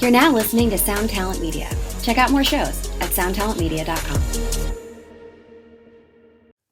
You're now listening to Sound Talent Media. Check out more shows at soundtalentmedia.com.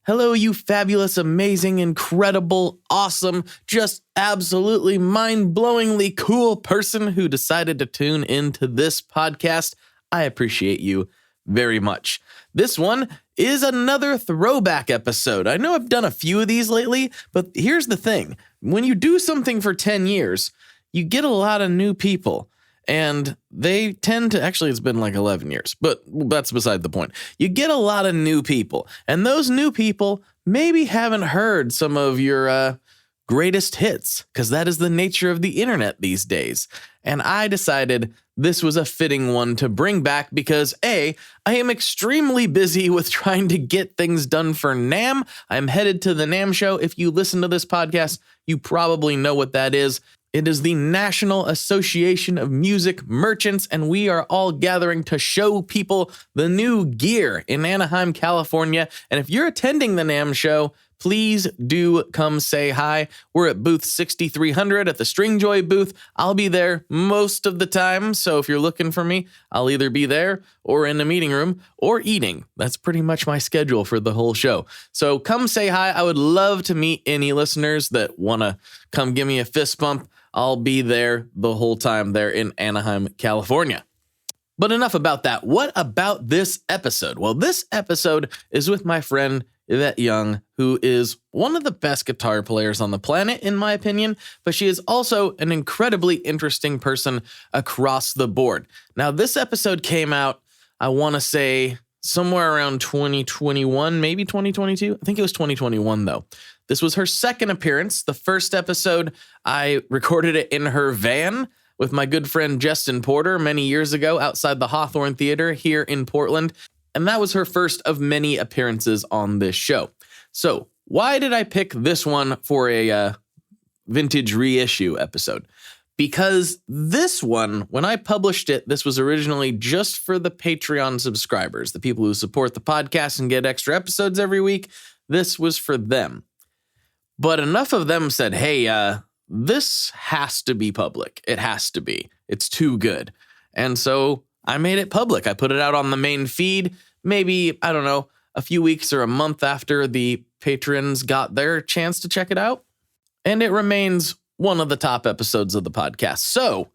Hello, you fabulous, amazing, incredible, awesome, just absolutely mind-blowingly cool person who decided to tune into this podcast. I appreciate you very much. This one is another throwback episode. I know I've done a few of these lately, but here's the thing. When you do something for 10 years, you get a lot of new people. And they tend to, actually, it's been like 11 years, but that's beside the point. You get a lot of new people, and those new people maybe haven't heard some of your greatest hits, because that is the nature of the internet these days. And I decided this was a fitting one to bring back because A, I am extremely busy with trying to get things done for NAMM. I'm headed to the NAMM show. If you listen to this podcast, you probably know what that is. It is the National Association of Music Merchants, and we are all gathering to show people the new gear in Anaheim, California. And if you're attending the NAMM show, please do come say hi. We're at booth 6300 at the Stringjoy booth. I'll be there most of the time, so if you're looking for me, I'll either be there or in the meeting room or eating. That's pretty much my schedule for the whole show. So come say hi. I would love to meet any listeners that want to come give me a fist bump. I'll be there the whole time there in Anaheim, California. But enough about that. What about this episode? Well, this episode is with my friend Yvette Young, who is one of the best guitar players on the planet, in my opinion, but she is also an incredibly interesting person across the board. Now, this episode came out, I want to say, somewhere around 2021, maybe 2022. I think it was 2021, though. This was her second appearance. The first episode, I recorded it in her van with my good friend Justin Porter many years ago outside the Hawthorne Theater here in Portland. And that was her first of many appearances on this show. So why did I pick this one for a vintage reissue episode? Because this one, when I published it, this was originally just for the Patreon subscribers, the people who support the podcast and get extra episodes every week. This was for them. But enough of them said, hey, this has to be public. It has to be. It's too good. And so I made it public. I put it out on the main feed, maybe, I don't know, a few weeks or a month after the patrons got their chance to check it out. And it remains one of the top episodes of the podcast. So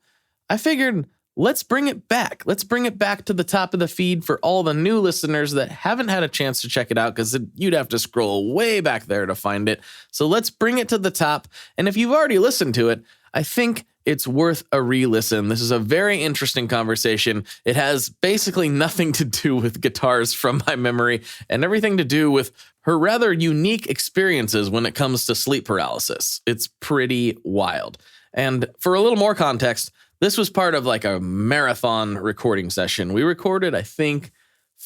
I figured, let's bring it back. Let's bring it back to the top of the feed for all the new listeners that haven't had a chance to check it out, because you'd have to scroll way back there to find it. So let's bring it to the top. And if you've already listened to it, I think it's worth a re-listen. This is a very interesting conversation. It has basically nothing to do with guitars from my memory and everything to do with her rather unique experiences when it comes to sleep paralysis. It's pretty wild. And for a little more context, this was part of like a marathon recording session. We recorded, I think,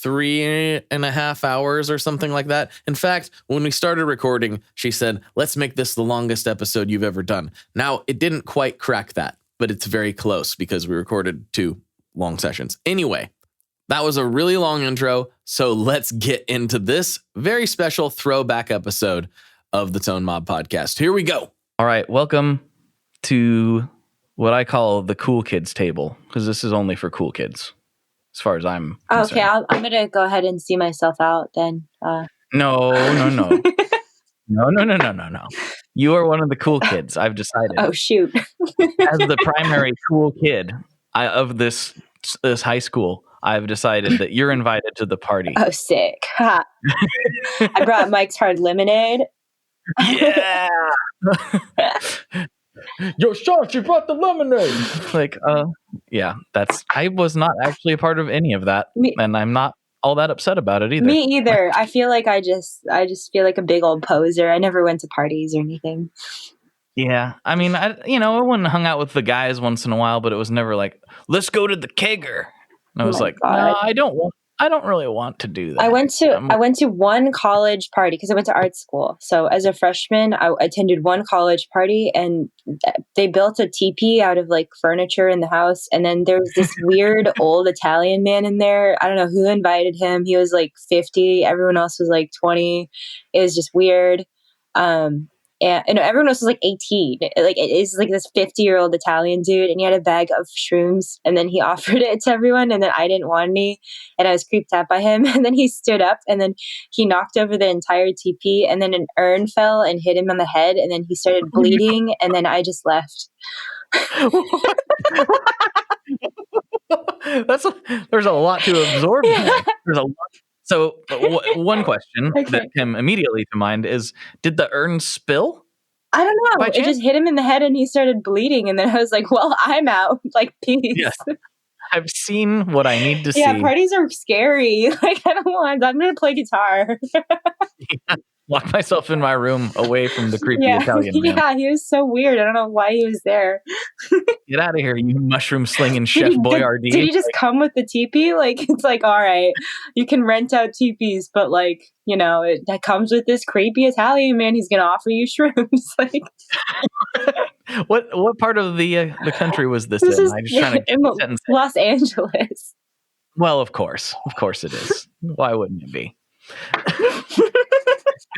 3.5 hours or something like that. In fact, when we started recording, she said, let's make this the longest episode you've ever done. Now, it didn't quite crack that, but it's very close because we recorded 2 long sessions. Anyway, that was a really long intro, so let's get into this very special throwback episode of the Tone Mob podcast. Here we go. All right, welcome to what I call the cool kids table, because this is only for cool kids, as far as I'm concerned. Okay, I'm going to go ahead and see myself out then. No. No. You are one of the cool kids, I've decided. Oh, shoot. As the primary cool kid of this high school, I've decided that you're invited to the party. Oh, sick. Ha. I brought Mike's Hard Lemonade. Yeah! Yo, Sean, she brought the lemonade. Yeah, I was not actually a part of any of that, and I'm not all that upset about it either. Me either. I feel like I just feel like a big old poser. I never went to parties or anything. Yeah, I mean, I went and hung out with the guys once in a while, but it was never like, let's go to the kegger. And I was like, God. No, I don't really want to do that. I went to one college party because I went to art school. So as a freshman, I attended one college party, and they built a teepee out of like furniture in the house. And then there was this weird old Italian man in there. I don't know who invited him. He was like 50. Everyone else was like 20. It was just weird. and everyone else was like 18. Like it is like this 50-year-old Italian dude, and he had a bag of shrooms, and then he offered it to everyone, and then I didn't want any, and I was creeped out by him. And then he stood up, and then he knocked over the entire teepee, and then an urn fell and hit him on the head, and then he started bleeding, and then I just left. There's a lot to absorb. Yeah. There's a lot. So one question that came immediately to mind is, did the urn spill? I don't know. It just hit him in the head and he started bleeding. And then I was like, well, I'm out. Like, peace. Yes. I've seen what I need to see. Yeah, parties are scary. Like, I don't want, I'm going to play guitar. Yeah. Lock myself in my room away from the creepy Italian man. Yeah, he was so weird. I don't know why he was there. Get out of here, you mushroom slinging Chef Boyardee. Did he just come with the teepee? Like, it's like, all right, you can rent out teepees, but like, you know, that comes with this creepy Italian man. He's going to offer you shrooms. Like, what part of the country was this in? I'm just trying to in Los Angeles. Well, of course it is. Why wouldn't it be?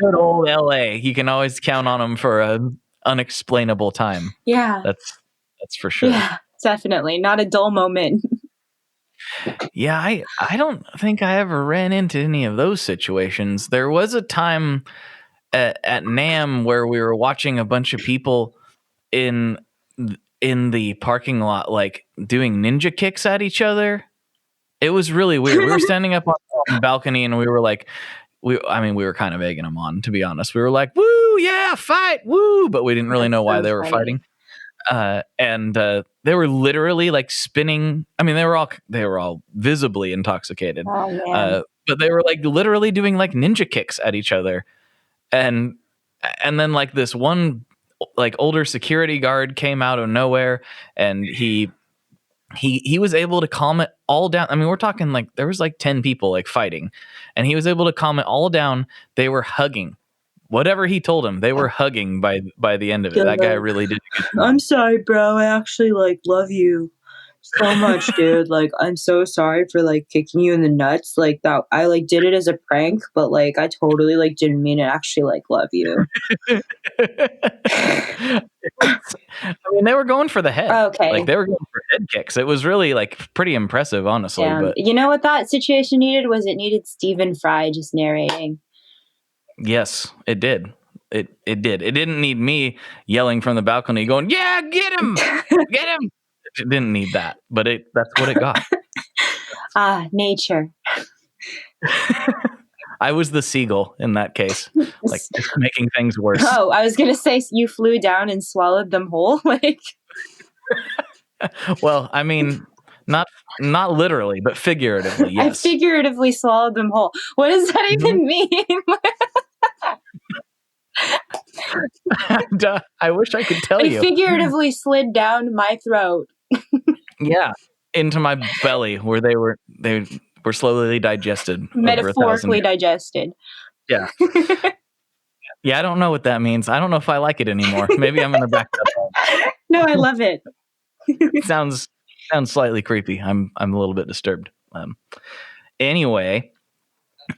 Good old LA. You can always count on them for an unexplainable time. Yeah. That's for sure. Yeah, definitely. Not a dull moment. Yeah, I don't think I ever ran into any of those situations. There was a time at NAMM where we were watching a bunch of people in the parking lot, like doing ninja kicks at each other. It was really weird. We were standing up on the balcony and we were like, we were kind of egging them on, to be honest. We were like, woo, yeah, fight, woo. But we didn't really know why they were fighting. And they were literally like spinning. I mean, they were all visibly intoxicated. Oh, but they were like literally doing like ninja kicks at each other. And then like this one like older security guard came out of nowhere, and he was able to calm it all down. I mean, we're talking like there was like 10 people like fighting, and he was able to calm it all down. They were hugging. Whatever he told him, they were hugging by the end of it. That guy really did. I'm sorry, bro. I actually like love you so much, dude. Like, I'm so sorry for like kicking you in the nuts. Like that, I like did it as a prank, but like I totally like didn't mean it. Actually, like love you. I mean, they were going for the head. Okay. Like they were going for head kicks. It was really like pretty impressive, honestly. Yeah. But you know what that situation needed was it needed Stephen Fry just narrating. Yes, it did. It did. It didn't need me yelling from the balcony going, yeah, get him, get him. It didn't need that, but that's what it got. Nature. I was the seagull in that case, like just making things worse. Oh, I was gonna say you flew down and swallowed them whole, like. Well, I mean, not literally, but figuratively. Yes, I figuratively swallowed them whole. What does that even mean? I wish I could tell you. I figuratively slid down my throat. Yeah, into my belly, where they were slowly digested. Metaphorically digested. Yeah. Yeah, I don't know what that means. I don't know if I like it anymore. Maybe I'm going to back that up. No, I love it. It sounds slightly creepy. I'm a little bit disturbed. Anyway,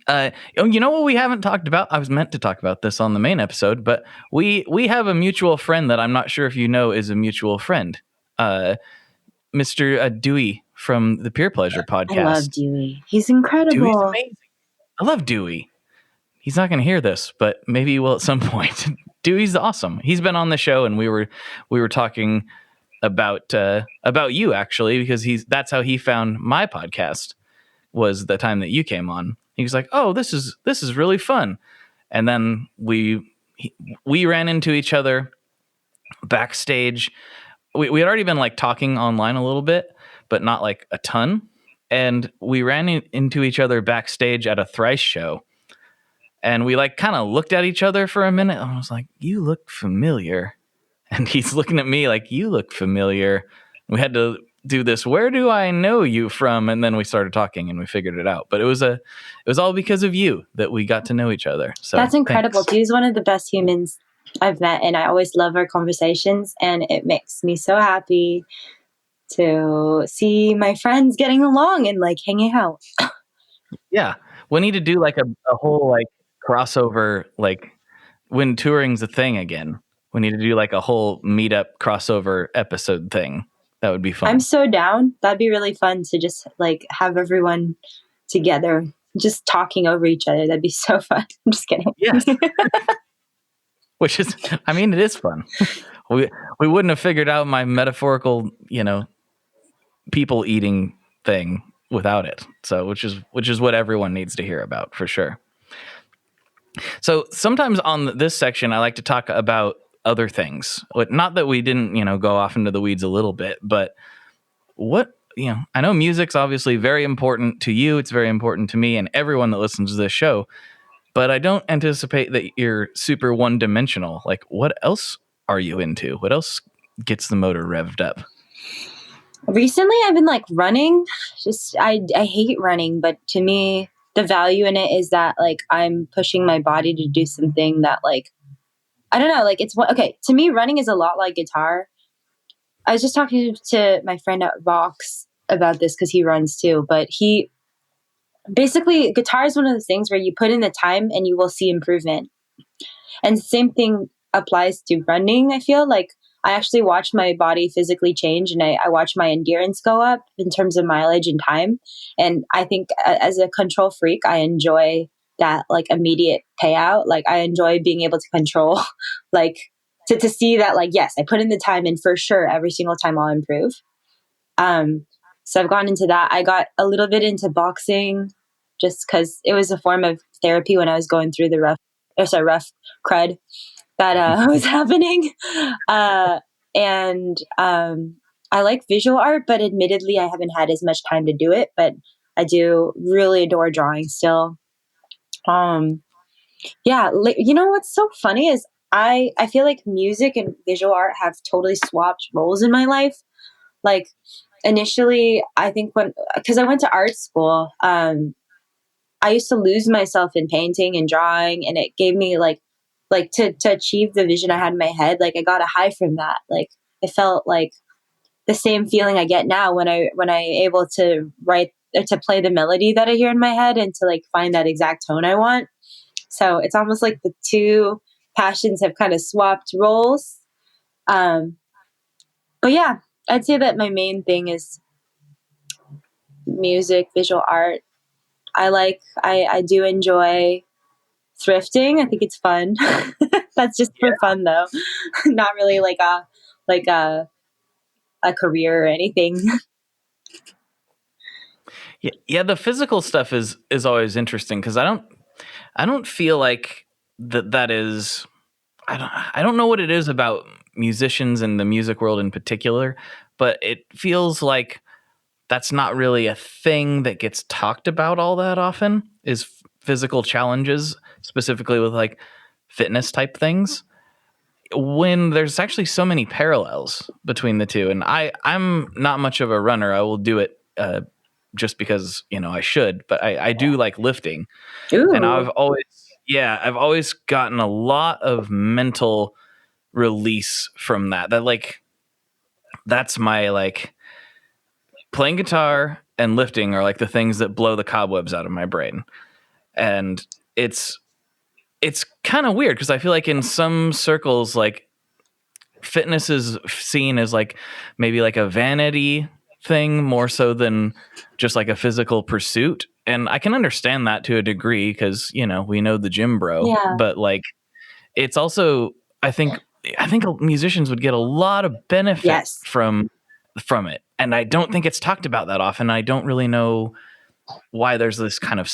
you know what we haven't talked about? I was meant to talk about this on the main episode, but we have a mutual friend that I'm not sure if you know is a mutual friend. Mr. Dewey from the Peer Pleasure podcast. I love Dewey. He's incredible. Dewey's amazing. I love Dewey. He's not going to hear this, but maybe he will at some point. Dewey's awesome. He's been on the show, and we were talking about you actually, because that's how he found my podcast. Was the time that you came on. He was like, "Oh, this is really fun," and then we ran into each other backstage. We had already been like talking online a little bit, but not like a ton. And we ran into each other backstage at a Thrice show. And we like kind of looked at each other for a minute. And I was like, you look familiar. And he's looking at me like, you look familiar. We had to do this. Where do I know you from? And then we started talking and we figured it out. But it was all because of you that we got to know each other. So that's incredible. Thanks. Dude's one of the best humans I've met, and I always love our conversations, and it makes me so happy to see my friends getting along and like hanging out. Yeah, we need to do like a whole like crossover like when touring's a thing again. We need to do like a whole meetup crossover episode thing. That would be fun. I'm so down. That'd be really fun to just like have everyone together, just talking over each other. That'd be so fun. I'm just kidding. Yes. Which is, I mean, it is fun. We wouldn't have figured out my metaphorical, people eating thing without it. So, which is what everyone needs to hear about for sure. So sometimes on this section, I like to talk about other things. Not that we didn't, go off into the weeds a little bit, but I know music's obviously very important to you. It's very important to me and everyone that listens to this show. But I don't anticipate that you're super one-dimensional. Like, what else are you into? What else gets the motor revved up? Recently, I've been like running. I hate running, but to me, the value in it is that like I'm pushing my body to do something that like, I don't know, like okay. To me, running is a lot like guitar. I was just talking to my friend at Vox about this because he runs too, but basically, guitar is one of those things where you put in the time and you will see improvement. And the same thing applies to running, I feel. Like, I actually watch my body physically change and I watch my endurance go up in terms of mileage and time. And I think as a control freak, I enjoy that, like, immediate payout. Like, I enjoy being able to control, like, to see that, like, yes, I put in the time and for sure every single time I'll improve. So I've gone into that. I got a little bit into boxing just because it was a form of therapy when I was going through the rough crud that was happening. And I like visual art, but admittedly, I haven't had as much time to do it. But I do really adore drawing still. Yeah, what's so funny is I feel like music and visual art have totally swapped roles in my life. Like, initially, I think because I went to art school, I used to lose myself in painting and drawing, and it gave me like to achieve the vision I had in my head. Like, I got a high from that. Like, it felt like the same feeling I get now when I able to write or to play the melody that I hear in my head and to like find that exact tone I want. So it's almost like the two passions have kind of swapped roles. But yeah. I'd say that my main thing is music, visual art. I do enjoy thrifting. I think it's fun. That's just for fun though. Not really like a career or anything. Yeah, the physical stuff is always interesting because I don't feel like that is I don't know what it is about musicians and the music world in particular, but it feels like that's not really a thing that gets talked about all that often, is physical challenges, specifically with like fitness type things, when there's actually so many parallels between the two. And I'm not much of a runner. I will do it just because, I should, but I do like lifting. Ooh. And I've always gotten a lot of mental release from that. That's my like playing guitar and lifting are like the things that blow the cobwebs out of my brain. And it's kind of weird because I feel like in some circles, like fitness is seen as like maybe like a vanity thing more so than just like a physical pursuit. And I can understand that to a degree because, we know the gym bro, but like, it's also, I think musicians would get a lot of benefit from it. And I don't think it's talked about that often. I don't really know why there's this kind of,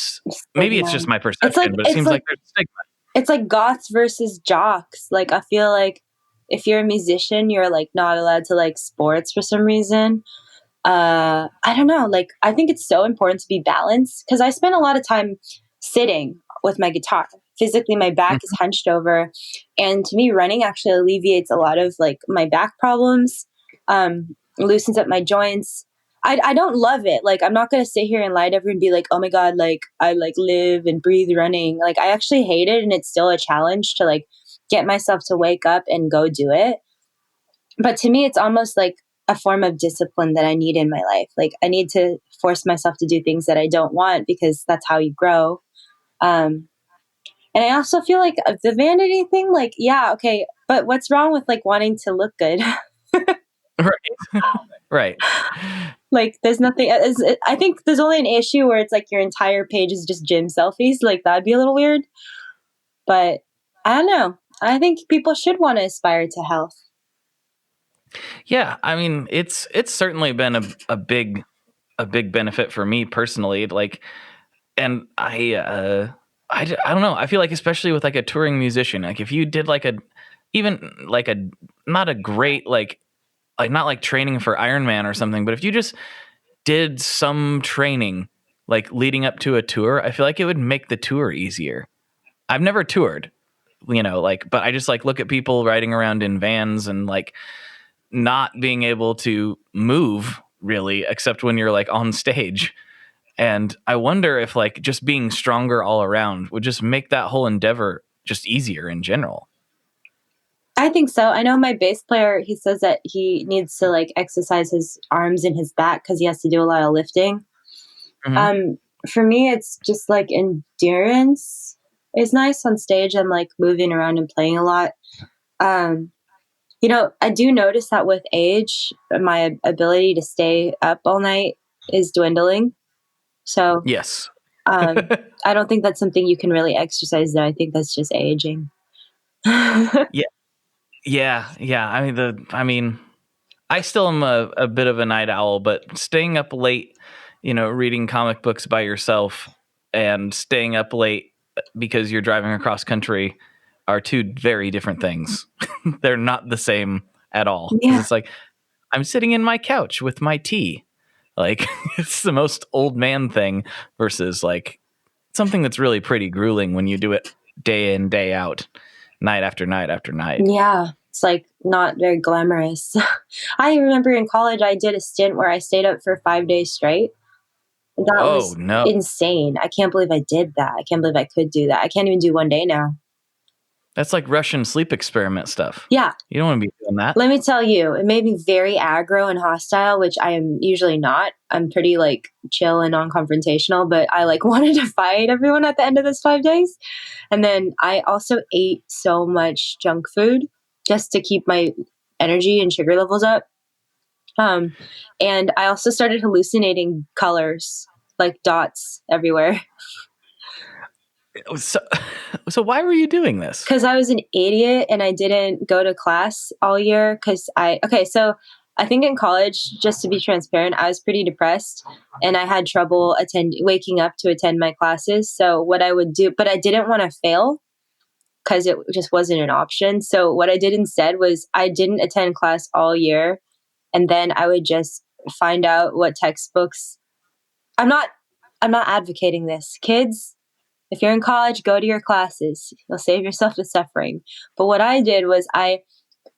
maybe it's just my perception, but it seems like there's stigma. It's like goths versus jocks. Like, I feel like if you're a musician, you're like not allowed to like sports for some reason. I don't know. Like, I think it's so important to be balanced because I spend a lot of time sitting with my guitar. Physically, my back is hunched over. And to me, running actually alleviates a lot of like my back problems, loosens up my joints. I don't love it. Like, I'm not going to sit here and lie to everyone and be like, oh my God, like I like live and breathe running. Like, I actually hate it. And it's still a challenge to like get myself to wake up and go do it. But to me, it's almost like a form of discipline that I need in my life. Like, I need to force myself to do things that I don't want because that's how you grow. And I also feel like the vanity thing, like, yeah, okay, but what's wrong with like wanting to look good? Right. Right. Like, there's nothing. I think there's only an issue where it's like your entire page is just gym selfies. Like, that'd be a little weird. But I don't know. I think people should want to aspire to health. Yeah, I mean, it's certainly been a big benefit for me personally. Like, and I don't know. I feel like, especially with like a touring musician, like if you did like even like a not a great like not like training for Iron Man or something, but if you just did some training like leading up to a tour, I feel like it would make the tour easier. I've never toured, like, but I just like look at people riding around in vans and like not being able to move really, except when you're like on stage. And I wonder if like just being stronger all around would just make that whole endeavor just easier in general. I think so. I know my bass player, he says that he needs to like exercise his arms and his back because he has to do a lot of lifting. Mm-hmm. For me, it's just like endurance is nice on stage. I'm like moving around and playing a lot. I do notice that with age, my ability to stay up all night is dwindling. So Yes. I don't think that's something you can really exercise though. I think that's just aging. Yeah. I mean, I still am a bit of a night owl, but staying up late, reading comic books by yourself and staying up late because you're driving across country are two very different things. They're not the same at all. Yeah. It's like I'm sitting in my couch with my tea. Like it's the most old man thing versus like something that's really pretty grueling when you do it day in, day out, night after night after night. Yeah. It's like not very glamorous. I remember in college, I did a stint where I stayed up for 5 days straight. That was insane. I can't believe I did that. I can't believe I could do that. I can't even do 1 day now. That's like Russian sleep experiment stuff. Yeah. You don't want to be doing that. Let me tell you, it made me very aggro and hostile, which I am usually not. I'm pretty like chill and non-confrontational, but I like wanted to fight everyone at the end of this 5 days. And then I also ate so much junk food just to keep my energy and sugar levels up. And I also started hallucinating colors, like dots everywhere. So why were you doing this? Because I was an idiot and I didn't go to class all year. So I think in college, just to be transparent, I was pretty depressed and I had trouble waking up to attend my classes. So what I would do, but I didn't want to fail because it just wasn't an option. So what I did instead was I didn't attend class all year. And then I would just find out what textbooks. I'm not advocating this. Kids, if you're in college, go to your classes. You'll save yourself the suffering. But what I did was I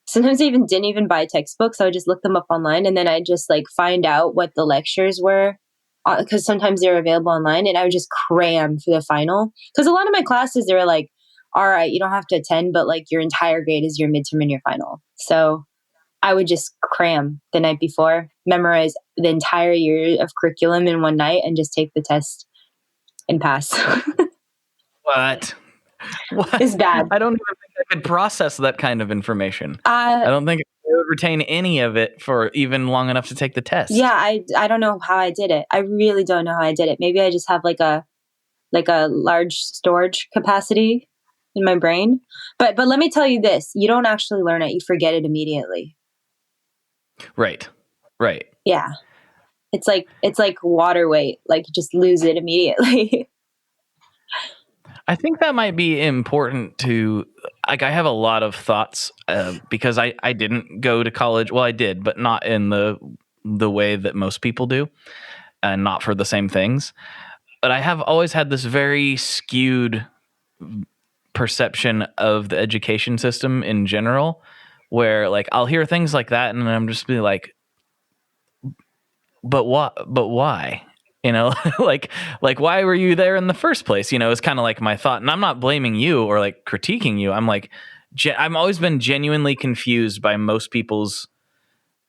sometimes didn't even buy textbooks. I would just look them up online and then I just like find out what the lectures were because sometimes they're available online and I would just cram for the final. Because a lot of my classes, they were like, all right, you don't have to attend, but like your entire grade is your midterm and your final. So I would just cram the night before, memorize the entire year of curriculum in one night and just take the test and pass. What? It's bad. I don't even think I could process that kind of information. I don't think I would retain any of it for even long enough to take the test. Yeah, I don't know how I did it. I really don't know how I did it. Maybe I just have like a large storage capacity in my brain. But let me tell you this, you don't actually learn it. You forget it immediately. Right. Yeah. It's like water weight. Like you just lose it immediately. I think that might be important to, like, I have a lot of thoughts because I didn't go to college. Well, I did, but not in the way that most people do and not for the same things. But I have always had this very skewed perception of the education system in general, where like I'll hear things like that and I'm just be like, but why? Like why were you there in the first place? It's kind of like my thought. And I'm not blaming you or like critiquing you. I'm like, I've always been genuinely confused by most people's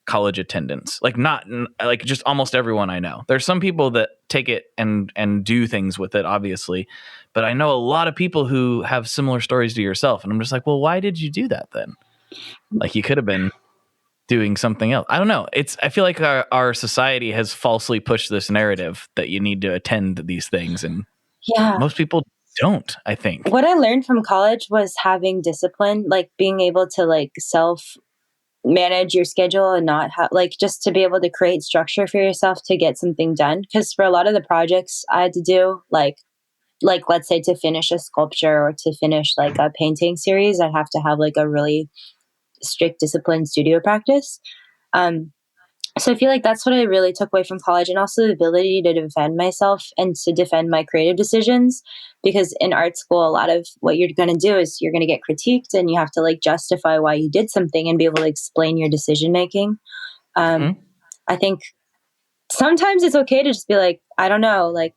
college attendance. Like not like just almost everyone I know. There's some people that take it and do things with it, obviously, but I know a lot of people who have similar stories to yourself, and I'm just like, well, why did you do that then? Like, you could have been doing something else. I don't know. I feel like our society has falsely pushed this narrative that you need to attend these things, and most people don't, I think. What I learned from college was having discipline, like being able to like self manage your schedule and not like just to be able to create structure for yourself to get something done. Because for a lot of the projects I had to do, like let's say to finish a sculpture or to finish like a painting series, I'd have to have like a really strict disciplined studio practice. So I feel like that's what I really took away from college, and also the ability to defend myself and to defend my creative decisions. Because in art school, a lot of what you're going to do is you're going to get critiqued, and you have to like justify why you did something and be able to explain your decision making. I think sometimes it's okay to just be like, I don't know, like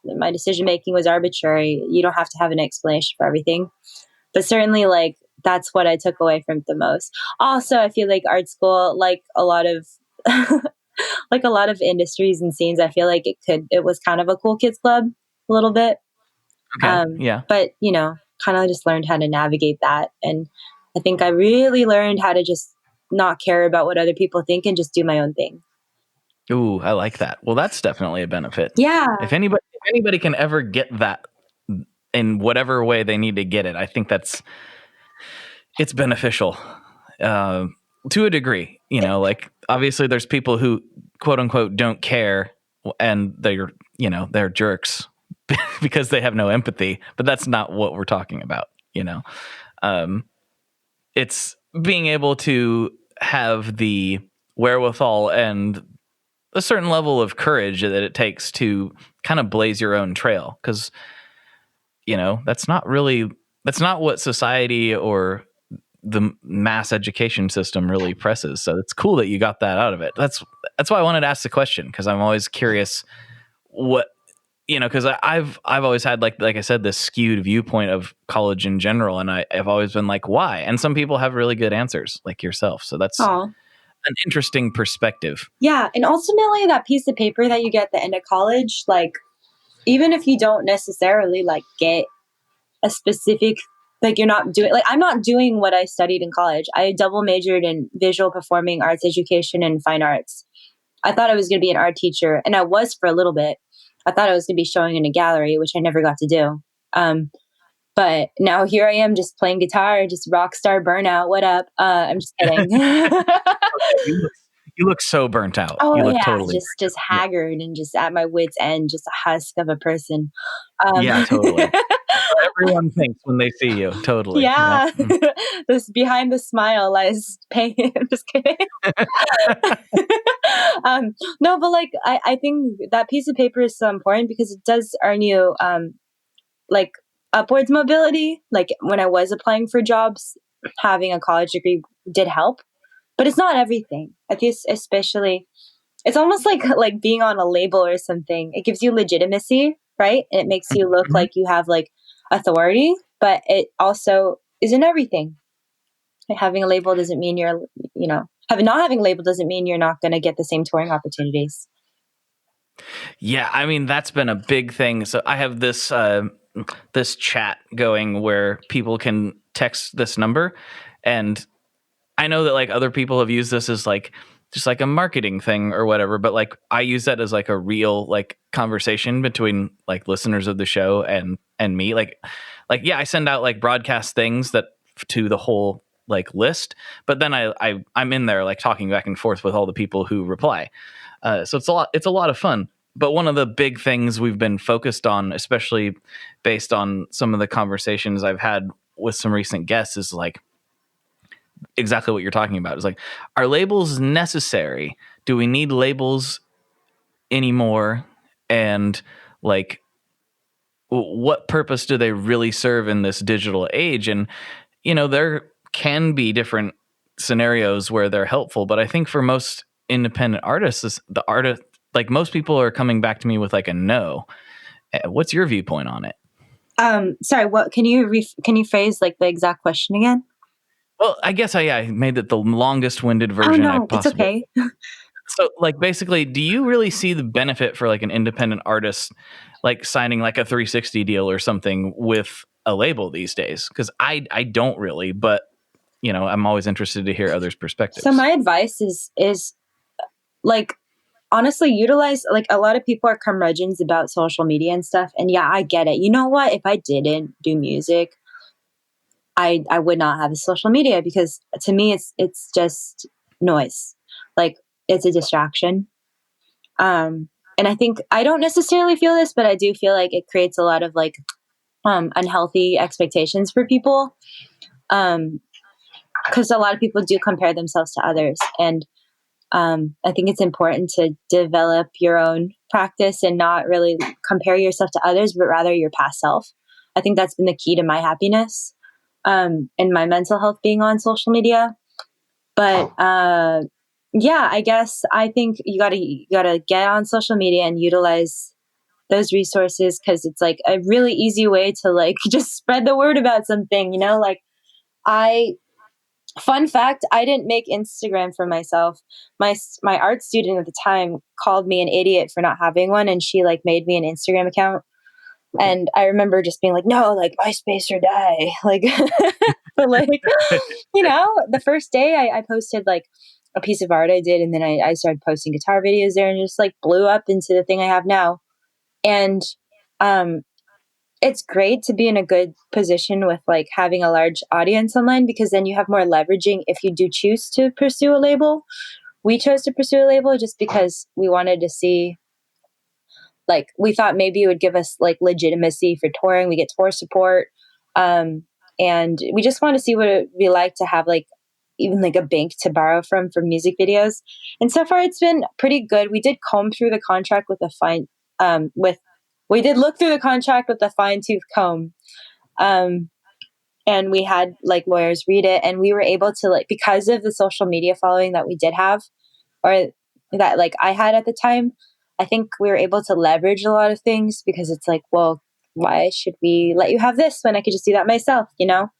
my decision making was arbitrary. You don't have to have an explanation for everything. But certainly, like, that's what I took away from the most. Also, I feel like art school, like a lot of like a lot of industries and scenes, I feel like it was kind of a cool kids club a little bit. Okay. But kind of just learned how to navigate that. And I think I really learned how to just not care about what other people think and just do my own thing. Ooh, I like that. Well, that's definitely a benefit. Yeah. If anybody can ever get that in whatever way they need to get it, I think it's beneficial to a degree. Like obviously there's people who quote unquote don't care, and they're jerks because they have no empathy, but that's not what we're talking about. It's being able to have the wherewithal and a certain level of courage that it takes to kind of blaze your own trail. Cause that's not what society or the mass education system really presses. So it's cool that you got that out of it. That's why I wanted to ask the question, because I'm always curious what, because I've always had like I said, this skewed viewpoint of college in general, and I've always been like, why? And some people have really good answers, like yourself. So that's an interesting perspective. Yeah, and ultimately that piece of paper that you get at the end of college, like even if you don't necessarily like get a specific, like you're not doing, like I'm not doing what I studied in college. I double majored in visual performing arts education and fine arts. I thought I was going to be an art teacher, and I was for a little bit. I thought I was going to be showing in a gallery, which I never got to do. But now here I am just playing guitar, just rock star burnout. What up? I'm just kidding. You look so burnt out. Oh, you look yeah, totally just haggard and just at my wit's end, just a husk of a person. Yeah, totally. Everyone thinks when they see you. Totally. Yeah. This behind the smile lies pain. I'm just kidding. No, but like I think that piece of paper is so important because it does earn you like upwards mobility. Like when I was applying for jobs, having a college degree did help, but it's not everything. I think especially it's almost like being on a label or something. It gives you legitimacy, right? And it makes you look like you have like authority, but it also isn't everything. Like having a label doesn't mean you're, not having a label doesn't mean you're not going to get the same touring opportunities. Yeah, I mean that's been a big thing. So I have this this chat going where people can text this number, and I know that like other people have used this as like just like a marketing thing or whatever, but like I use that as like a real like conversation between like listeners of the show and me. Like yeah, I send out like broadcast things that to the whole like list, but then I'm in there like talking back and forth with all the people who reply. So it's a lot of fun. But one of the big things we've been focused on, especially based on some of the conversations I've had with some recent guests, is like exactly what you're talking about. Is like, are labels necessary? Do we need labels anymore? And like, what purpose do they really serve in this digital age? And, there can be different scenarios where they're helpful, but I think for most independent artists, like most people are coming back to me with like a no. What's your viewpoint on it? Sorry, what can you phrase like the exact question again? Well, I guess I made it the longest winded Oh version I no, it's possibly. okay. So like basically, do you really see the benefit for like an independent artist like signing like a 360 deal or something with a label these days? Because I don't really, but you know, I'm always interested to hear others' perspectives. So my advice is like, honestly, utilize, like, a lot of people are curmudgeons about social media and stuff. And yeah, I get it. You know what? If I didn't do music, I would not have a social media, because to me it's just noise. Like, it's a distraction. And I think I don't necessarily feel this, but I do feel like it creates a lot of like unhealthy expectations for people. Because a lot of people do compare themselves to others. And I think it's important to develop your own practice and not really compare yourself to others, but rather your past self. I think that's been the key to my happiness and my mental health being on social media. But yeah, I guess I think you gotta get on social media and utilize those resources, because it's like a really easy way to like just spread the word about something. You know, like I fun fact, I didn't make Instagram for myself. My art student at the time called me an idiot for not having one, and she like made me an Instagram account. And I remember just being like, no, like MySpace or die. Like, but like, you know, the first day I posted like a piece of art I did, and then I started posting guitar videos there, and just like blew up into the thing I have now. And um it's great to be in a good position with like having a large audience online, because then you have more leveraging if you do choose to pursue a label. We chose to pursue a label just because we wanted to see, like, we thought maybe it would give us like legitimacy for touring. We get tour support. And we just want to see what it would be like to have like even like a bank to borrow from for music videos. And so far it's been pretty good. We did comb through the contract with a fine, we did look through the contract with a fine tooth comb. And we had like lawyers read it, and we were able to, like, because of the social media following that we did have, or that like I had at the time, I think we were able to leverage a lot of things, because it's like, well, why should we let you have this when I could just do that myself, you know?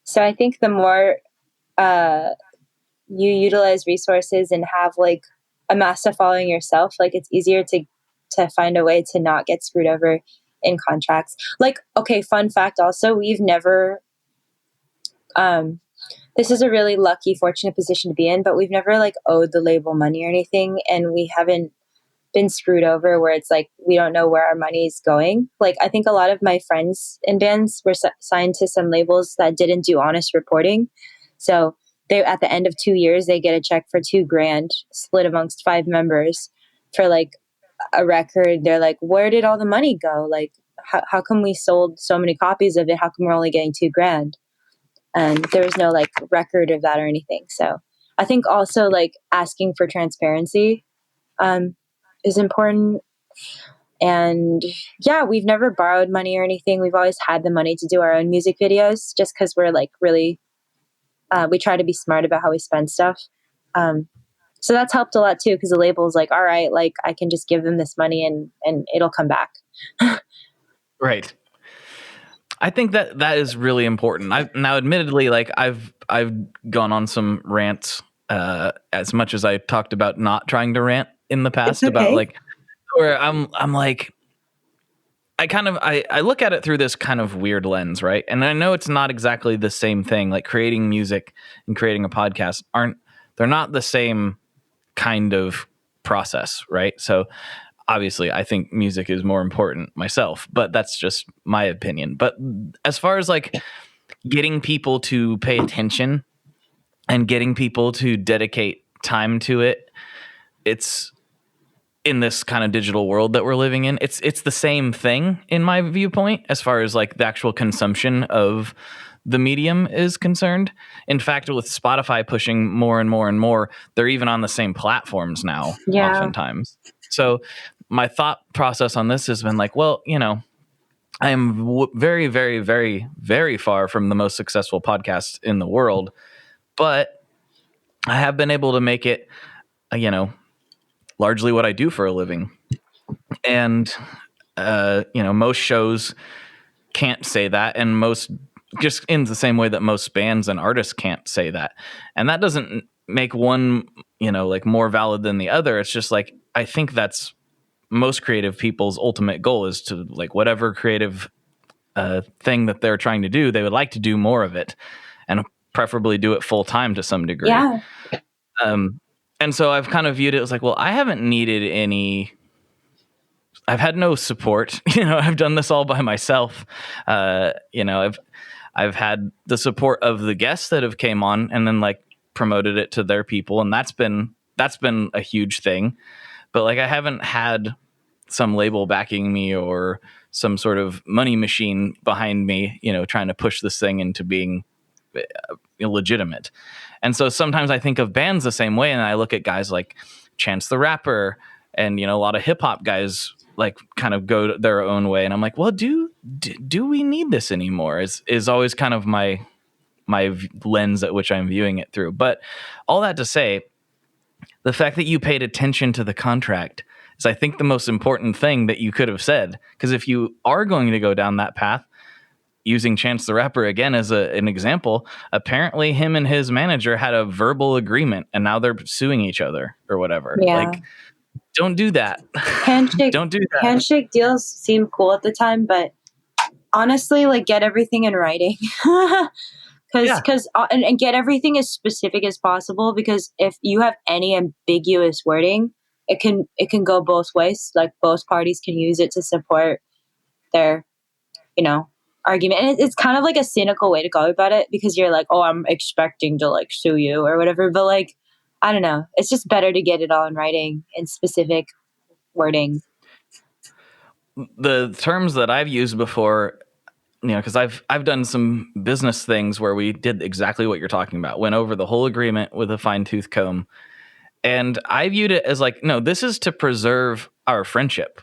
So I think the more you utilize resources and have like a massive following yourself, like it's easier to find a way to not get screwed over in contracts. Like, okay, fun fact also, we've never this is a really lucky, fortunate position to be in, but we've never like owed the label money or anything, and we haven't been screwed over where it's like we don't know where our money is going. Like, I think a lot of my friends in bands were signed to some labels that didn't do honest reporting. So they, at the end of 2 years, they get a check for $2,000 split amongst 5 members for like a record. They're like, where did all the money go? Like, how come we sold so many copies of it? How come we're only getting $2,000? And there was no like record of that or anything. So I think also like asking for transparency is important. And yeah, we've never borrowed money or anything. We've always had the money to do our own music videos, just because we're like really, we try to be smart about how we spend stuff. So that's helped a lot too, because the label's like, all right, like I can just give them this money and it'll come back. Right. I think that is really important. Now, admittedly, like I've gone on some rants, as much as I talked about not trying to rant in the past about like, where I'm like, I look at it through this kind of weird lens, right? And I know it's not exactly the same thing. Like creating music and creating a podcast they're not the same kind of process, right? So obviously I think music is more important myself, but that's just my opinion. But as far as like getting people to pay attention and getting people to dedicate time to it, it's in this kind of digital world that we're living in, it's the same thing in my viewpoint as far as like the actual consumption of the medium is concerned. In fact, with Spotify pushing more and more and more, they're even on the same platforms now, oftentimes. So my thought process on this has been like, well, you know, I am very, very, very, very far from the most successful podcast in the world, but I have been able to make it, you know, largely what I do for a living. And, you know, most shows can't say that. And most just in the same way that most bands and artists can't say that. And that doesn't make one, like more valid than the other. It's just like, I think that's most creative people's ultimate goal, is to like whatever creative thing that they're trying to do, they would like to do more of it, and preferably do it full time to some degree. Yeah. And so I've kind of viewed it as like, well, I haven't needed any. I've had no support. I've done this all by myself. I've had the support of the guests that have came on and then like promoted it to their people, and that's been a huge thing. But like, I haven't had some label backing me or some sort of money machine behind me, trying to push this thing into being illegitimate. And so sometimes I think of bands the same way, and I look at guys like Chance the Rapper and, a lot of hip hop guys like kind of go their own way. And I'm like, well, do we need this anymore? Is always kind of my lens at which I'm viewing it through. But all that to say, the fact that you paid attention to the contract is, I think, the most important thing that you could have said. Because if you are going to go down that path, using Chance the Rapper again as an example, apparently him and his manager had a verbal agreement and now they're suing each other or whatever. Yeah. Like, don't do that. Handshake, Don't do that. Handshake deals seemed cool at the time, but honestly, like, get everything in writing. And get everything as specific as possible, because if you have any ambiguous wording, it can go both ways. Like, both parties can use it to support their, argument. And it's kind of like a cynical way to go about it, because you're like, oh, I'm expecting to like sue you or whatever. But like, I don't know. It's just better to get it all in writing in specific wording. The terms that I've used before, because I've done some business things where we did exactly what you're talking about, went over the whole agreement with a fine-tooth comb. And I viewed it as like, no, this is to preserve our friendship.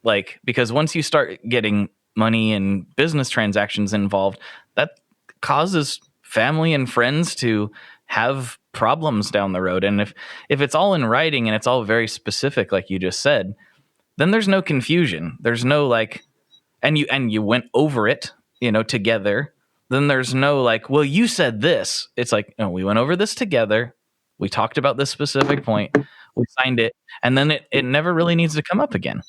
Like, because once you start getting money and business transactions involved, that causes family and friends to have problems down the road. And if it's all in writing and it's all very specific, like you just said, then there's no confusion. There's no like, and you went over it, together. Then there's no like, well, you said this. It's like, no, we went over this together. We talked about this specific point. We signed it, and then it never really needs to come up again.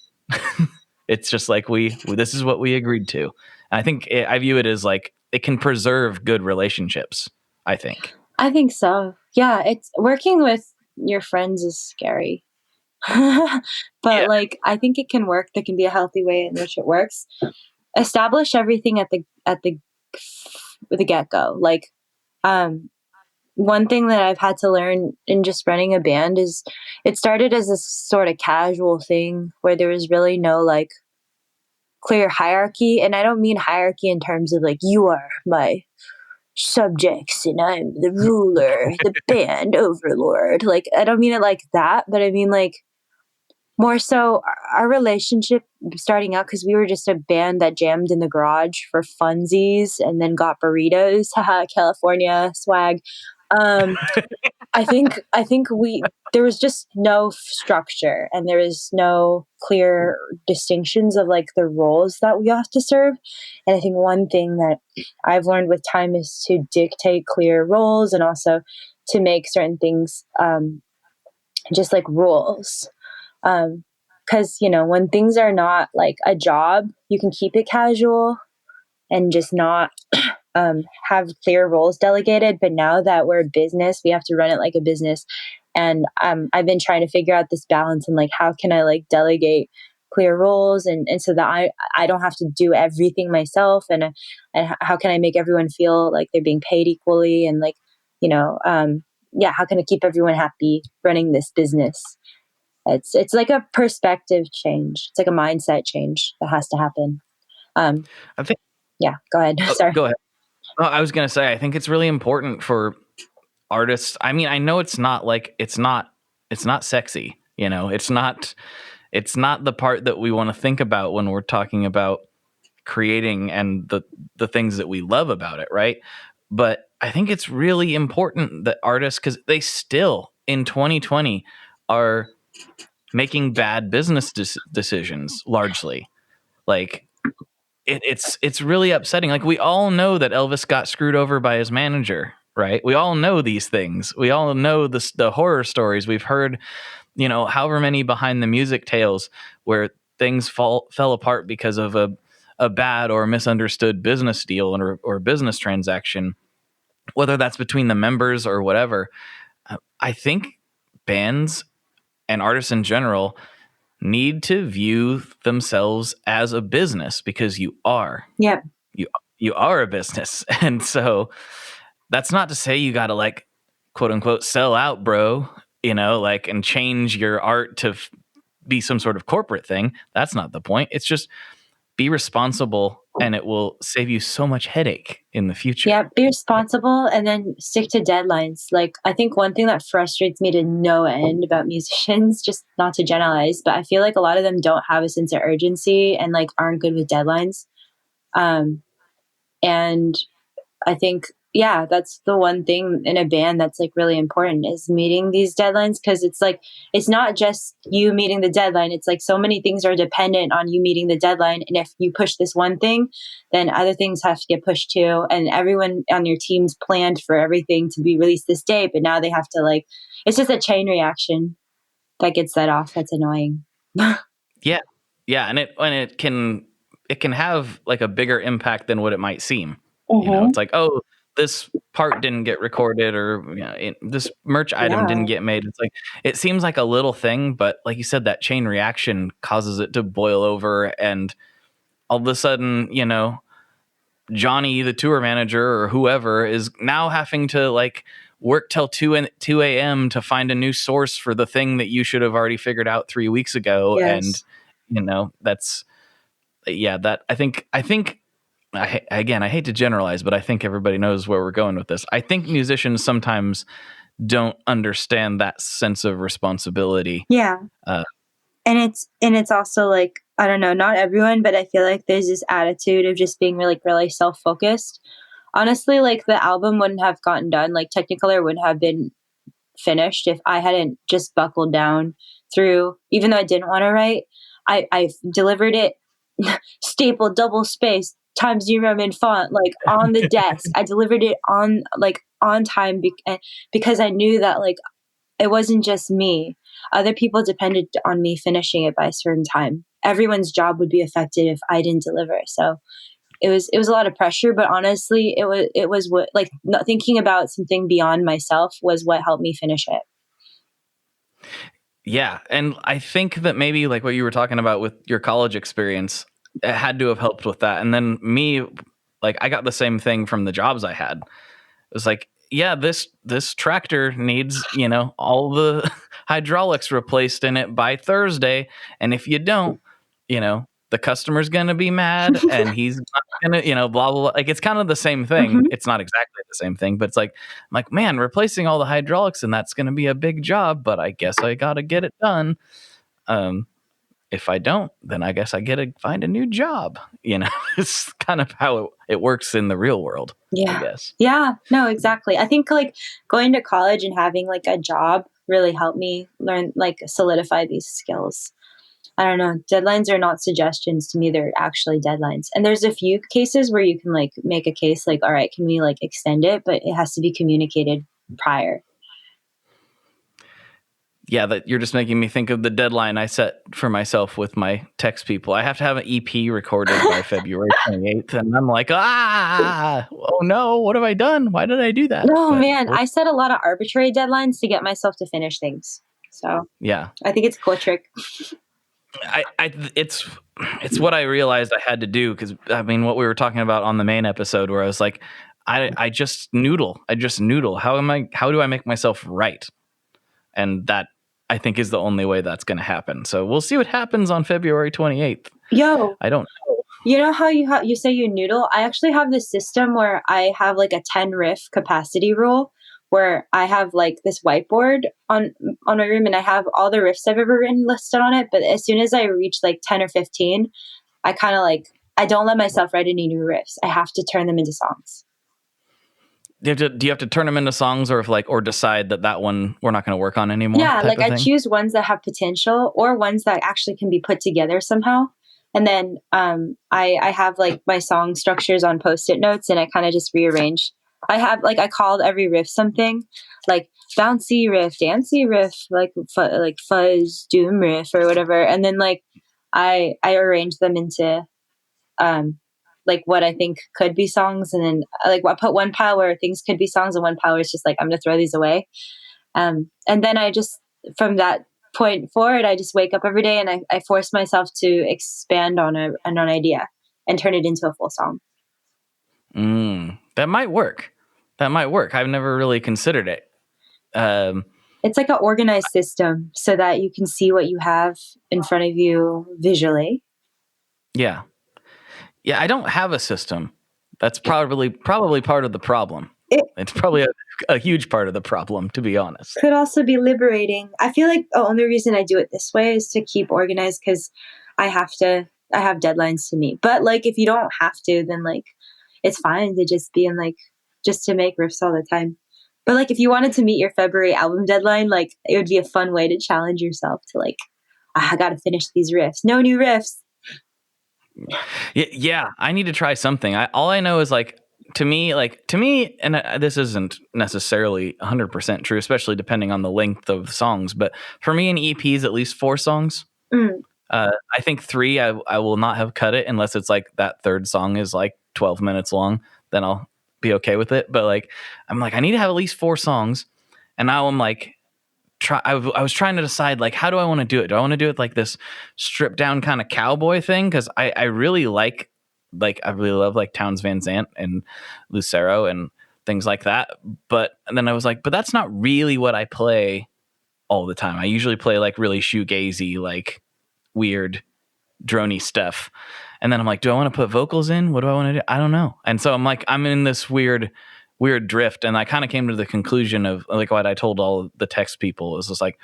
It's just like this is what we agreed to. And I think I view it as like, it can preserve good relationships, I think. I think so. Yeah, it's working with your friends is scary. But like, I think it can work. There can be a healthy way in which it works. Establish everything at the get-go. Like, one thing that I've had to learn in just running a band is it started as a sort of casual thing where there was really no like clear hierarchy. And I don't mean hierarchy in terms of like, you are my subjects and I'm the ruler, the band overlord. Like, I don't mean it like that, but I mean like more so our relationship starting out, because we were just a band that jammed in the garage for funsies and then got burritos. Haha, California swag. I think there was just no structure and there was no clear distinctions of like the roles that we have to serve. And I think one thing that I've learned with time is to dictate clear roles and also to make certain things just like rules. Because, when things are not like a job, you can keep it casual and just not have clear roles delegated. But now that we're a business, we have to run it like a business. And I've been trying to figure out this balance and like, how can I like delegate clear roles and so that I don't have to do everything myself, and how can I make everyone feel like they're being paid equally, and like, how can I keep everyone happy running this business? It's like a perspective change. It's like a mindset change that has to happen. I think. Yeah, go ahead. Sorry. Go ahead. Oh, I was going to say, I think it's really important for artists. I mean, I know it's not sexy, it's not the part that we want to think about when we're talking about creating and the things that we love about it. Right. But I think it's really important that artists, because they still in 2020 are making bad business decisions largely. Like, it's really upsetting. Like, we all know that Elvis got screwed over by his manager, right? We all know these things. We all know the horror stories. We've heard, however many behind the music tales where things fell apart because of a bad or misunderstood business deal or business transaction, whether that's between the members or whatever. I think bands and artists in general need to view themselves as a business, because you are. Yeah. You are a business. And so that's not to say you got to, like, quote unquote, sell out, bro, and change your art to be some sort of corporate thing. That's not the point. It's just be responsible, and it will save you so much headache in the future. Yeah, be responsible and then stick to deadlines. Like, I think one thing that frustrates me to no end about musicians, just not to generalize, but I feel like a lot of them don't have a sense of urgency and like aren't good with deadlines. And I think, yeah, that's the one thing in a band that's like really important, is meeting these deadlines. Cause it's like, it's not just you meeting the deadline. It's like so many things are dependent on you meeting the deadline. And if you push this one thing, then other things have to get pushed too. And everyone on your team's planned for everything to be released this day, but now they have to, like, it's just a chain reaction that gets set off. That's annoying. Yeah. Yeah. And it can have like a bigger impact than what it might seem. Mm-hmm. It's like, oh, this part didn't get recorded, or this merch item didn't get made. It's like, it seems like a little thing, but like you said, that chain reaction causes it to boil over, and all of a sudden, Johnny, the tour manager or whoever, is now having to like work till 2 a.m. to find a new source for the thing that you should have already figured out 3 weeks ago. Yes. And that's, yeah, that I think I hate to generalize, but I think everybody knows where we're going with this. I think musicians sometimes don't understand that sense of responsibility. Yeah. And it's also like, I don't know, not everyone, but I feel like there's this attitude of just being really, really self-focused. Honestly, like, the album wouldn't have gotten done. Like, Technicolor wouldn't have been finished if I hadn't just buckled down through, even though I didn't want to write, I delivered it stapled, double spaced, Times New Roman font, like on the desk. I delivered it on time because I knew that, like, it wasn't just me. Other people depended on me finishing it by a certain time. Everyone's job would be affected if I didn't deliver. So it was a lot of pressure, but honestly, it was what, like, not thinking about something beyond myself was what helped me finish it. Yeah. And I think that maybe like what you were talking about with your college experience, it had to have helped with that. And then me, like, I got the same thing from the jobs I had. It was like, yeah, this tractor needs, all the hydraulics replaced in it by Thursday. And if you don't, the customer's going to be mad, and he's not going to, blah, blah, blah. Like, it's kind of the same thing. Mm-hmm. It's not exactly the same thing, but it's like, I'm like, man, replacing all the hydraulics, and that's going to be a big job, but I guess I got to get it done. If I don't, then I guess I get to find a new job. It's kind of how it works in the real world. Yeah. I guess. Yeah, no, exactly. I think like going to college and having like a job really helped me learn, like, solidify these skills. I don't know. Deadlines are not suggestions to me. They're actually deadlines. And there's a few cases where you can like make a case like, all right, can we like extend it? But it has to be communicated prior. Yeah, that you're just making me think of the deadline I set for myself with my text people. I have to have an EP recorded by February 28th. And I'm like, oh no, what have I done? Why did I do that? No, man, I set a lot of arbitrary deadlines to get myself to finish things. So yeah, I think it's a cool trick. It's what I realized I had to do. Cause I mean, what we were talking about on the main episode where I was like, I just noodle. How do I make myself right? And that, I think, is the only way that's going to happen. So we'll see what happens on February 28th. Yo, I don't know. You know how you say you noodle? I actually have this system where I have like a 10 riff capacity rule, where I have like this whiteboard on my room, and I have all the riffs I've ever written listed on it. But as soon as I reach like 10 or 15, I kind of like, I don't let myself write any new riffs. I have to turn them into songs. Do you have to turn them into songs, or decide that one we're not going to work on anymore? Yeah, like I choose ones that have potential, or ones that actually can be put together somehow. And then I have like my song structures on Post-it notes, and I kind of just rearrange. I have like I called every riff something, like bouncy riff, dancy riff, like like fuzz, doom riff, or whatever. And then like I arrange them into like what I think could be songs, and then like I put one pile where things could be songs, and one pile where it's just like I'm gonna throw these away. And then I just from that point forward, I just wake up every day and I force myself to expand on an idea and turn it into a full song. That might work. I've never really considered it. It's like an organized system so that you can see what you have in front of you visually. Yeah. I don't have a system. That's probably part of the problem. It's probably a huge part of the problem, to be honest. Could also be liberating. I feel like the only reason I do it this way is to keep organized, because I have deadlines to meet. But like, if you don't have to, then like, it's fine to just be in like, just to make riffs all the time. But like, if you wanted to meet your February album deadline, like it would be a fun way to challenge yourself to like, I got to finish these riffs. No new riffs. Yeah, I need to try something. All I know is like, to me, and this isn't necessarily 100% true, especially depending on the length of the songs. But for me, an EP is at least 4 songs. I think 3, I will not have cut it unless it's like that third song is like 12 minutes long. Then I'll be okay with it. But like, I'm like, I need to have at least 4 songs. And now I'm like, I was trying to decide, like, how do I want to do it? Do I want to do it like this stripped down kind of cowboy thing? Because I really I really love like Townes Van Zandt and Lucero and things like that. But then I was like, but that's not really what I play all the time. I usually play like really shoegazy, like weird droney stuff. And then I'm like, do I want to put vocals in? What do I want to do? I don't know. And so I'm like, I'm in this weird drift. And I kind of came to the conclusion of like what I told all the text people is just like,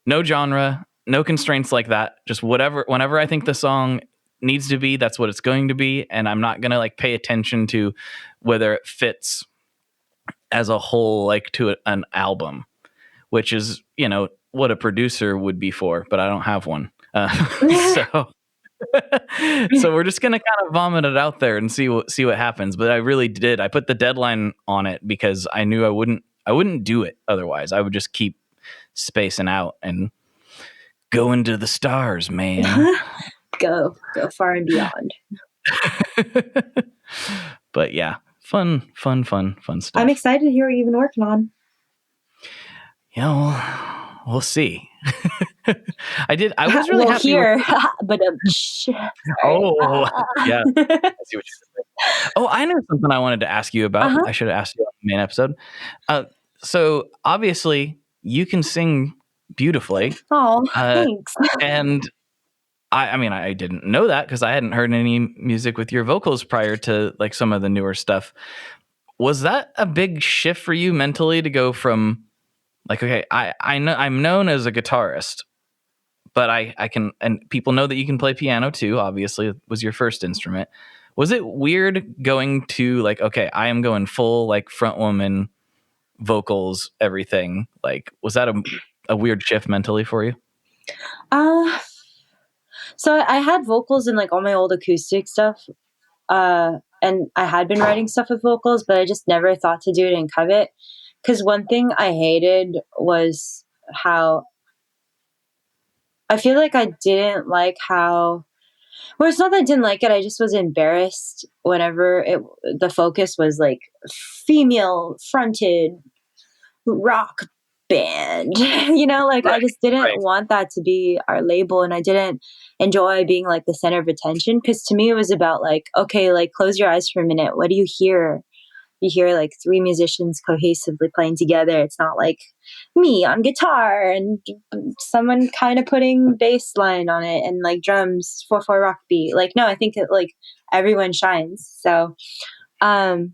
no genre, no constraints like that. Just whenever I think the song needs to be, that's what it's going to be. And I'm not going to like pay attention to whether it fits as a whole, like to an album, which is, you know, what a producer would be for, but I don't have one. So we're just going to kind of vomit it out there and see what happens. But I really did. I put the deadline on it because I knew I wouldn't do it otherwise. I would just keep spacing out and go into the stars, man. Go far and beyond. But yeah, fun stuff. I'm excited to hear what you've been working on. Yeah, we'll see. I was really happy here, but oh yeah. I see what you're saying. Oh, I know something I wanted to ask you about. I should have asked you on the main episode. So obviously you can sing beautifully. Oh, thanks. And I mean, I didn't know that because I hadn't heard any music with your vocals prior to like some of the newer stuff. Was that a big shift for you mentally to go from like, okay, I know I'm known as a guitarist, but I can, and people know that you can play piano too. Obviously, it was your first instrument. Was it weird going to like, okay, I am going full like front woman vocals, everything? Like, was that a weird shift mentally for you? So I had vocals in like all my old acoustic stuff. And I had been writing stuff with vocals, but I just never thought to do it in Covet. Because one thing I hated was how I feel like I didn't like how, well, it's not that I didn't like it. I just was embarrassed whenever the focus was like female fronted rock band, you know, like right, I just didn't want that to be our label. And I didn't enjoy being like the center of attention. Because to me, it was about like, okay, like close your eyes for a minute. What do you hear? You hear like 3 musicians cohesively playing together. It's not like me on guitar and someone kind of putting bass line on it and like drums 4/4 rock beat. Like, no, I think that like everyone shines. So I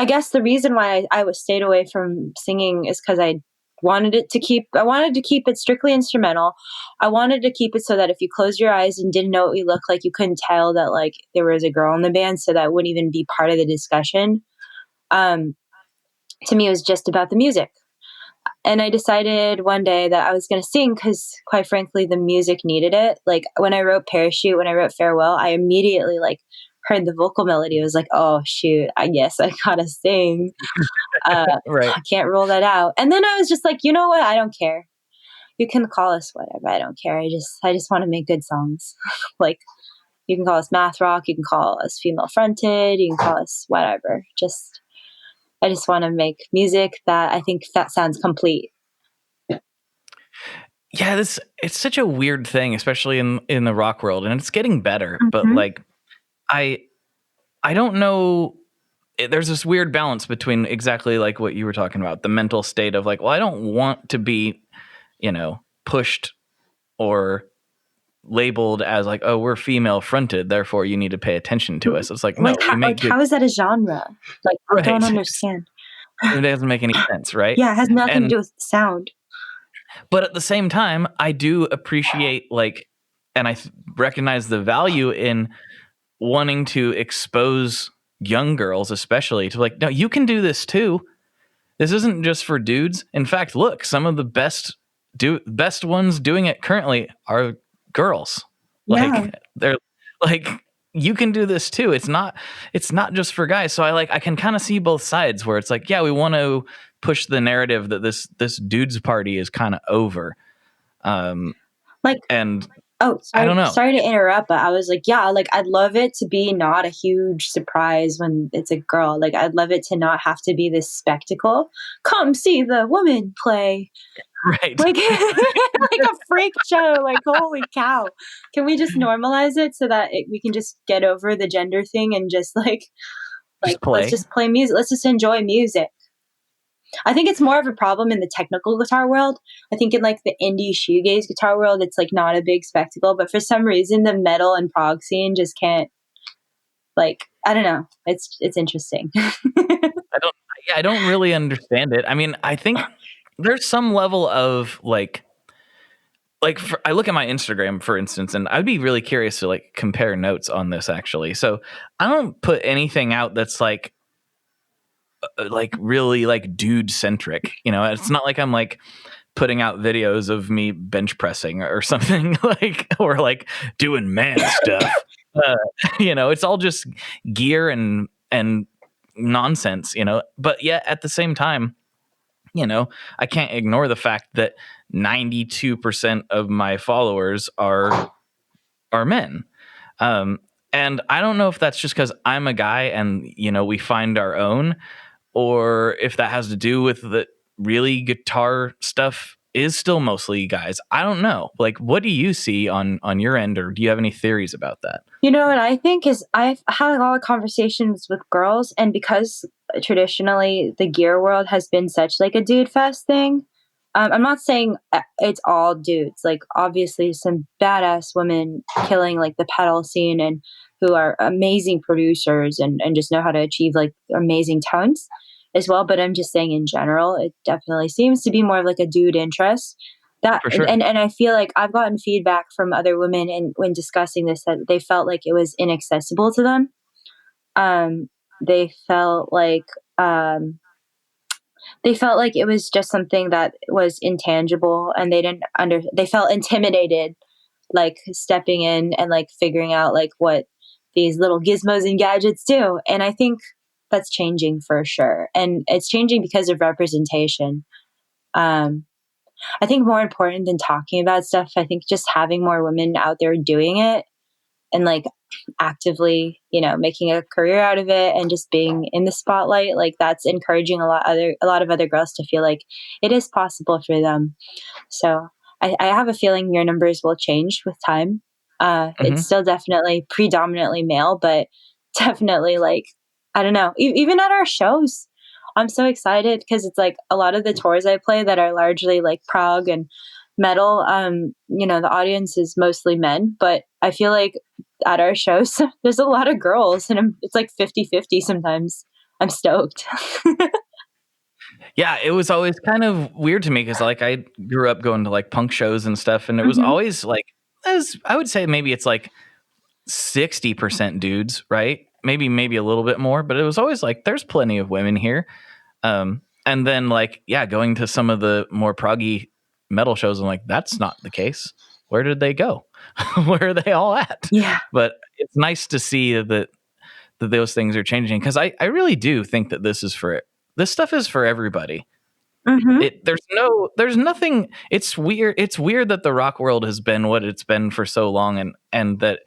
guess the reason why I was stayed away from singing is because I wanted to keep it strictly instrumental. I wanted to keep it so that if you close your eyes and didn't know what we looked like, you couldn't tell that like there was a girl in the band, so that wouldn't even be part of the discussion. To me, it was just about the music. And I decided one day that I was going to sing because, quite frankly, the music needed it. Like when I wrote Parachute, when I wrote Farewell, I immediately like heard the vocal melody. I was like, oh shoot, I guess I gotta sing. Right. I can't rule that out. And then I was just like, you know what? I don't care. You can call us whatever. I don't care. I just want to make good songs. Like you can call us math rock. You can call us female fronted. You can call us whatever. I just want to make music that I think that sounds complete. Yeah, it's such a weird thing, especially in the rock world, and it's getting better. But like, I don't know. There's this weird balance between exactly like what you were talking about, the mental state of like, well, I don't want to be, pushed or labeled as like, oh, we're female fronted, therefore you need to pay attention to us. It's like, no, how is that a genre? Like, right. I don't understand. It doesn't make any sense, right? Yeah, it has nothing to do with sound. But at the same time, I do appreciate and I recognize the value in wanting to expose young girls, especially, to like, no, you can do this too. This isn't just for dudes. In fact, look, some of the best ones doing it currently are girls. Yeah. Like they're like, you can do this too. It's not just for guys. So I can kind of see both sides where it's like, yeah, we want to push the narrative that this dude's party is kind of over. Oh, sorry, I don't know. Sorry to interrupt, but I was like, yeah, like I'd love it to be not a huge surprise when it's a girl. Like I'd love it to not have to be this spectacle. Come see the woman play. Right. Like, like a freak show. Like, holy cow. Can we just normalize it so that we can just get over the gender thing and just let's just play music. Let's just enjoy music. I think it's more of a problem in the technical guitar world. I think in like the indie shoegaze guitar world, it's like not a big spectacle, but for some reason the metal and prog scene just can't, like, I don't know. It's interesting. I don't really understand it. I mean, I think there's some level of I look at my Instagram, for instance, and I'd be really curious to like compare notes on this actually. So I don't put anything out that's like really like dude centric, it's not like I'm like putting out videos of me bench pressing or something or like doing man stuff. It's all just gear and nonsense, but yet at the same time, I can't ignore the fact that 92% of my followers are men. And I don't know if that's just because I'm a guy and, we find our own, or if that has to do with the really guitar stuff is still mostly guys. I don't know. Like, what do you see on your end, or do you have any theories about that? You know what I think is I've had a lot of conversations with girls, and because traditionally the gear world has been such like a dude fest thing, I'm not saying it's all dudes. Like, obviously some badass women killing like the pedal scene and who are amazing producers and just know how to achieve like amazing tones as well. But I'm just saying in general, it definitely seems to be more of like a dude interest. That For sure. and I feel like I've gotten feedback from other women and when discussing this that they felt like it was inaccessible to them. They felt like it was just something that was intangible, and they felt intimidated, like stepping in and like figuring out like what these little gizmos and gadgets do. And I think that's changing for sure. And it's changing because of representation. I think more important than talking about stuff, I think just having more women out there doing it and like actively, making a career out of it and just being in the spotlight, like that's encouraging a lot of other girls to feel like it is possible for them. So I have a feeling your numbers will change with time. It's still definitely predominantly male, but definitely like, I don't know, even at our shows, I'm so excited because it's like a lot of the tours I play that are largely like prog and metal, the audience is mostly men, but I feel like at our shows, there's a lot of girls and it's like 50-50 sometimes. I'm stoked. Yeah, it was always kind of weird to me because like I grew up going to like punk shows and stuff, and it was always like, I would say maybe it's like 60% dudes, right? Maybe a little bit more, but it was always like there's plenty of women here. And then like, yeah, going to some of the more proggy metal shows, I'm like, that's not the case. Where did they go? Where are they all at? Yeah. But it's nice to see that those things are changing, because I really do think that this stuff is for everybody. Mm-hmm. There's nothing. It's weird. It's weird that the rock world has been what it's been for so long, and that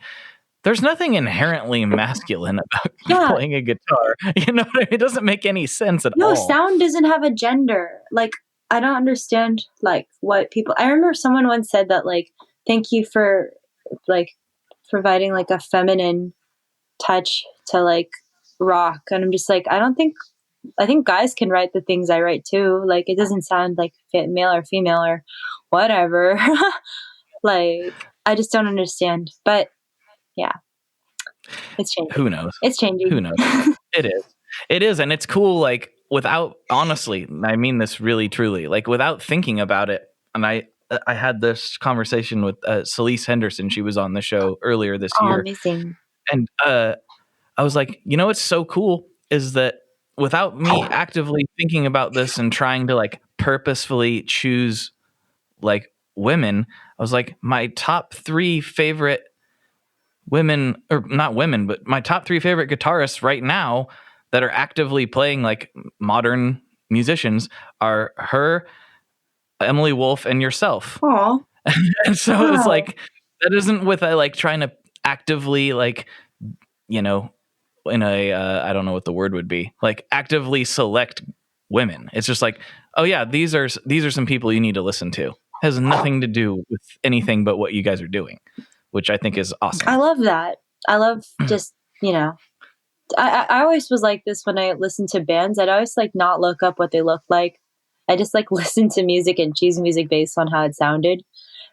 there's nothing inherently masculine about playing a guitar. You know what I mean? It doesn't make any sense at all. No, sound doesn't have a gender. Like, I don't understand, like, what people... I remember someone once said that, like, thank you for, like, providing, like, a feminine touch to, like, rock. And I'm just like, I think guys can write the things I write too. Like, it doesn't sound like male or female or whatever. Like, I just don't understand. But yeah, it's changing. Who knows? It's changing. Who knows? It is. And it's cool. Like, without, honestly, I mean this really, truly, like, without thinking about it. And I had this conversation with Celise Henderson. She was on the show earlier this year. Amazing. And I was like, you know, what's so cool is that without me actively thinking about this and trying to like purposefully choose like women, I was like, my top 3 favorite women, or not women, but my top 3 favorite guitarists right now that are actively playing like modern musicians are her, Emily Wolfe, and yourself. Aww. And so it's like, that isn't with like trying to actively like, you know, in a I don't know what the word would be, like actively select women. It's just like, oh yeah, these are some people you need to listen to. Has nothing to do with anything but what you guys are doing, which I think is awesome. I love that. I love just, you know, I always was like this when I listened to bands. I'd always like not look up what they look like. I just like listen to music and choose music based on how it sounded.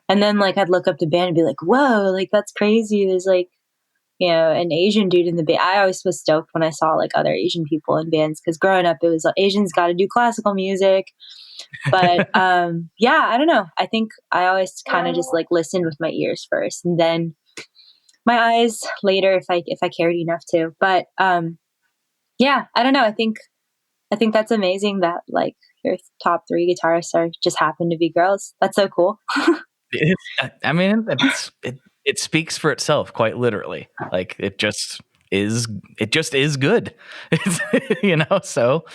And then like I'd look up the band and be like, whoa, like that's crazy. There's like, you know, an Asian dude in the band. I always was stoked when I saw like other Asian people in bands, because growing up it was like, Asians got to do classical music. But yeah, I don't know. I think I always kind of just like listened with my ears first, and then my eyes later if I cared enough to. But yeah, I don't know. I think that's amazing that like your top 3 guitarists are just happen to be girls. That's so cool. I mean, it speaks for itself, quite literally. Like it just is good. It's, you know, so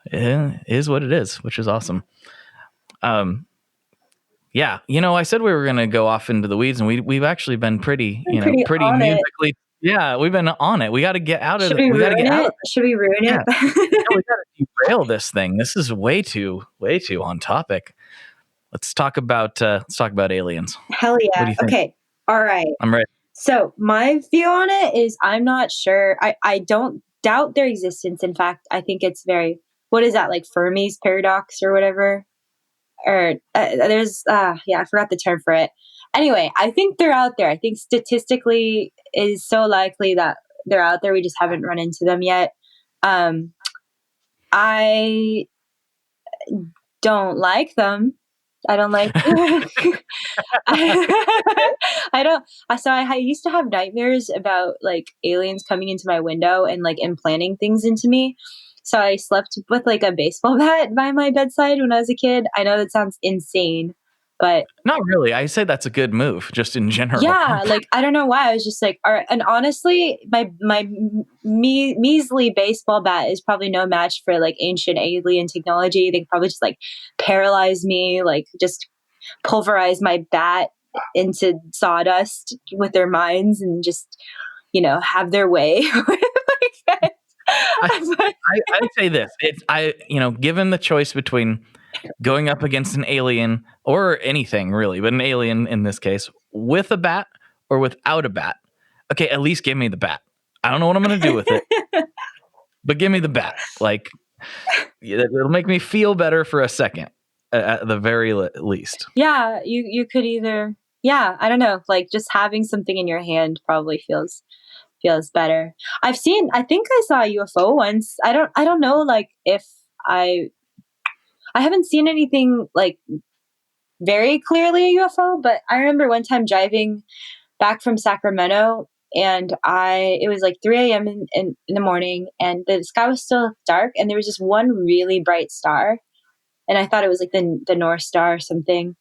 it is what it is, which is awesome. Yeah, you know, I said we were going to go off into the weeds, and we've actually been pretty musically. Yeah, we've been on it. We got to get out of it. We got to get out of it. Should we ruin it? We got to derail this thing. This is way too on topic. Let's talk about aliens. Hell yeah. What do you think? Okay. All right. I'm ready. So my view on it is I'm not sure. I don't doubt their existence. In fact, I think it's very, what is that, like Fermi's paradox or whatever? Or there's, I forgot the term for it. Anyway, I think they're out there. I think statistically it is so likely that they're out there. We just haven't run into them yet. I don't like them. I don't like. I don't. So I used to have nightmares about like aliens coming into my window and like implanting things into me. So I slept with like a baseball bat by my bedside when I was a kid. I know that sounds insane, but not really. I say that's a good move, just in general. Yeah, like I don't know why. I was just like, all right. And honestly, my measly baseball bat is probably no match for like ancient alien technology. They could probably just like paralyze me, like just pulverize my bat into sawdust with their minds and just, you know, have their way. I'd say this. Given the choice between going up against an alien or anything really, but an alien in this case, with a bat or without a bat, okay, at least give me the bat. I don't know what I'm going to do with it, but give me the bat. Like, it'll make me feel better for a second, at the very least. Yeah, you could either, I don't know, like just having something in your hand probably feels better. I think I saw a UFO once. I don't know, like if I haven't seen anything like very clearly a UFO, but I remember one time driving back from Sacramento and it was like 3 a.m. in the morning, and the sky was still dark, and there was just one really bright star, and I thought it was like the North Star or something.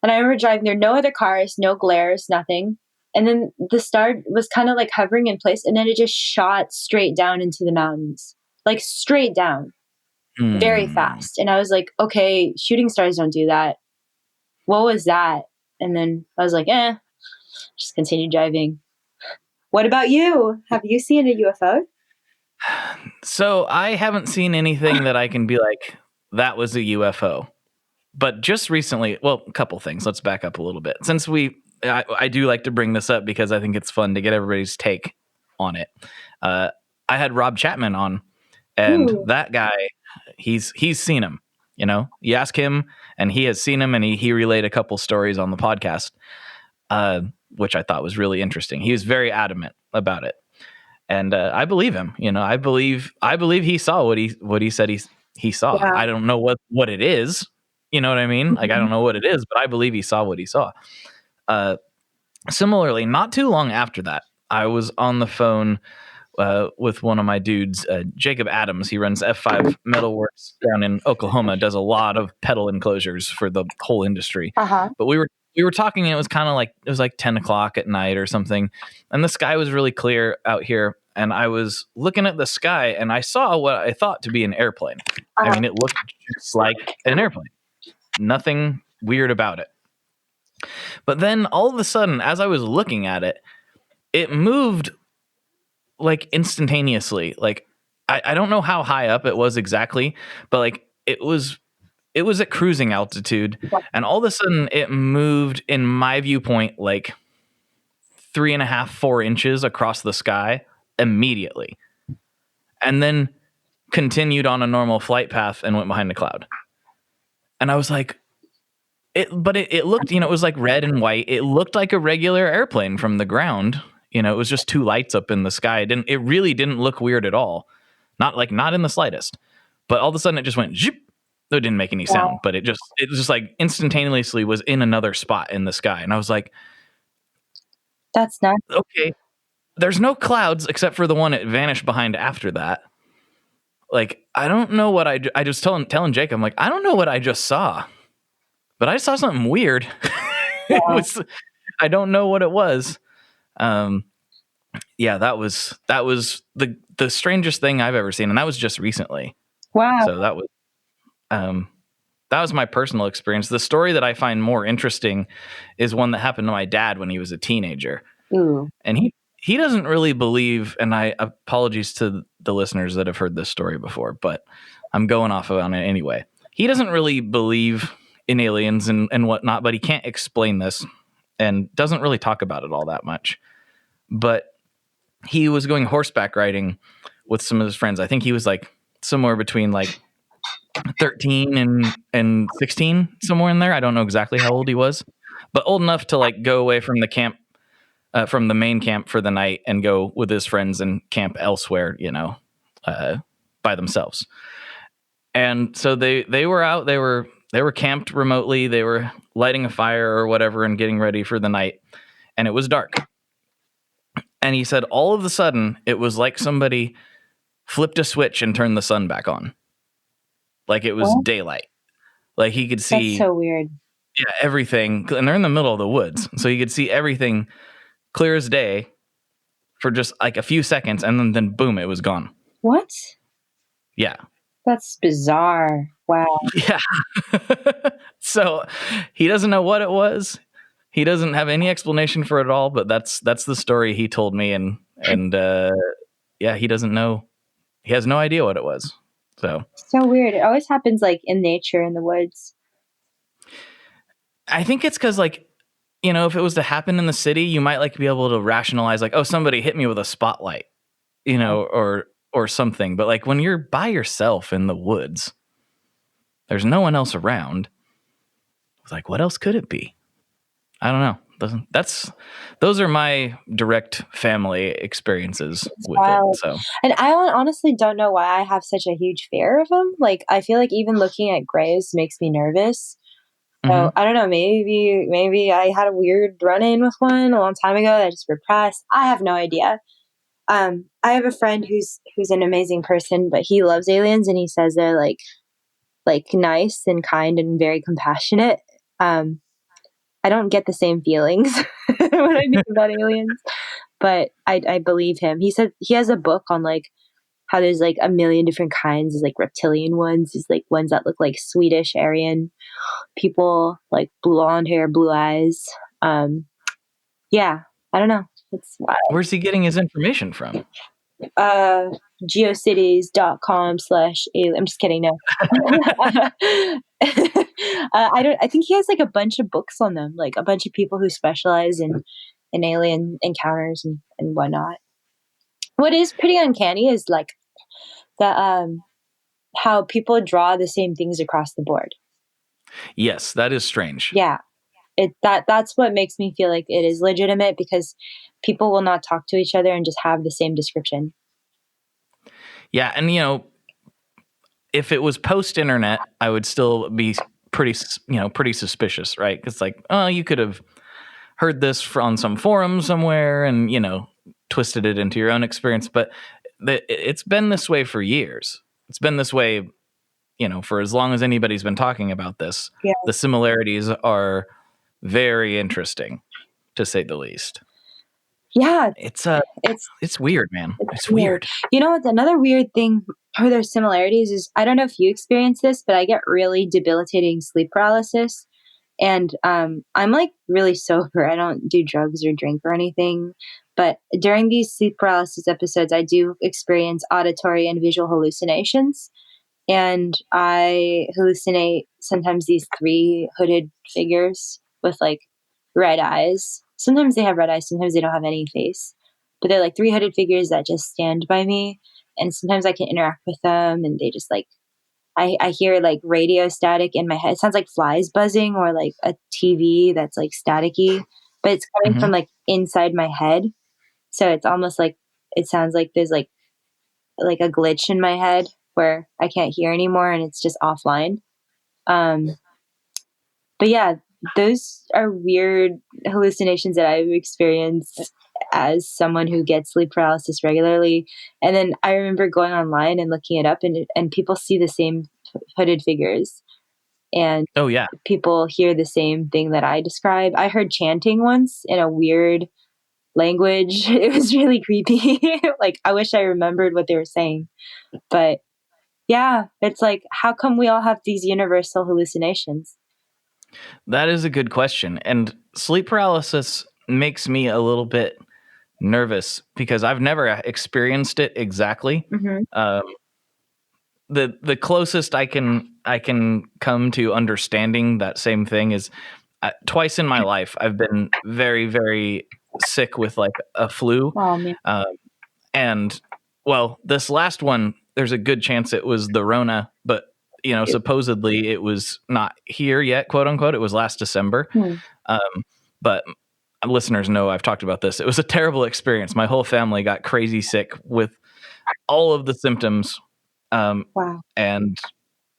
And I remember driving there, no other cars, no glares, nothing. And then the star was kind of like hovering in place, and then it just shot straight down into the mountains, like straight down, very fast. And I was like, okay, shooting stars don't do that. What was that? And then I was like, just continue driving. What about you? Have you seen a UFO? So I haven't seen anything that I can be like, that was a UFO. But just recently, well, a couple things. Let's back up a little bit. Since I do like to bring this up because I think it's fun to get everybody's take on it. I had Rob Chapman on, and that guy, he's seen him. You know, you ask him, and he has seen him, and he relayed a couple stories on the podcast, which I thought was really interesting. He was very adamant about it, and I believe him. You know, I believe he saw what he said he saw. Yeah. I don't know what it is. You know what I mean? Like, I don't know what it is, but I believe he saw what he saw. Similarly, not too long after that, I was on the phone with one of my dudes, Jacob Adams. He runs F5 Metalworks down in Oklahoma, does a lot of pedal enclosures for the whole industry. But we were talking, and it was kind of like, it was like 10 o'clock at night or something. And the sky was really clear out here. And I was looking at the sky, and I saw what I thought to be an airplane. I mean, it looked just like an airplane. Nothing weird about it. But then all of a sudden, as I was looking at it, it moved like instantaneously. Like, I don't know how high up it was exactly, but like it was at cruising altitude. And all of a sudden it moved, in my viewpoint, like 3.5, 4 inches across the sky immediately. And then continued on a normal flight path and went behind a cloud. And I was like, it looked, you know, it was like red and white. It looked like a regular airplane from the ground. You know, it was just two lights up in the sky. It really didn't look weird at all. Not in the slightest. But all of a sudden it just went zip. It didn't make any sound, but it was just like instantaneously was in another spot in the sky. And I was like, that's not okay. There's no clouds except for the one it vanished behind after that. Like, I don't know what I just telling Jake, I'm like, I don't know what I just saw, but I saw something weird. I don't know what it was. Yeah, that was the strangest thing I've ever seen. And that was just recently. Wow. So that was my personal experience. The story that I find more interesting is one that happened to my dad when he was a teenager. Ooh. And he doesn't really believe, and I apologies to the listeners that have heard this story before, but I'm going off on it anyway. He doesn't really believe in aliens and whatnot, but he can't explain this and doesn't really talk about it all that much. But he was going horseback riding with some of his friends. I think he was like somewhere between like 13 and 16, somewhere in there. I don't know exactly how old he was, but old enough to like go away from the camp, from the main camp for the night and go with his friends and camp elsewhere, you know, by themselves. And so they were out, they were camped remotely. They were lighting a fire or whatever and getting ready for the night. And it was dark. And he said, all of a sudden, it was like somebody flipped a switch and turned the sun back on. Like it was daylight. Like he could see. That's so weird. Yeah, everything. And they're in the middle of the woods. So you could see everything clear as day for just like a few seconds. And then boom, it was gone. What? Yeah. That's bizarre. Wow. Yeah. So he doesn't know what it was. He doesn't have any explanation for it all, but that's the story he told me. And yeah, he doesn't know. He has no idea what it was. So weird. It always happens like in nature, in the woods. I think it's because like, you know, if it was to happen in the city, you might like be able to rationalize like, oh, somebody hit me with a spotlight, you know, or something. But like when you're by yourself in the woods, there's no one else around. It's like, what else could it be? I don't know. Those are my direct family experiences with it. So, and I honestly don't know why I have such a huge fear of them. Like, I feel like even looking at graves makes me nervous. So I don't know, maybe I had a weird run-in with one a long time ago that I just repressed. I have no idea. I have a friend who's an amazing person, but he loves aliens and he says they're like nice and kind and very compassionate. I don't get the same feelings when I think about aliens, but I believe him. He said he has a book on like how there's like a million different kinds. There's like reptilian ones. There's like ones that look like Swedish Aryan people, like blonde hair, blue eyes. Yeah, I don't know. It's wild. Where's he getting his information from? Geocities.com/alien. I'm just kidding. No. I think he has like a bunch of books on them, like a bunch of people who specialize in alien encounters and whatnot. What is pretty uncanny is like the how people draw the same things across the board. Yes, that is strange. Yeah. That's what makes me feel like it is legitimate, because people will not talk to each other and just have the same description. Yeah, and if it was post-internet, I would still be pretty suspicious, right? Because like, oh, you could have heard this on some forum somewhere and twisted it into your own experience, but it's been this way for years. It's been this way, for as long as anybody's been talking about this. Yeah. The similarities are very interesting, to say the least. Yeah, it's weird, man. It's weird. You know what? Another weird thing for their similarities is, I don't know if you experience this, but I get really debilitating sleep paralysis, and I'm like really sober. I don't do drugs or drink or anything, but during these sleep paralysis episodes, I do experience auditory and visual hallucinations, and I hallucinate sometimes these 3 hooded figures with like red eyes. Sometimes they have red eyes, sometimes they don't have any face, but they're like 3 hooded figures that just stand by me. And sometimes I can interact with them, and they just like, I hear like radio static in my head. It sounds like flies buzzing or like a TV that's like staticky, but it's coming from like inside my head. So it's almost like, it sounds like there's like a glitch in my head where I can't hear anymore and it's just offline. But yeah, those are weird hallucinations that I've experienced as someone who gets sleep paralysis regularly. And then I remember going online and looking it up, and people see the same hooded figures. And oh yeah, people hear the same thing that I describe. I heard chanting once in a weird language. It was really creepy. Like, I wish I remembered what they were saying. But yeah, it's like, how come we all have these universal hallucinations? That is a good question. And sleep paralysis makes me a little bit nervous because I've never experienced it exactly. The closest I can come to understanding that same thing is twice in my life I've been very, very sick with like a flu. Oh, man. And well, this last one, there's a good chance it was the Rona, but supposedly it was not here yet, quote unquote. It was last December. But listeners know I've talked about this. It was a terrible experience. My whole family got crazy sick with all of the symptoms. Wow. And,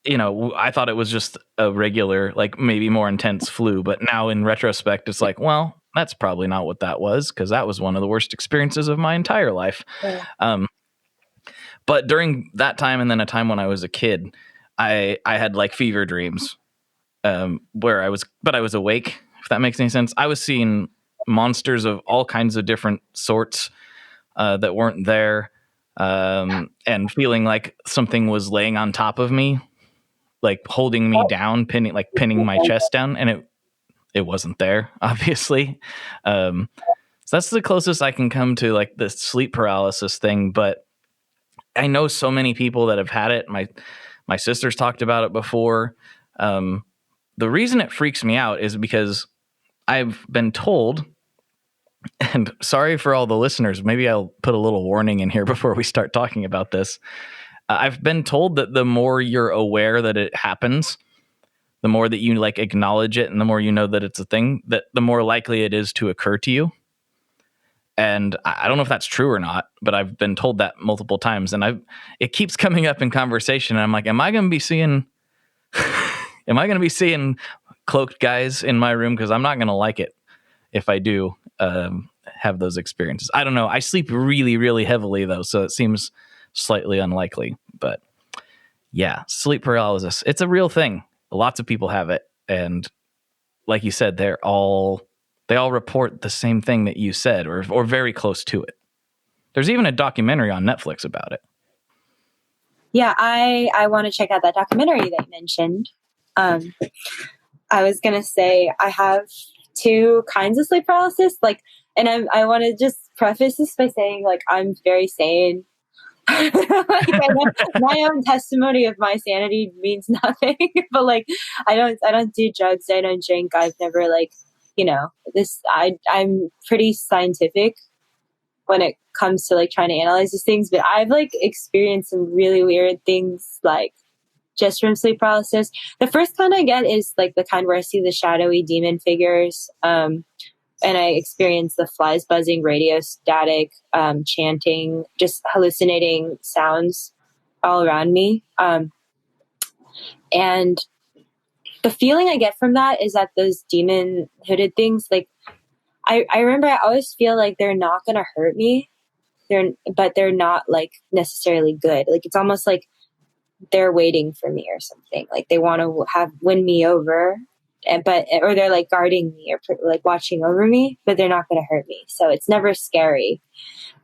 I thought it was just a regular, like maybe more intense flu. But now in retrospect, it's like, well, that's probably not what that was, because that was one of the worst experiences of my entire life. Yeah. But during that time, and then a time when I was a kid, I had like fever dreams where I was awake, if that makes any sense. I was seeing monsters of all kinds of different sorts that weren't there, and feeling like something was laying on top of me, like holding me down, pinning my chest down, and it wasn't there, obviously. So that's the closest I can come to like the sleep paralysis thing. But I know so many people that have had it. My sister's talked about it before. The reason it freaks me out is because I've been told, and sorry for all the listeners, maybe I'll put a little warning in here before we start talking about this. I've been told that the more you're aware that it happens, the more that you like acknowledge it, and the more you know that it's a thing, that the more likely it is to occur to you. And I don't know if that's true or not, but I've been told that multiple times, and it keeps coming up in conversation. And I'm like, am I going to be seeing cloaked guys in my room because I'm not going to like it if I do have those experiences. I don't know. I sleep really, really heavily though, so it seems slightly unlikely. But yeah, sleep paralysis. It's a real thing. Lots of people have it, and like you said, they all report the same thing that you said, or very close to it. There's even a documentary on Netflix about it. Yeah, I want to check out that documentary that you mentioned. I was gonna say I have two kinds of sleep paralysis. Like, and I want to just preface this by saying, like, I'm very sane. Like, I know my own testimony of my sanity means nothing, but like, I don't do drugs. I don't drink. I've never I'm pretty scientific when it comes to like trying to analyze these things, but I've like experienced some really weird things, like just from sleep paralysis. The first kind I get is like the kind where I see the shadowy demon figures, and I experience the flies buzzing, radio static, chanting, just hallucinating sounds all around me. And the feeling I get from that is that those demon hooded things, like I remember I always feel like they're not going to hurt me. But they're not like necessarily good. Like it's almost like they're waiting for me or something. Like they want to win me over, or they're like guarding me or like watching over me, but they're not going to hurt me. So it's never scary.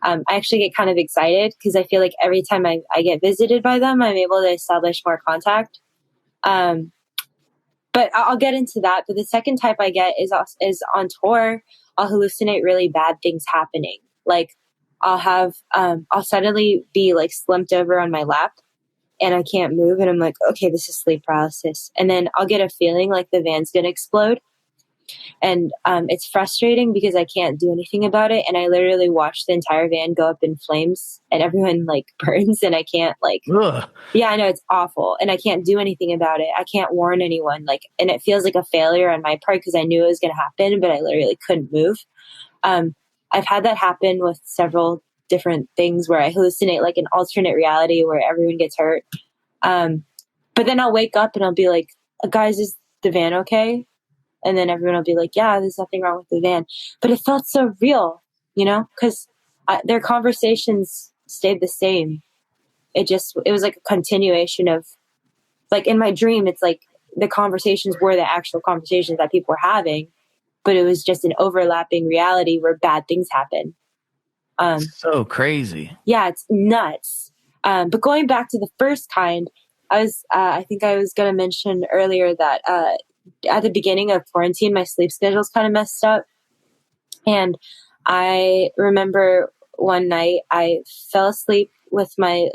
I actually get kind of excited because I feel like every time I get visited by them, I'm able to establish more contact. But I'll get into that. But the second type I get is on tour. I'll hallucinate really bad things happening. Like I'll suddenly be like slumped over on my lap and I can't move. And I'm like, okay, this is sleep paralysis. And then I'll get a feeling like the van's going to explode. And it's frustrating because I can't do anything about it. And I literally watch the entire van go up in flames and everyone like burns and I can't like, Ugh. yeah, I know it's awful. And I can't do anything about it. I can't warn anyone. Like, and it feels like a failure on my part because I knew it was going to happen, but I literally couldn't move. I've had that happen with several different things where I hallucinate like an alternate reality where everyone gets hurt. But then I'll wake up and I'll be like, guys, is the van okay? And then everyone will be like, yeah, there's nothing wrong with the van. But it felt so real, because their conversations stayed the same. It was like a continuation of, like in my dream, it's like the conversations were the actual conversations that people were having, but it was just an overlapping reality where bad things happen. So crazy. Yeah, it's nuts. But going back to the first kind, I think I was going to mention earlier that at the beginning of quarantine, my sleep schedule's kind of messed up. And I remember one night I fell asleep with my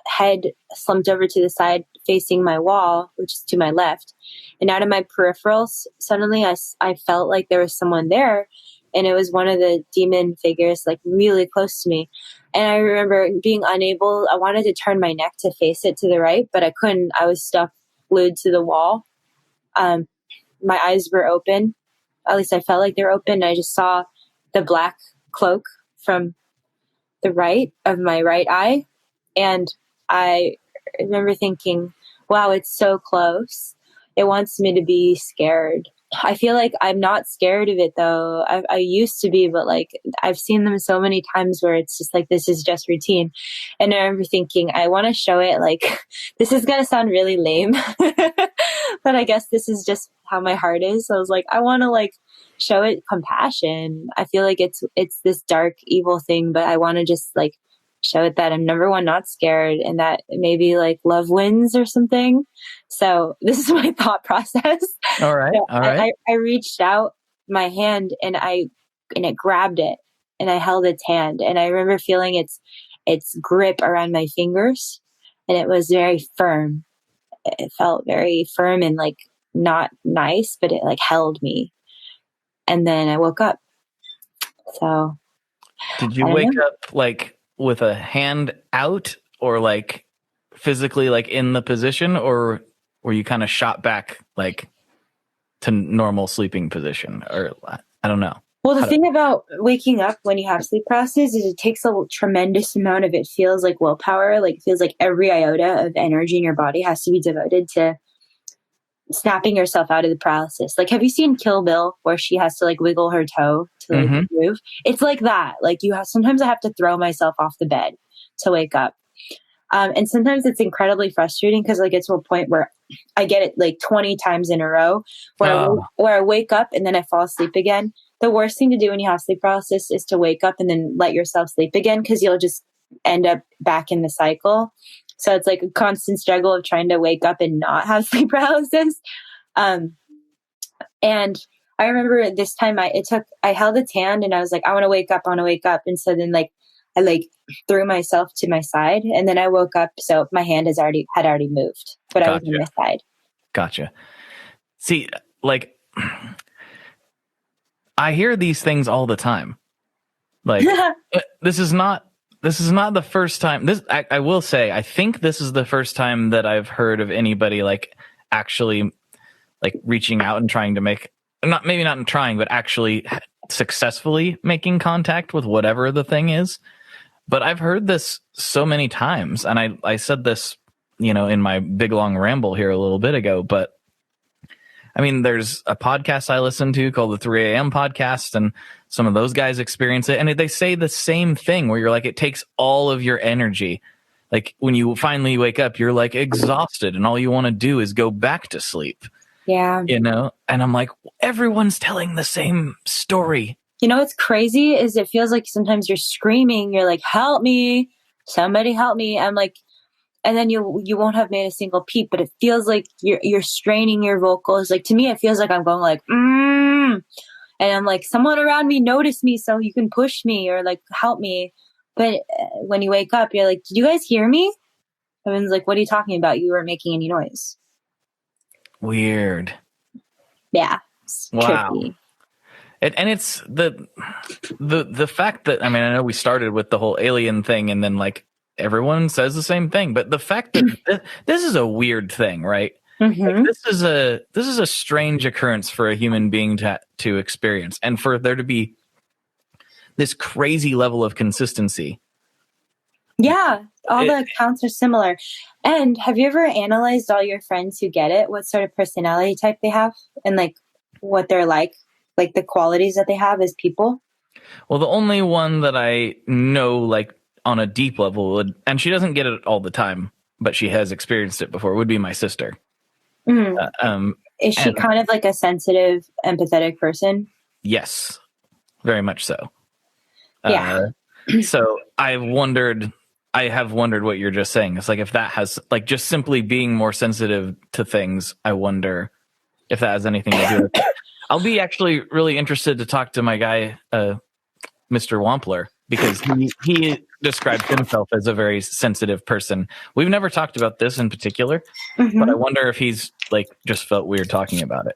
head slumped over to the side facing my wall, which is to my left. And out of my peripherals, suddenly I felt like there was someone there. And it was one of the demon figures, like really close to me. And I remember being unable, I wanted to turn my neck to face it to the right, but I couldn't. I was stuck glued to the wall. My eyes were open. At least I felt like they were open. I just saw the black cloak from the right of my right eye. And I remember thinking, wow, it's so close. It wants me to be scared. I feel like I'm not scared of it though. I used to be, but like I've seen them so many times where it's just like, this is just routine. And I remember thinking, I want to show it, like, this is going to sound really lame, but I guess this is just how my heart is. So I was like, I want to like show it compassion. I feel like it's this dark, evil thing, but I want to just like show it that I'm number one, not scared, and that maybe like love wins or something. So this is my thought process. All right. So All right. I reached out my hand and it grabbed it and I held its hand. And I remember feeling its grip around my fingers, and it was very firm. It felt very firm and like not nice, but it like held me. And then I woke up. So did you wake up like with a hand out, or like physically like in the position, or were you kind of shot back like to normal sleeping position? Or I don't know. Well, the thing about waking up when you have sleep paralysis is it takes a tremendous amount of, it feels like willpower. Like it feels like every iota of energy in your body has to be devoted to snapping yourself out of the paralysis. Like, have you seen Kill Bill where she has to like wiggle her toe to like move? It's like that. Like sometimes I have to throw myself off the bed to wake up. And sometimes it's incredibly frustrating because I get to a point where I get it like 20 times in a row where I wake up and then I fall asleep again. The worst thing to do when you have sleep paralysis is to wake up and then let yourself sleep again, because you'll just end up back in the cycle. So it's like a constant struggle of trying to wake up and not have sleep paralysis. And I remember this time I held its hand and I was like, I want to wake up. And so then like, I like threw myself to my side and then I woke up. So my hand had already moved, but I was on my side. Gotcha. See, like I hear these things all the time. Like this is not the first time. I will say, I think this is the first time that I've heard of anybody like actually like reaching out and trying to make, maybe not trying, but actually successfully making contact with whatever the thing is. But I've heard this so many times, and I said this, in my big long ramble here a little bit ago, but I mean, there's a podcast I listen to called the 3 a.m. podcast, and some of those guys experience it. And they say the same thing where you're like, it takes all of your energy. Like when you finally wake up, you're like exhausted and all you want to do is go back to sleep. Yeah. And I'm like, everyone's telling the same story. What's crazy is it feels like sometimes you're screaming. You're like, help me, somebody help me. I'm like, and then you won't have made a single peep, but it feels like you're straining your vocals. Like to me, it feels like I'm going like, and I'm like, someone around me notice me so you can push me or like help me. But when you wake up, you're like, did you guys hear me? Everyone's like, what are you talking about? You weren't making any noise. Weird. Yeah. Wow. Tricky. And it's the fact that, I mean, I know we started with the whole alien thing and then like everyone says the same thing, but the fact that this is a weird thing, right? Mm-hmm. Like, this is a strange occurrence for a human being to experience, and for there to be this crazy level of consistency. Yeah, all the accounts are similar. And have you ever analyzed all your friends who get it? What sort of personality type they have, and like what they're like the qualities that they have as people? Well, the only one that I know, like on a deep level, and she doesn't get it all the time, but she has experienced it before, would be my sister. Mm-hmm. Is she kind of like a sensitive, empathetic person? Yes, very much so. Yeah. So I have wondered what you're just saying. It's like, if that has like just simply being more sensitive to things, I wonder if that has anything to do with it. I'll be actually really interested to talk to my guy, Mr. Wampler, because he described himself as a very sensitive person. We've never talked about this in particular, but I wonder if he's like just felt weird talking about it.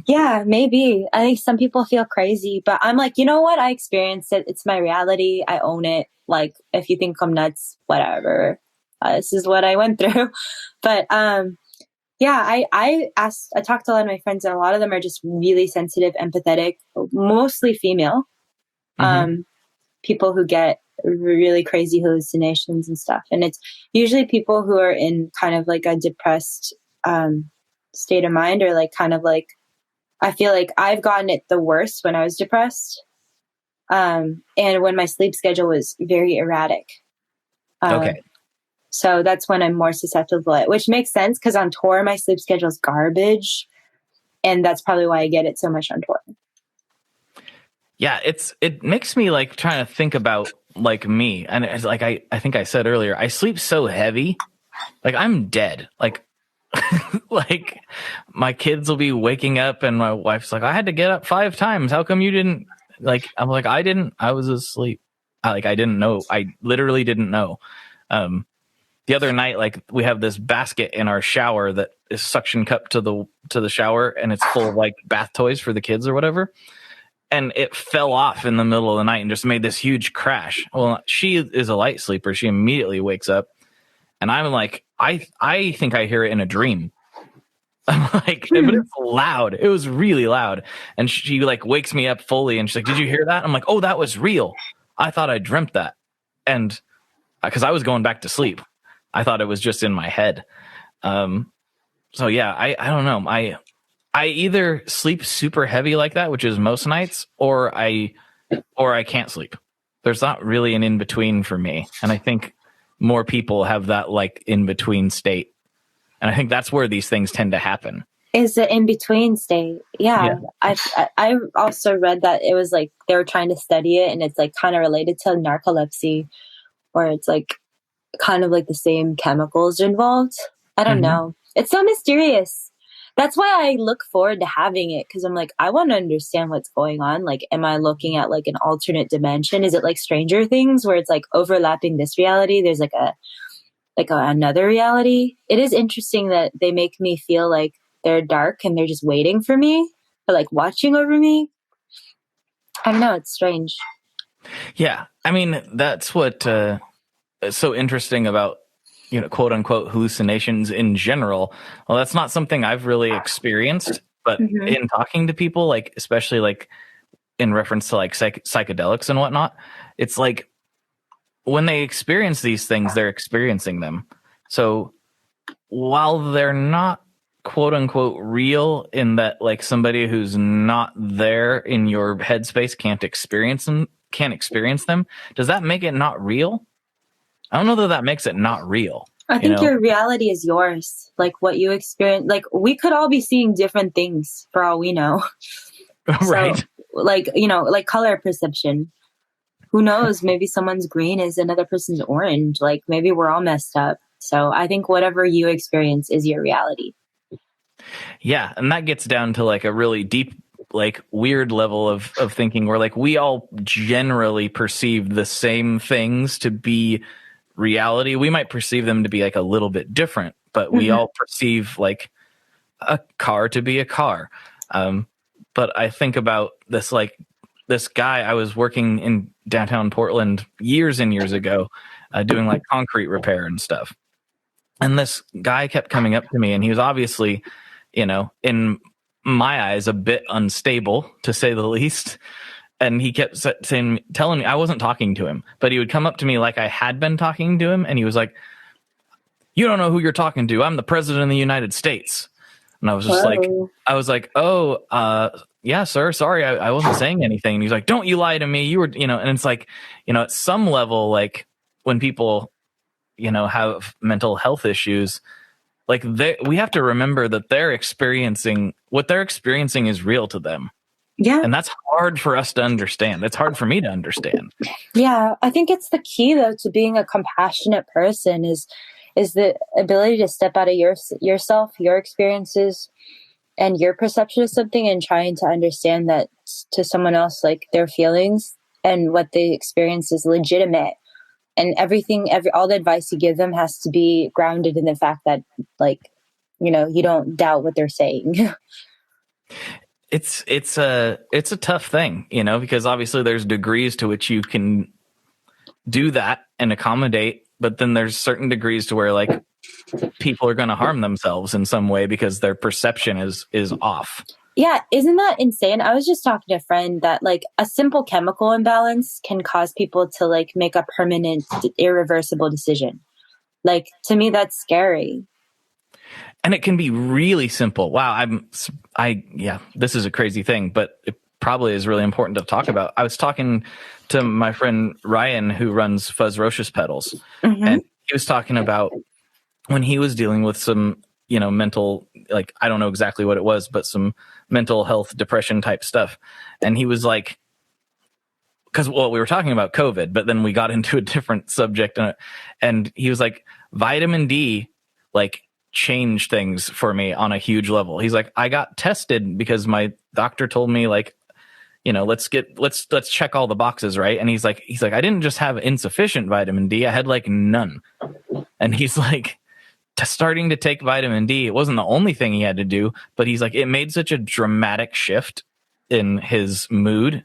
Yeah, maybe. I think some people feel crazy, but I'm like, you know what? I experienced it. It's my reality. I own it. Like, if you think I'm nuts, whatever. This is what I went through. But yeah, I talked to a lot of my friends, and a lot of them are just really sensitive, empathetic, mostly female. People who get really crazy hallucinations and stuff. And it's usually people who are in kind of like a depressed state of mind, or like kind of like, I feel like I've gotten it the worst when I was depressed. And when my sleep schedule was very erratic. Okay. So that's when I'm more susceptible to it, which makes sense because on tour, my sleep schedule is garbage. And that's probably why I get it so much on tour. Yeah, it makes me like trying to think about like me. And it's like, I think I said earlier, I sleep so heavy, like I'm dead. Like, like my kids will be waking up and my wife's like, I had to get up 5 times. How come you didn't? Like, I'm like, I didn't, I was asleep. I didn't know. I literally didn't know. The other night, like we have this basket in our shower that is suction cup to the shower, and it's full of like bath toys for the kids or whatever. And it fell off in the middle of the night and just made this huge crash. Well, she is a light sleeper. She immediately wakes up, and I'm like, I think I hear it in a dream. I'm like, but it's loud. It was really loud. And she like wakes me up fully, and she's like, did you hear that? I'm like, oh, that was real. I thought I dreamt that. And because I was going back to sleep, I thought it was just in my head. So yeah, I don't know. I either sleep super heavy like that, which is most nights, or I can't sleep. There's not really an in between for me, and I think more people have that like in between state, and I think that's where these things tend to happen. Is the in between state? Yeah, I also read that it was like they were trying to study it, and it's like kind of related to narcolepsy, where it's like kind of like the same chemicals involved. I don't know. It's so mysterious. That's why I look forward to having it, because I'm like, I want to understand what's going on. Like, am I looking at like an alternate dimension? Is it like Stranger Things, where it's like overlapping this reality? There's like another reality. It is interesting that they make me feel like they're dark and they're just waiting for me, or like watching over me. I don't know. It's strange. Yeah, I mean, that's what is so interesting about, you know, quote unquote hallucinations in general. Well, that's not something I've really experienced, but in talking to people, like especially like in reference to like psychedelics and whatnot, it's like when they experience these things, they're experiencing them. So while they're not quote unquote real, in that like somebody who's not there in your headspace can't experience them, does that make it not real? I don't know that makes it not real. I think your reality is yours. Like what you experience, like we could all be seeing different things for all we know. Right. So, like, you know, like color perception. Who knows? Maybe someone's green is another person's orange. Like maybe we're all messed up. So I think whatever you experience is your reality. Yeah. And that gets down to like a really deep, like weird level of thinking where like we all generally perceive the same things to be reality. We might perceive them to be like a little bit different, but we all perceive like a car to be a car. But I think about this, like this guy, I was working in downtown Portland years and years ago, doing like concrete repair and stuff. And this guy kept coming up to me, and he was obviously, you know, in my eyes, a bit unstable to say the least. And he kept telling me, I wasn't talking to him, but he would come up to me like I had been talking to him. And he was like, "You don't know who you're talking to. I'm the president of the United States." And I was just oh, yeah, sir. Sorry, I wasn't saying anything. And he's like, "Don't you lie to me. You were, you know," and it's like, you know, at some level, like when people, you know, have mental health issues, like we have to remember that what they're experiencing is real to them. Yeah. And that's hard for us to understand. It's hard for me to understand. Yeah. I think it's the key though to being a compassionate person is the ability to step out of yourself, your experiences, and your perception of something, and trying to understand that to someone else, like their feelings and what they experience is legitimate. And all the advice you give them has to be grounded in the fact that, like, you know, you don't doubt what they're saying. It's a tough thing, you know, because obviously there's degrees to which you can do that and accommodate, but then there's certain degrees to where like people are going to harm themselves in some way because their perception is off. Yeah, isn't that insane? I was just talking to a friend that like a simple chemical imbalance can cause people to like make a permanent, irreversible decision. Like to me, that's scary. And it can be really simple. Wow, this is a crazy thing, but it probably is really important to talk about. I was talking to my friend Ryan, who runs Fuzz Roche's Pedals, and he was talking about when he was dealing with some, you know, mental, like, I don't know exactly what it was, but some mental health, depression type stuff. And he was like, because, well, we were talking about COVID, but then we got into a different subject. And he was like, vitamin D, like, changed things for me on a huge level. He's like, I got tested because my doctor told me, like, you know, let's check all the boxes, right? And he's like, I didn't just have insufficient vitamin D, I had like none. And he's like, starting to take vitamin D, it wasn't the only thing he had to do, but he's like, it made such a dramatic shift in his mood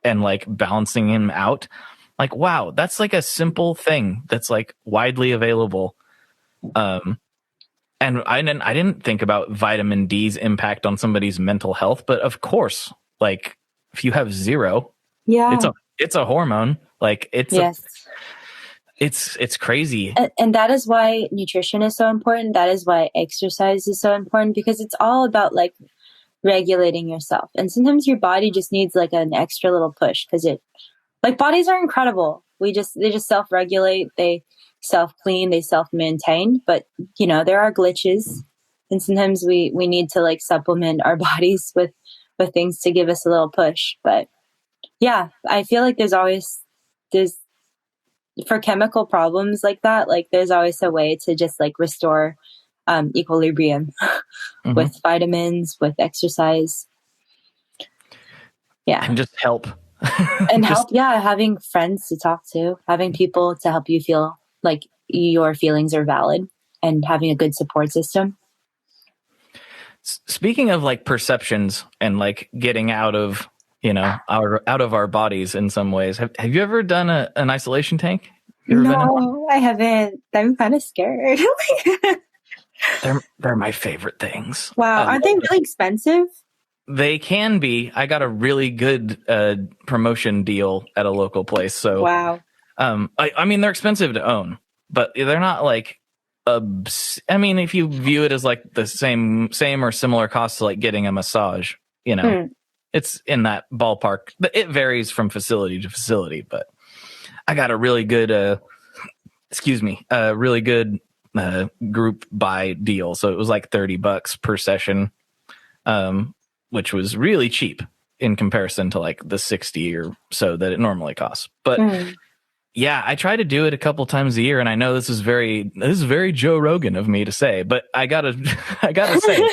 and like balancing him out. Like, wow, that's like a simple thing that's like widely available. And I didn't think about vitamin D's impact on somebody's mental health, but of course, like if you have zero, it's a hormone. Like it's, yes. It's crazy. And that is why nutrition is so important. That is why exercise is so important, because it's all about like regulating yourself. And sometimes your body just needs like an extra little push, because like bodies are incredible. They just self-regulate, they self-clean, they self-maintain. But there are glitches, and sometimes we need to like supplement our bodies with things to give us a little push. But yeah, I feel like there's for chemical problems like that, like there's always a way to just like restore equilibrium with vitamins, with exercise. Yeah. And just help. And help. Yeah. Having friends to talk to, having people to help you feel like your feelings are valid, and having a good support system. Speaking of like perceptions and like getting out of our bodies in some ways. Have you ever done an isolation tank? No, I haven't. I'm kind of scared. They're my favorite things. Wow. Aren't they really expensive? They can be. I got a really good promotion deal at a local place. So wow. I mean, they're expensive to own, but they're not like I mean, if you view it as like the same or similar cost to like getting a massage, it's in that ballpark. It varies from facility to facility, but I got a really good, group buy deal. So it was like $30 per session, which was really cheap in comparison to like the 60 or so that it normally costs. But yeah, I try to do it a couple times a year, and I know this is very Joe Rogan of me to say, but I gotta say,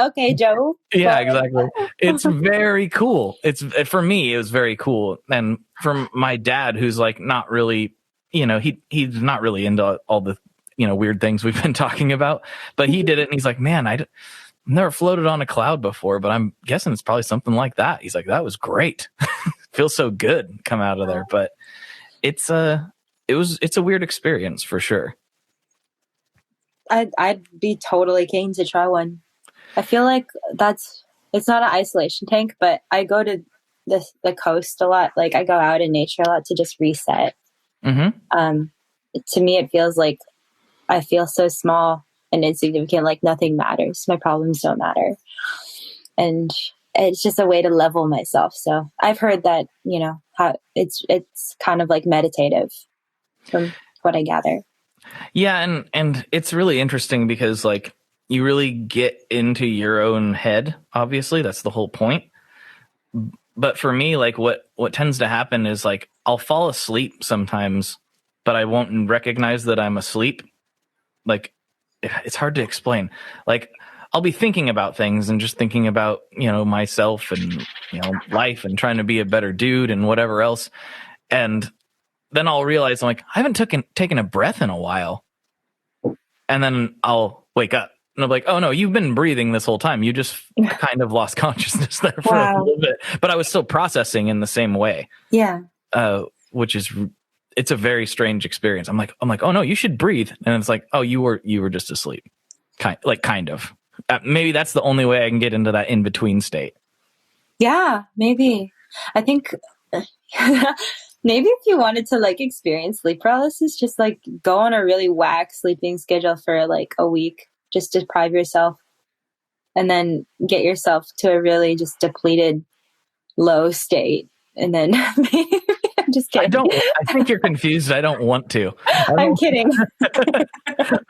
okay, Joe. Yeah, exactly. It's very cool. For me, it was very cool, and from my dad, who's like not really, he's not really into all the weird things we've been talking about, but he did it, and he's like, man, I've never floated on a cloud before, but I'm guessing it's probably something like that. He's like, that was great. Feels so good come out of there, but. It's a weird experience for sure. I'd be totally keen to try one. I feel like it's not an isolation tank, but I go to the coast a lot. Like I go out in nature a lot to just reset. Mm-hmm. To me, it feels like I feel so small and insignificant. Like nothing matters. My problems don't matter, and it's just a way to level myself. So I've heard that, how it's kind of like meditative from what I gather. Yeah. And it's really interesting because like you really get into your own head. Obviously that's the whole point. But for me, like what tends to happen is like, I'll fall asleep sometimes, but I won't recognize that I'm asleep. Like it's hard to explain. Like, I'll be thinking about things and just thinking about, myself and, life and trying to be a better dude and whatever else. And then I'll realize I'm like, I haven't taken a breath in a while. And then I'll wake up and I'm like, oh no, you've been breathing this whole time. You just kind of lost consciousness there for a little bit, but I was still processing in the same way. Yeah. It's a very strange experience. I'm like, oh no, you should breathe. And it's like, oh, you were just asleep. Kind of. Maybe that's the only way I can get into that in-between state. Yeah, maybe. I think maybe if you wanted to like experience sleep paralysis, just like go on a really whack sleeping schedule for like a week, just deprive yourself, and then get yourself to a really just depleted, low state. And then maybe I'm just kidding. I think you're confused. I don't want to. I'm kidding.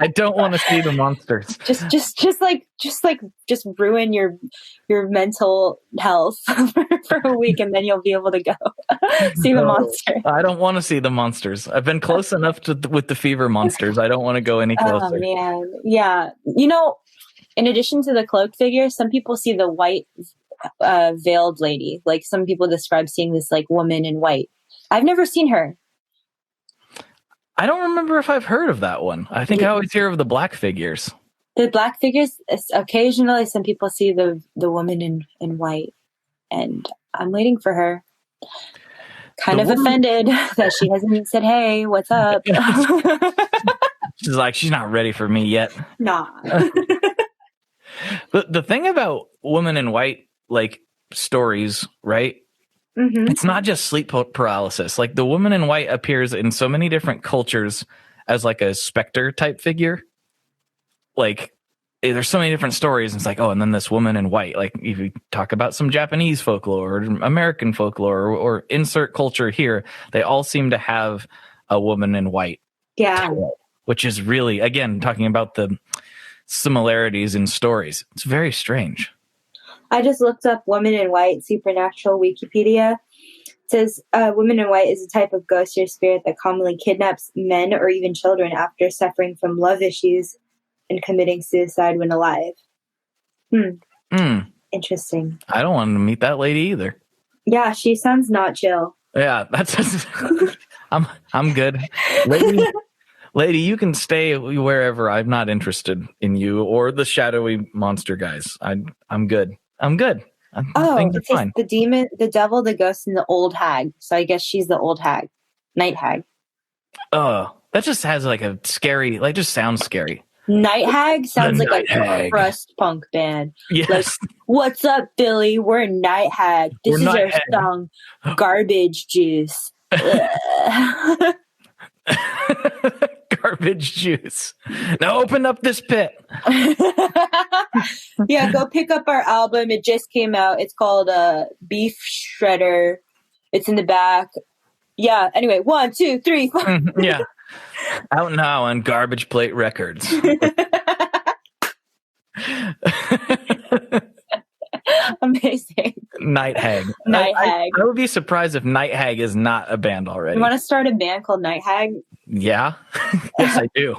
I don't want to see the monsters. Just ruin your mental health for a week, and then you'll be able to go see the monster. I don't want to see the monsters. I've been close enough with the fever monsters. I don't want to go any closer. Oh man, yeah. In addition to the cloaked figure, some people see the white veiled lady. Like some people describe seeing this like woman in white. I've never seen her. I don't remember if I've heard of that one. I think I always hear of the black figures. The black figures, occasionally some people see the woman in white, and I'm waiting for her. Kind of offended that she hasn't even said, hey, what's up? She's like, she's not ready for me yet. Nah. The thing about woman in white, like stories, right, It's not just sleep paralysis. Like the woman in white appears in so many different cultures as like a specter type figure. Like there's so many different stories. And it's like, oh, and then this woman in white, like if you talk about some Japanese folklore or American folklore or insert culture here, they all seem to have a woman in white. Yeah. Which is really, again, talking about the similarities in stories. It's very strange. I just looked up woman in white supernatural Wikipedia. It says woman in white is a type of ghost or spirit that commonly kidnaps men or even children after suffering from love issues and committing suicide when alive. Interesting. I don't want to meet that lady either. Yeah, she sounds not chill. Yeah, that's I'm good. Lady, you can stay wherever. I'm not interested in you or the shadowy monster guys. I'm good. It's fine. The demon, the devil, the ghost, and the old hag. So I guess she's the old hag, night hag. Oh, that just has like a scary, like just sounds scary. Night hag sounds like a crust punk band. Yes. Like, what's up, Billy? We're Night Hag. This is our song, Garbage Juice. Garbage juice. Now open up this pit. Yeah, go pick up our album. It just came out. It's called Beef Shredder. It's in the back. Yeah, anyway, 1, 2, 3, 4. Yeah. Out now on Garbage Plate Records. Amazing. Night Hag. Night Hag. I would be surprised if Night Hag is not a band already. You want to start a band called Night Hag? Yeah. Yes, I do.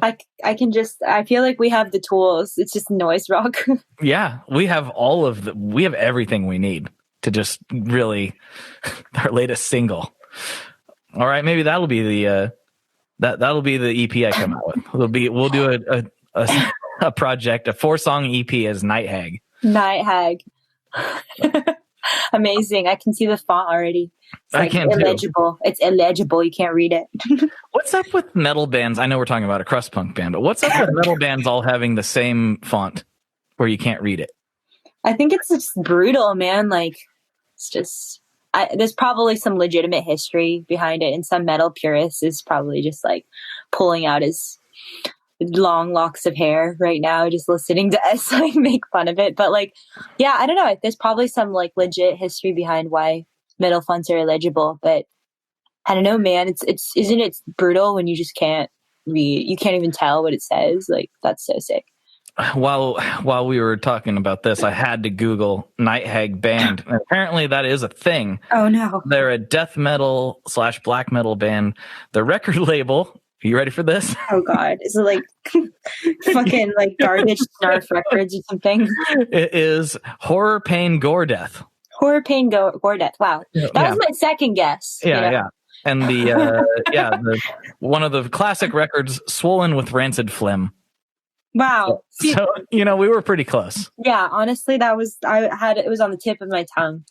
I feel like we have the tools. It's just noise rock. Yeah, we have we have everything we need to just really our latest single. All right, maybe that'll be the that'll be the EP I come out with. We'll do a project, a 4-song EP as Night Hag. Night Hag. Amazing. I can see the font already. It's like illegible. Too. It's illegible. You can't read it. What's up with metal bands? I know we're talking about a crust punk band, but what's up with metal bands all having the same font where you can't read it? I think it's just brutal, man. Like, it's just... there's probably some legitimate history behind it, and some metal purist is probably just like pulling out his long locks of hair right now, just listening to us like make fun of it. But like, yeah, I don't know. There's probably some like legit history behind why metal fonts are illegible. But I don't know, man. Isn't it brutal when you just can't read? You can't even tell what it says. Like, that's so sick. While we were talking about this, I had to Google Night Hag band. And apparently that is a thing. Oh no. They're a death metal / black metal band. The record label, are you ready for this? Oh God. Is it like fucking like Garbage Snarf Records or something? It is Horror Pain Gore Death. Horror Pain Gore Death. Wow. That was my second guess. Yeah, yeah. And the one of the classic records, Swollen with Rancid Phlegm. Wow. So, we were pretty close. Yeah, honestly, it was on the tip of my tongue.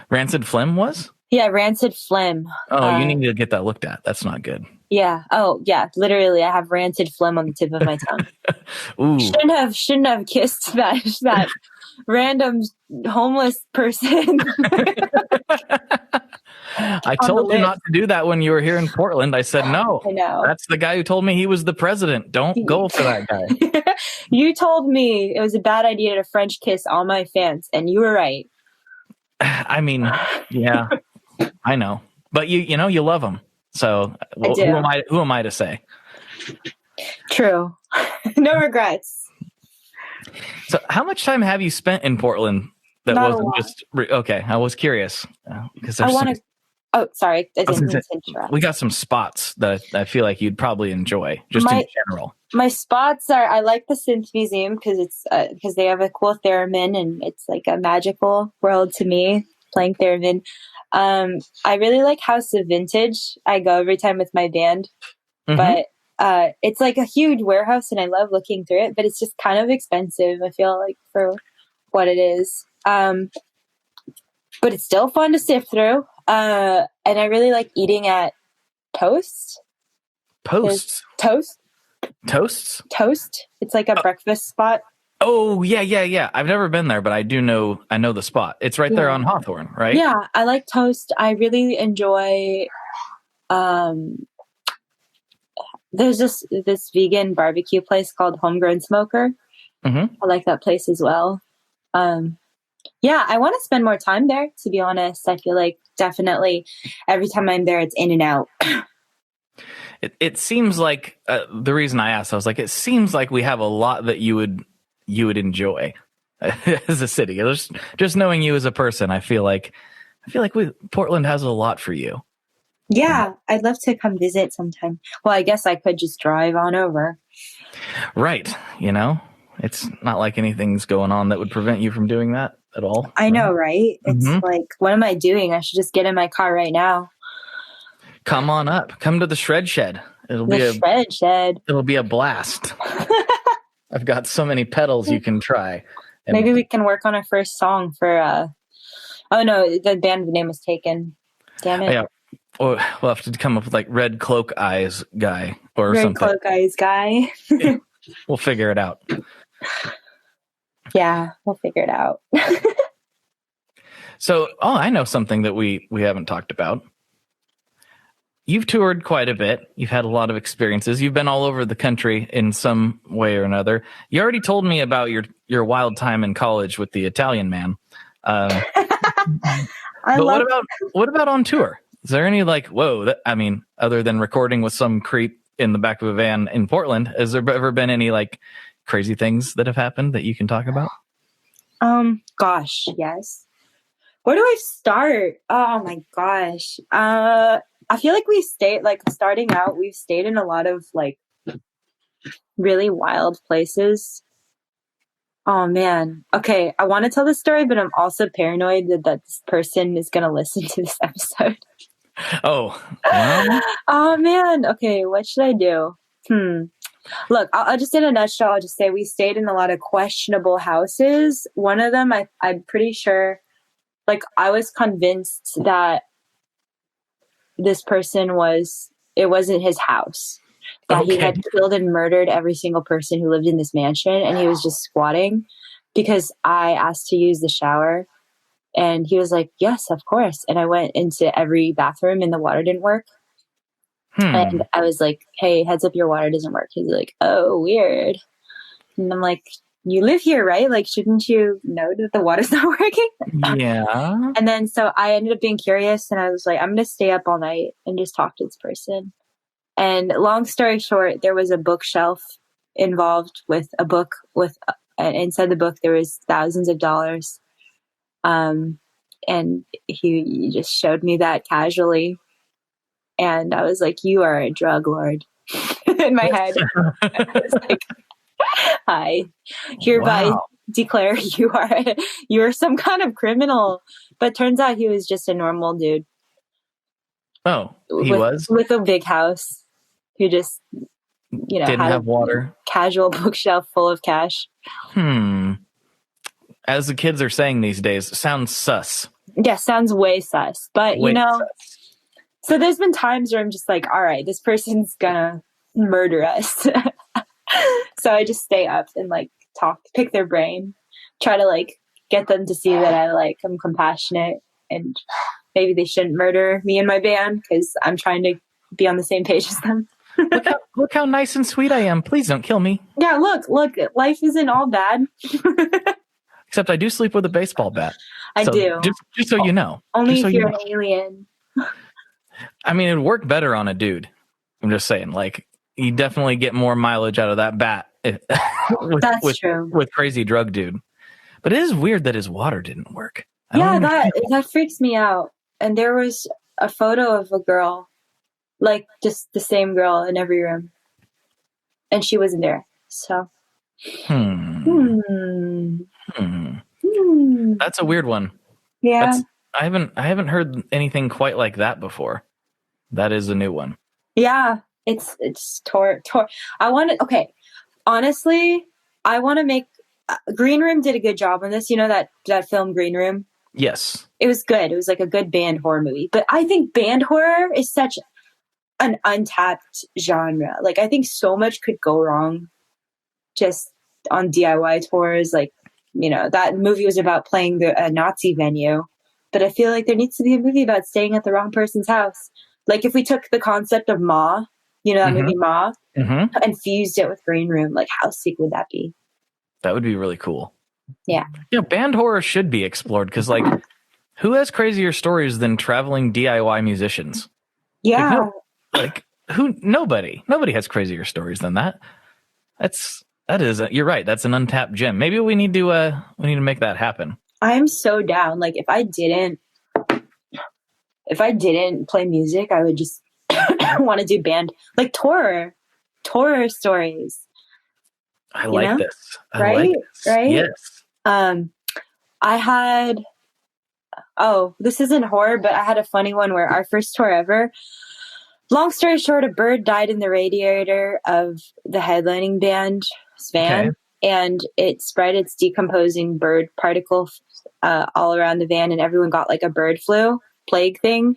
Rancid Phlegm was? Yeah, Rancid Phlegm. Oh, you need to get that looked at. That's not good. Yeah. Oh, yeah. Literally, I have rancid phlegm on the tip of my tongue. Ooh. Shouldn't have kissed that random homeless person. I told you not to do that when you were here in Portland. I said, no. I know. That's the guy who told me he was the president. Don't go for that guy. You told me it was a bad idea to French kiss all my fans, and you were right. I mean, yeah, I know. But you love them. So who am I to say? True. No regrets. So how much time have you spent in Portland? That Not wasn't just okay. I was curious because I want to. Oh, sorry. I didn't mean to interrupt. We got some spots that I feel like you'd probably enjoy, just in general. My spots are. I like the Synth Museum because they have a cool theremin and it's like a magical world to me playing theremin. I really like House of Vintage. I go every time with my band, but it's like a huge warehouse and I love looking through it. But it's just kind of expensive. I feel like for what it is. But it's still fun to sift through. And I really like eating at Toast. Toast. It's like a breakfast spot. Oh, yeah. I've never been there, but I know the spot. It's right there on Hawthorne, right? Yeah, I like toast. I really enjoy there's this vegan barbecue place called Homegrown Smoker. Mm-hmm. I like that place as well. Yeah, I want to spend more time there, to be honest. I feel like definitely every time I'm there, it's in and out. It seems like the reason I asked, I was like, it seems like we have a lot that you would enjoy as a city. Just knowing you as a person, I feel like Portland has a lot for you. Yeah, I'd love to come visit sometime. Well, I guess I could just drive on over. Right. It's not like anything's going on that would prevent you from doing that at all. I know, right? It's Mm-hmm. like, what am I doing? I should just get in my car right now. Come on up. Come to the shred shed. Shred shed. It'll be a blast. I've got so many pedals you can try. And maybe we can work on our first song for oh no, the band name was taken. Damn it. Yeah. We'll have to come up with like Red Cloak Eyes guy or Red something. Cloak Eyes guy. We'll figure it out. Yeah, we'll figure it out. So, I know something that we haven't talked about. You've toured quite a bit. You've had a lot of experiences. You've been all over the country in some way or another. You already told me about your wild time in college with the Italian man. But what about on tour? Is there any like, other than recording with some creep in the back of a van in Portland, has there ever been any like crazy things that have happened that you can talk about? Gosh, yes. Where do I start? Oh my gosh. I feel like starting out, we've stayed in a lot of like really wild places. Oh man. Okay, I want to tell this story, but I'm also paranoid that this person is going to listen to this episode. Oh. Well. Oh man. Okay, what should I do? Look, I'll just in a nutshell, I'll just say we stayed in a lot of questionable houses. One of them, I'm pretty sure, like I was convinced that this person it wasn't his house. That he had killed and murdered every single person who lived in this mansion, and he was just squatting because I asked to use the shower. And he was like, yes, of course. And I went into every bathroom and the water didn't work. And I was like, hey, heads up, your water doesn't work. He's like, oh, weird. And I'm like, you live here, right? Like, shouldn't you know that the water's not working? Yeah. And then so I ended up being curious, and I was like, I'm going to stay up all night and just talk to this person. And long story short, there was a bookshelf involved with a book and inside the book, there was thousands of dollars. And he just showed me that casually. And I was like, you are a drug lord in my head. I was like, I hereby declare you are some kind of criminal. But turns out he was just a normal dude. Oh, he was? With a big house who just, didn't have water. Casual bookshelf full of cash. As the kids are saying these days, sounds sus. Yeah, sounds way sus. But, sus. So there's been times where I'm just like, all right, this person's gonna murder us. So I just stay up and like talk, pick their brain, try to like get them to see that I'm compassionate and maybe they shouldn't murder me and my band because I'm trying to be on the same page as them. Look how nice and sweet I am. Please don't kill me. Yeah, look, life isn't all bad. Except I do sleep with a baseball bat. I do. Just so you know. Only if you're an alien. I mean, it'd work better on a dude. I'm just saying, like, you definitely get more mileage out of that bat That's true. With crazy drug dude. But it is weird that his water didn't work. That freaks me out. And there was a photo of a girl, like just the same girl in every room. And she wasn't there. So. That's a weird one. Yeah. I haven't heard anything quite like that before. That is a new one. Yeah. It's tore. Honestly, I want to make Green Room did a good job on this. You know that film Green Room? Yes. It was good. It was like a good band horror movie. But I think band horror is such an untapped genre. Like I think so much could go wrong. Just on DIY tours. Like, that movie was about playing a Nazi venue. But I feel like there needs to be a movie about staying at the wrong person's house. Like if we took the concept of Ma, that movie Ma, and fused it with Green Room, like how sick would that be? That would be really cool. Yeah. Band horror should be explored because, like, who has crazier stories than traveling DIY musicians? Yeah. Nobody has crazier stories than that. You're right. That's an untapped gem. Maybe we need to make that happen. I'm so down. Like if I didn't play music, I would just want to do band, like horror stories. I like this. Right? Yes. I had, this isn't horror, but I had a funny one where our first tour ever, long story short, a bird died in the radiator of the headlining band's van, and it spread its decomposing bird particles all around the van, and everyone got like a bird flu plague thing,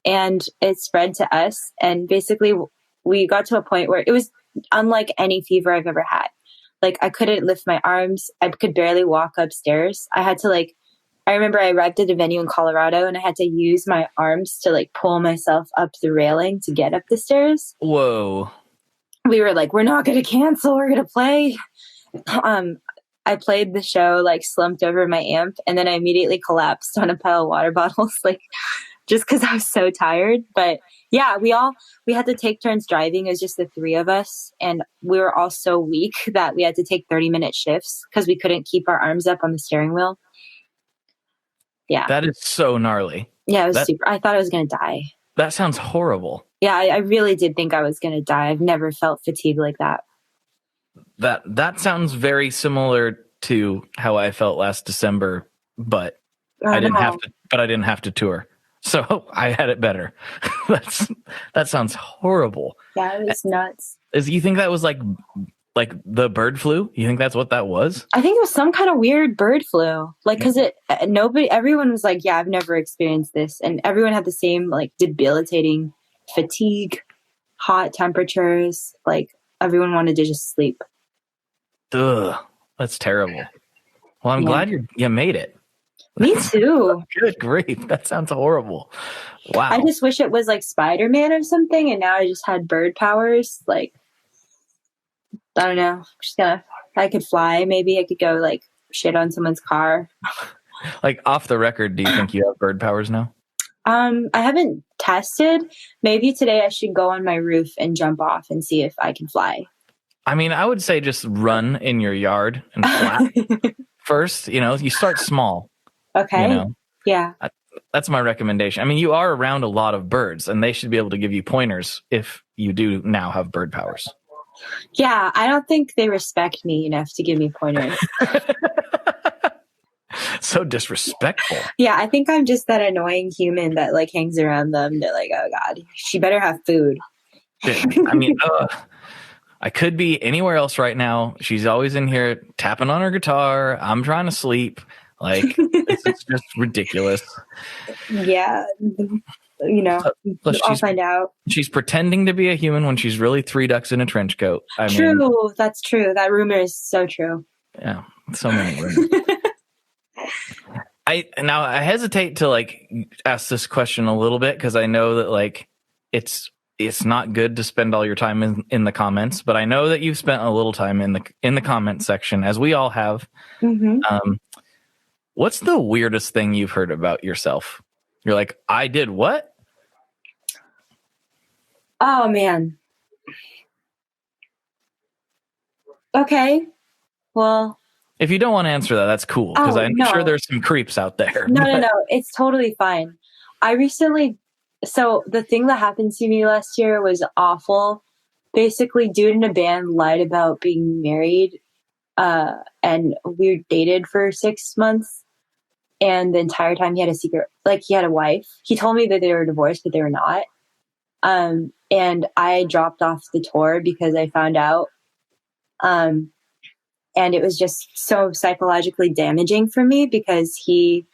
and it spread to us. And basically we got to a point where it was unlike any fever I've ever had. Like I couldn't lift my arms. I could barely walk upstairs. I had to I remember I arrived at a venue in Colorado and I had to use my arms to pull myself up the railing to get up the stairs. Whoa. We were like, we're not going to cancel. We're going to play. I played the show, slumped over my amp, and then I immediately collapsed on a pile of water bottles, just because I was so tired. But yeah, we had to take turns driving. It was just the three of us. And we were all so weak that we had to take 30-minute shifts because we couldn't keep our arms up on the steering wheel. Yeah. That is so gnarly. Yeah, it was super. I thought I was going to die. That sounds horrible. Yeah, I really did think I was going to die. I've never felt fatigue like that. That sounds very similar to how I felt last December, but I didn't have to tour. So I had it better. That sounds horrible. Yeah, it was nuts. You think that was like the bird flu? You think that's what that was? I think it was some kind of weird bird flu. Because everyone was like, yeah, I've never experienced this. And everyone had the same debilitating fatigue, hot temperatures. Everyone wanted to just sleep. Ugh, that's terrible. Well, I'm glad you made it. Me too. Good grief. That sounds horrible. Wow. I just wish it was like Spider-Man or something, and now I just had bird powers. I don't know. I could fly. Maybe I could go shit on someone's car. Off the record, do you think you have bird powers now? I haven't tested. Maybe today I should go on my roof and jump off and see if I can fly. I mean, I would say just run in your yard and flap first. You start small. Okay. Yeah. That's my recommendation. I mean, you are around a lot of birds, and they should be able to give you pointers if you do now have bird powers. Yeah, I don't think they respect me enough to give me pointers. So disrespectful. Yeah, I think I'm just that annoying human that hangs around them. They're like, oh God, she better have food. I mean, I could be anywhere else right now. She's always in here tapping on her guitar. I'm trying to sleep. It's just ridiculous. Yeah. I'll find out. She's pretending to be a human when she's really three ducks in a trench coat. True. That's true. That rumor is so true. Yeah. So many rumors. I hesitate to ask this question a little bit because I know that it's not good to spend all your time in the comments, but I know that you've spent a little time in the comment section, as we all have. Mm-hmm. What's the weirdest thing you've heard about yourself? You're like, I did what? Oh man. Okay. Well, if you don't want to answer that, that's cool. Because I'm sure there's some creeps out there. No. It's totally fine. So the thing that happened to me last year was awful. Basically, dude in a band lied about being married, and we dated for 6 months. And the entire time he had a secret, he had a wife. He told me that they were divorced, but they were not. And I dropped off the tour because I found out. And it was just so psychologically damaging for me because he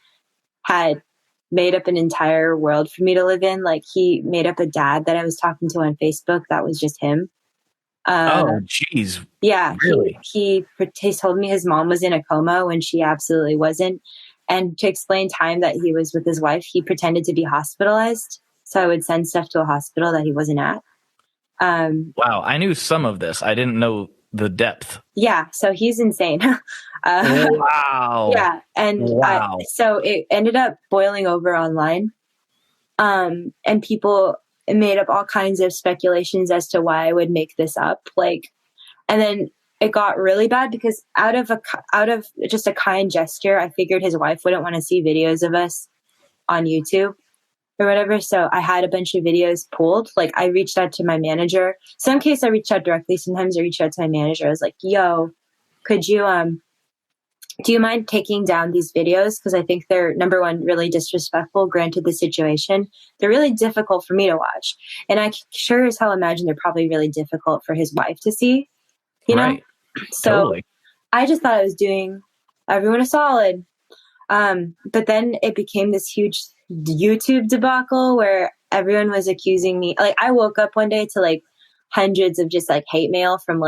had made up an entire world for me to live in. He made up a dad that I was talking to on Facebook. That was just him. Oh, geez. Yeah, Really? he told me his mom was in a coma when she absolutely wasn't. And to explain time that he was with his wife, he pretended to be hospitalized. So I would send stuff to a hospital that he wasn't at. Wow, I knew some of this. I didn't know the depth. Yeah, so he's insane. Wow. Yeah, and wow. So it ended up boiling over online. And people made up all kinds of speculations as to why I would make this up. And then it got really bad because out of just a kind gesture, I figured his wife wouldn't want to see videos of us on YouTube or whatever. So I had a bunch of videos pulled. I reached out to my manager. Some case I reached out directly. Sometimes I reached out to my manager. I was like, yo, could you, do you mind taking down these videos? Because I think they're, number one, really disrespectful, granted the situation. They're really difficult for me to watch. And I sure as hell imagine they're probably really difficult for his wife to see, you know? So totally. I just thought I was doing everyone a solid. But then it became this huge YouTube debacle where everyone was accusing me. I woke up one day to hundreds of just hate mail from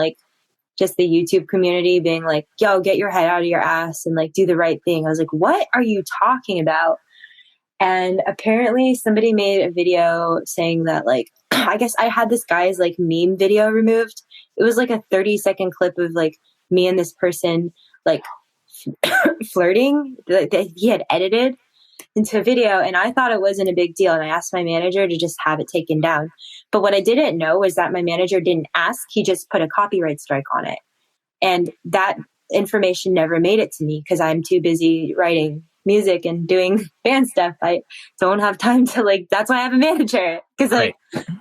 just the YouTube community being like, yo, get your head out of your ass and do the right thing. I was like, what are you talking about? And apparently somebody made a video saying that I guess I had this guy's meme video removed. It was a 30-second clip of me and this person flirting that he had edited into a video, and I thought it wasn't a big deal, and I asked my manager to just have it taken down. But what I didn't know was that my manager didn't ask. He just put a copyright strike on it, and that information never made it to me because I'm too busy writing music and doing band stuff. I don't have time to that's why I have a manager, because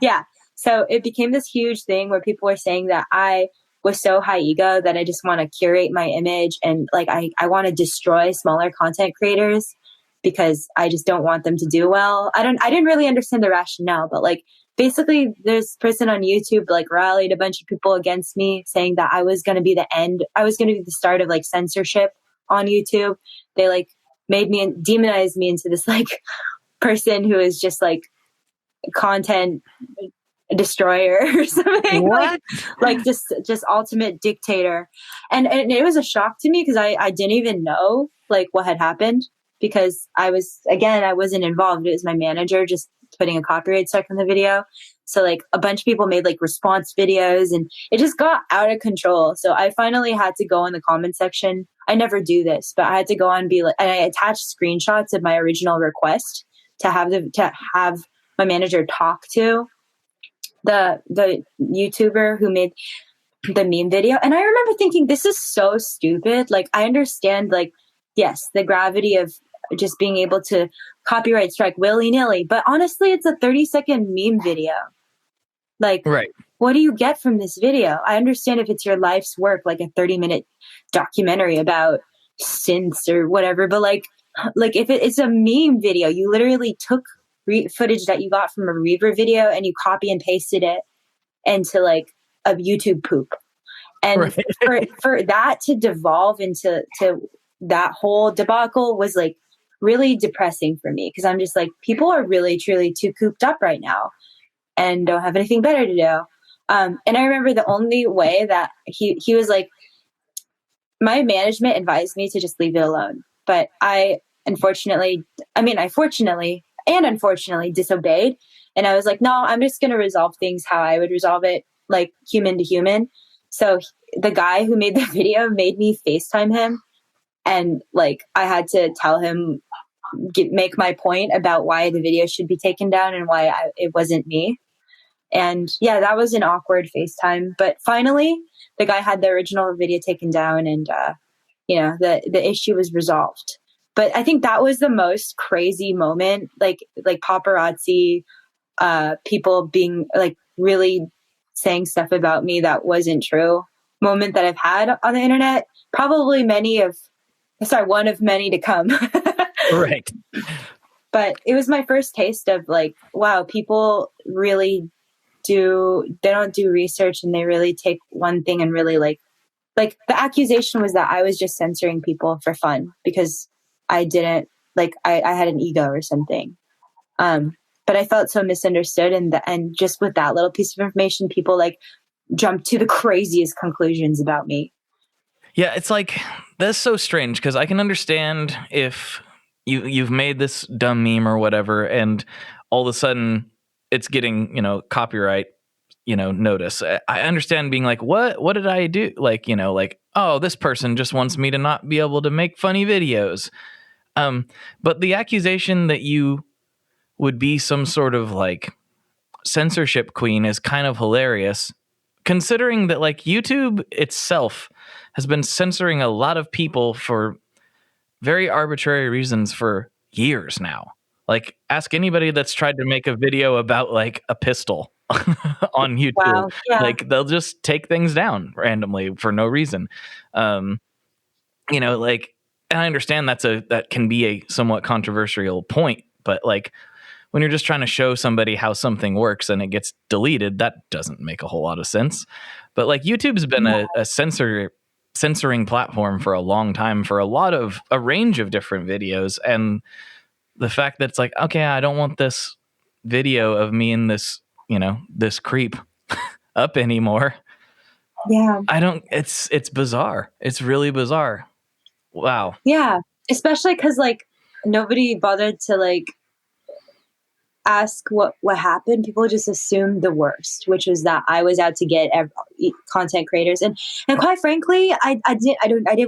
yeah. So it became this huge thing where people were saying that I was so high ego that I just want to curate my image, and I want to destroy smaller content creators because I just don't want them to do well. I didn't really understand the rationale, but basically there's a person on YouTube rallied a bunch of people against me, saying that I was going to be the end. I was going to be the start of censorship on YouTube. They made me demonized me into this person who is just content destroyer or something. What? Just ultimate dictator. And it was a shock to me because I didn't even know what had happened, because I wasn't involved. It was my manager just putting a copyright strike on the video. So a bunch of people made response videos, and it just got out of control. So I finally had to go in the comment section. I never do this, but I had to go on and and I attached screenshots of my original request to have my manager talk to the YouTuber who made the meme video. And I remember thinking, this is so stupid. I understand, yes, the gravity of just being able to copyright strike willy-nilly, but honestly, it's a 30-second meme video. Right. What do you get from this video? I understand if it's your life's work, a 30-minute documentary about synths or whatever, but if it's a meme video, you literally took footage that you got from a Reaver video and you copy and pasted it into a YouTube poop. And for that to devolve into that whole debacle was really depressing for me, because I'm just people are really truly too cooped up right now and don't have anything better to do. And I remember the only way that he was my management advised me to just leave it alone, but I fortunately disobeyed. And I was like, no, I'm just going to resolve things how I would resolve it, human to human. So the guy who made the video made me FaceTime him. And I had to tell him, make my point about why the video should be taken down and why it wasn't me. And yeah, that was an awkward FaceTime. But finally, the guy had the original video taken down, and the issue was resolved. But I think that was the most crazy moment, paparazzi, people being really saying stuff about me that wasn't true moment that I've had on the internet. Probably one of many to come. Right. But it was my first taste of wow, people really they don't do research, and they really take one thing and really the accusation was that I was just censoring people for fun because I didn't I had an ego or something. But I felt so misunderstood, and just with that little piece of information, people jump to the craziest conclusions about me. Yeah, it's like, that's so strange, because I can understand if you've made this dumb meme or whatever, and all of a sudden it's getting, copyright, notice. I understand being like, what did I do? Like, like, oh, this person just wants me to not be able to make funny videos. But the accusation that you would be some sort of like censorship queen is kind of hilarious, considering that like YouTube itself has been censoring a lot of people for very arbitrary reasons for years now. Like, ask anybody that's tried to make a video about like a pistol on YouTube. Wow. Yeah. Like, they'll just take things down randomly for no reason. Like, and I understand that can be a somewhat controversial point, but like, when you're just trying to show somebody how something works and it gets deleted, that doesn't make a whole lot of sense. But like, YouTube's been a censoring platform for a long time for a range of different videos. And the fact that it's like, okay, I don't want this video of me and this, this creep up anymore. Yeah. It's bizarre. It's really bizarre. Wow. Yeah. Especially because like nobody bothered to like ask what happened. People just assumed the worst, which was that I was out to get content creators, and quite frankly, I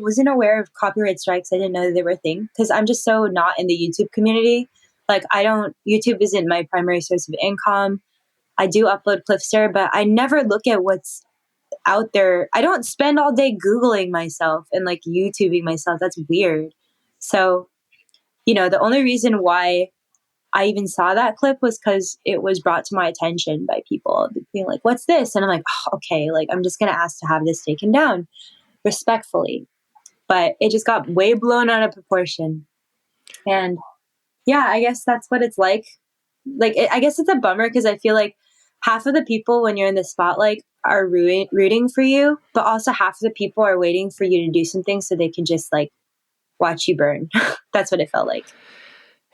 wasn't aware of copyright strikes. I didn't know that they were a thing because I'm just so not in the YouTube community. Like, YouTube isn't my primary source of income. I do upload clips there, but I never look at what's out there. I don't spend all day Googling myself and like YouTubing myself. That's weird. So, the only reason why I even saw that clip was because it was brought to my attention by people being like, what's this? And I'm like, oh, okay, like, I'm just going to ask to have this taken down respectfully. But it just got way blown out of proportion. And yeah, I guess that's what it's like. Like, I guess it's a bummer because I feel like half of the people when you're in the spotlight are rooting for you, but also half of the people are waiting for you to do something so they can just like watch you burn. That's what it felt like.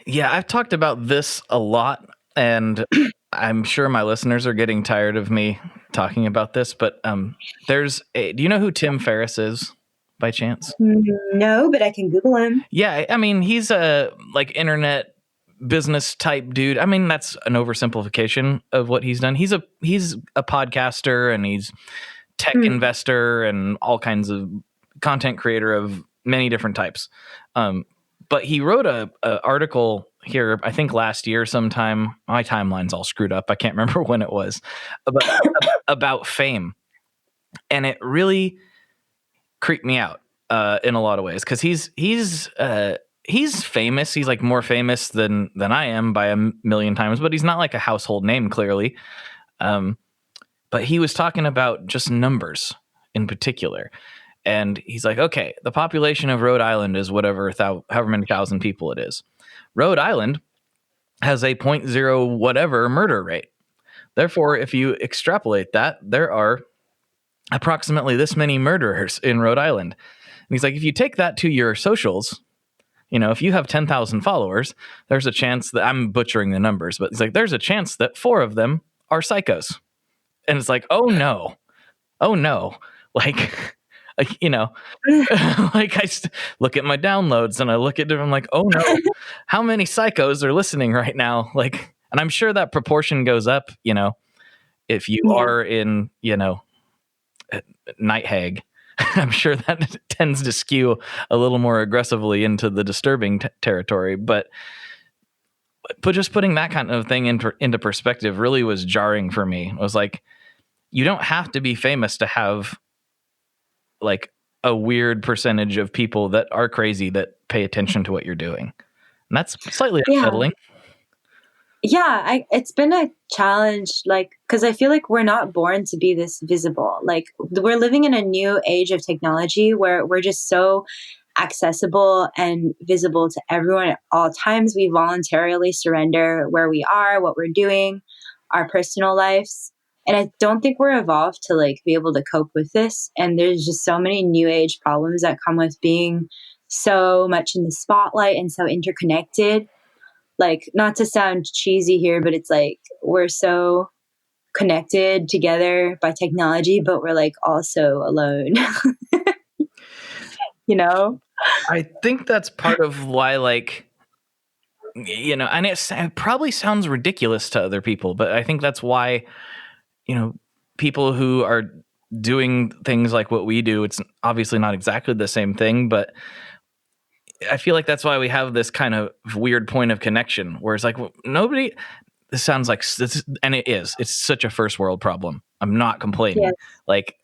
Yeah, I've talked about this a lot, and I'm sure my listeners are getting tired of me talking about this, but do you know who Tim Ferriss is by chance? No, but I can Google him. Yeah, I mean, he's a like internet business type dude. I mean, that's an oversimplification of what he's done. He's a podcaster, and he's tech investor and all kinds of content creator of many different types. But he wrote a article here, I think last year sometime. My timeline's all screwed up. I can't remember when it was, about fame. And it really creeped me out in a lot of ways, because he's famous. He's like more famous than I am by a million times, but he's not like a household name, clearly. But he was talking about just numbers in particular. And he's like, okay, the population of Rhode Island is whatever, however many thousand people it is. Rhode Island has a 0.0 whatever murder rate. Therefore, if you extrapolate that, there are approximately this many murderers in Rhode Island. And he's like, if you take that to your socials, if you have 10,000 followers, there's a chance that, I'm butchering the numbers, but he's like, there's a chance that 4 of them are psychos. And it's like, oh no. Like, like I look at my downloads and I look at them, I'm like, oh no, how many psychos are listening right now? Like, and I'm sure that proportion goes up, if you are in, night hag. I'm sure that tends to skew a little more aggressively into the disturbing territory, but just putting that kind of thing into perspective really was jarring for me. It was like, you don't have to be famous to have like a weird percentage of people that are crazy that pay attention to what you're doing. And that's slightly unsettling. Yeah, it's been a challenge, like, because I feel like we're not born to be this visible. Like, we're living in a new age of technology where we're just so accessible and visible to everyone at all times. We voluntarily surrender where we are, what we're doing, our personal lives. And I don't think we're evolved to like be able to cope with this. And there's just so many new age problems that come with being so much in the spotlight and so interconnected. Like, not to sound cheesy here, but it's like we're so connected together by technology, but we're like also alone. You know? I think that's part of why, like, you know, and it probably sounds ridiculous to other people, but I think that's why, you know, people who are doing things like what we do, it's obviously not exactly the same thing, but I feel like that's why we have this kind of weird point of connection where it's like, well, nobody, this sounds like, and it's such a first world problem. I'm not complaining. Yes. Like,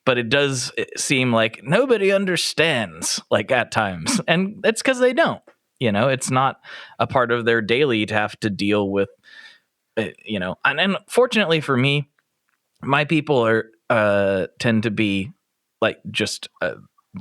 but it does seem like nobody understands, like, at times. And it's because they don't, you know, it's not a part of their daily to have to deal with, you know, and fortunately for me, my people are, tend to be like just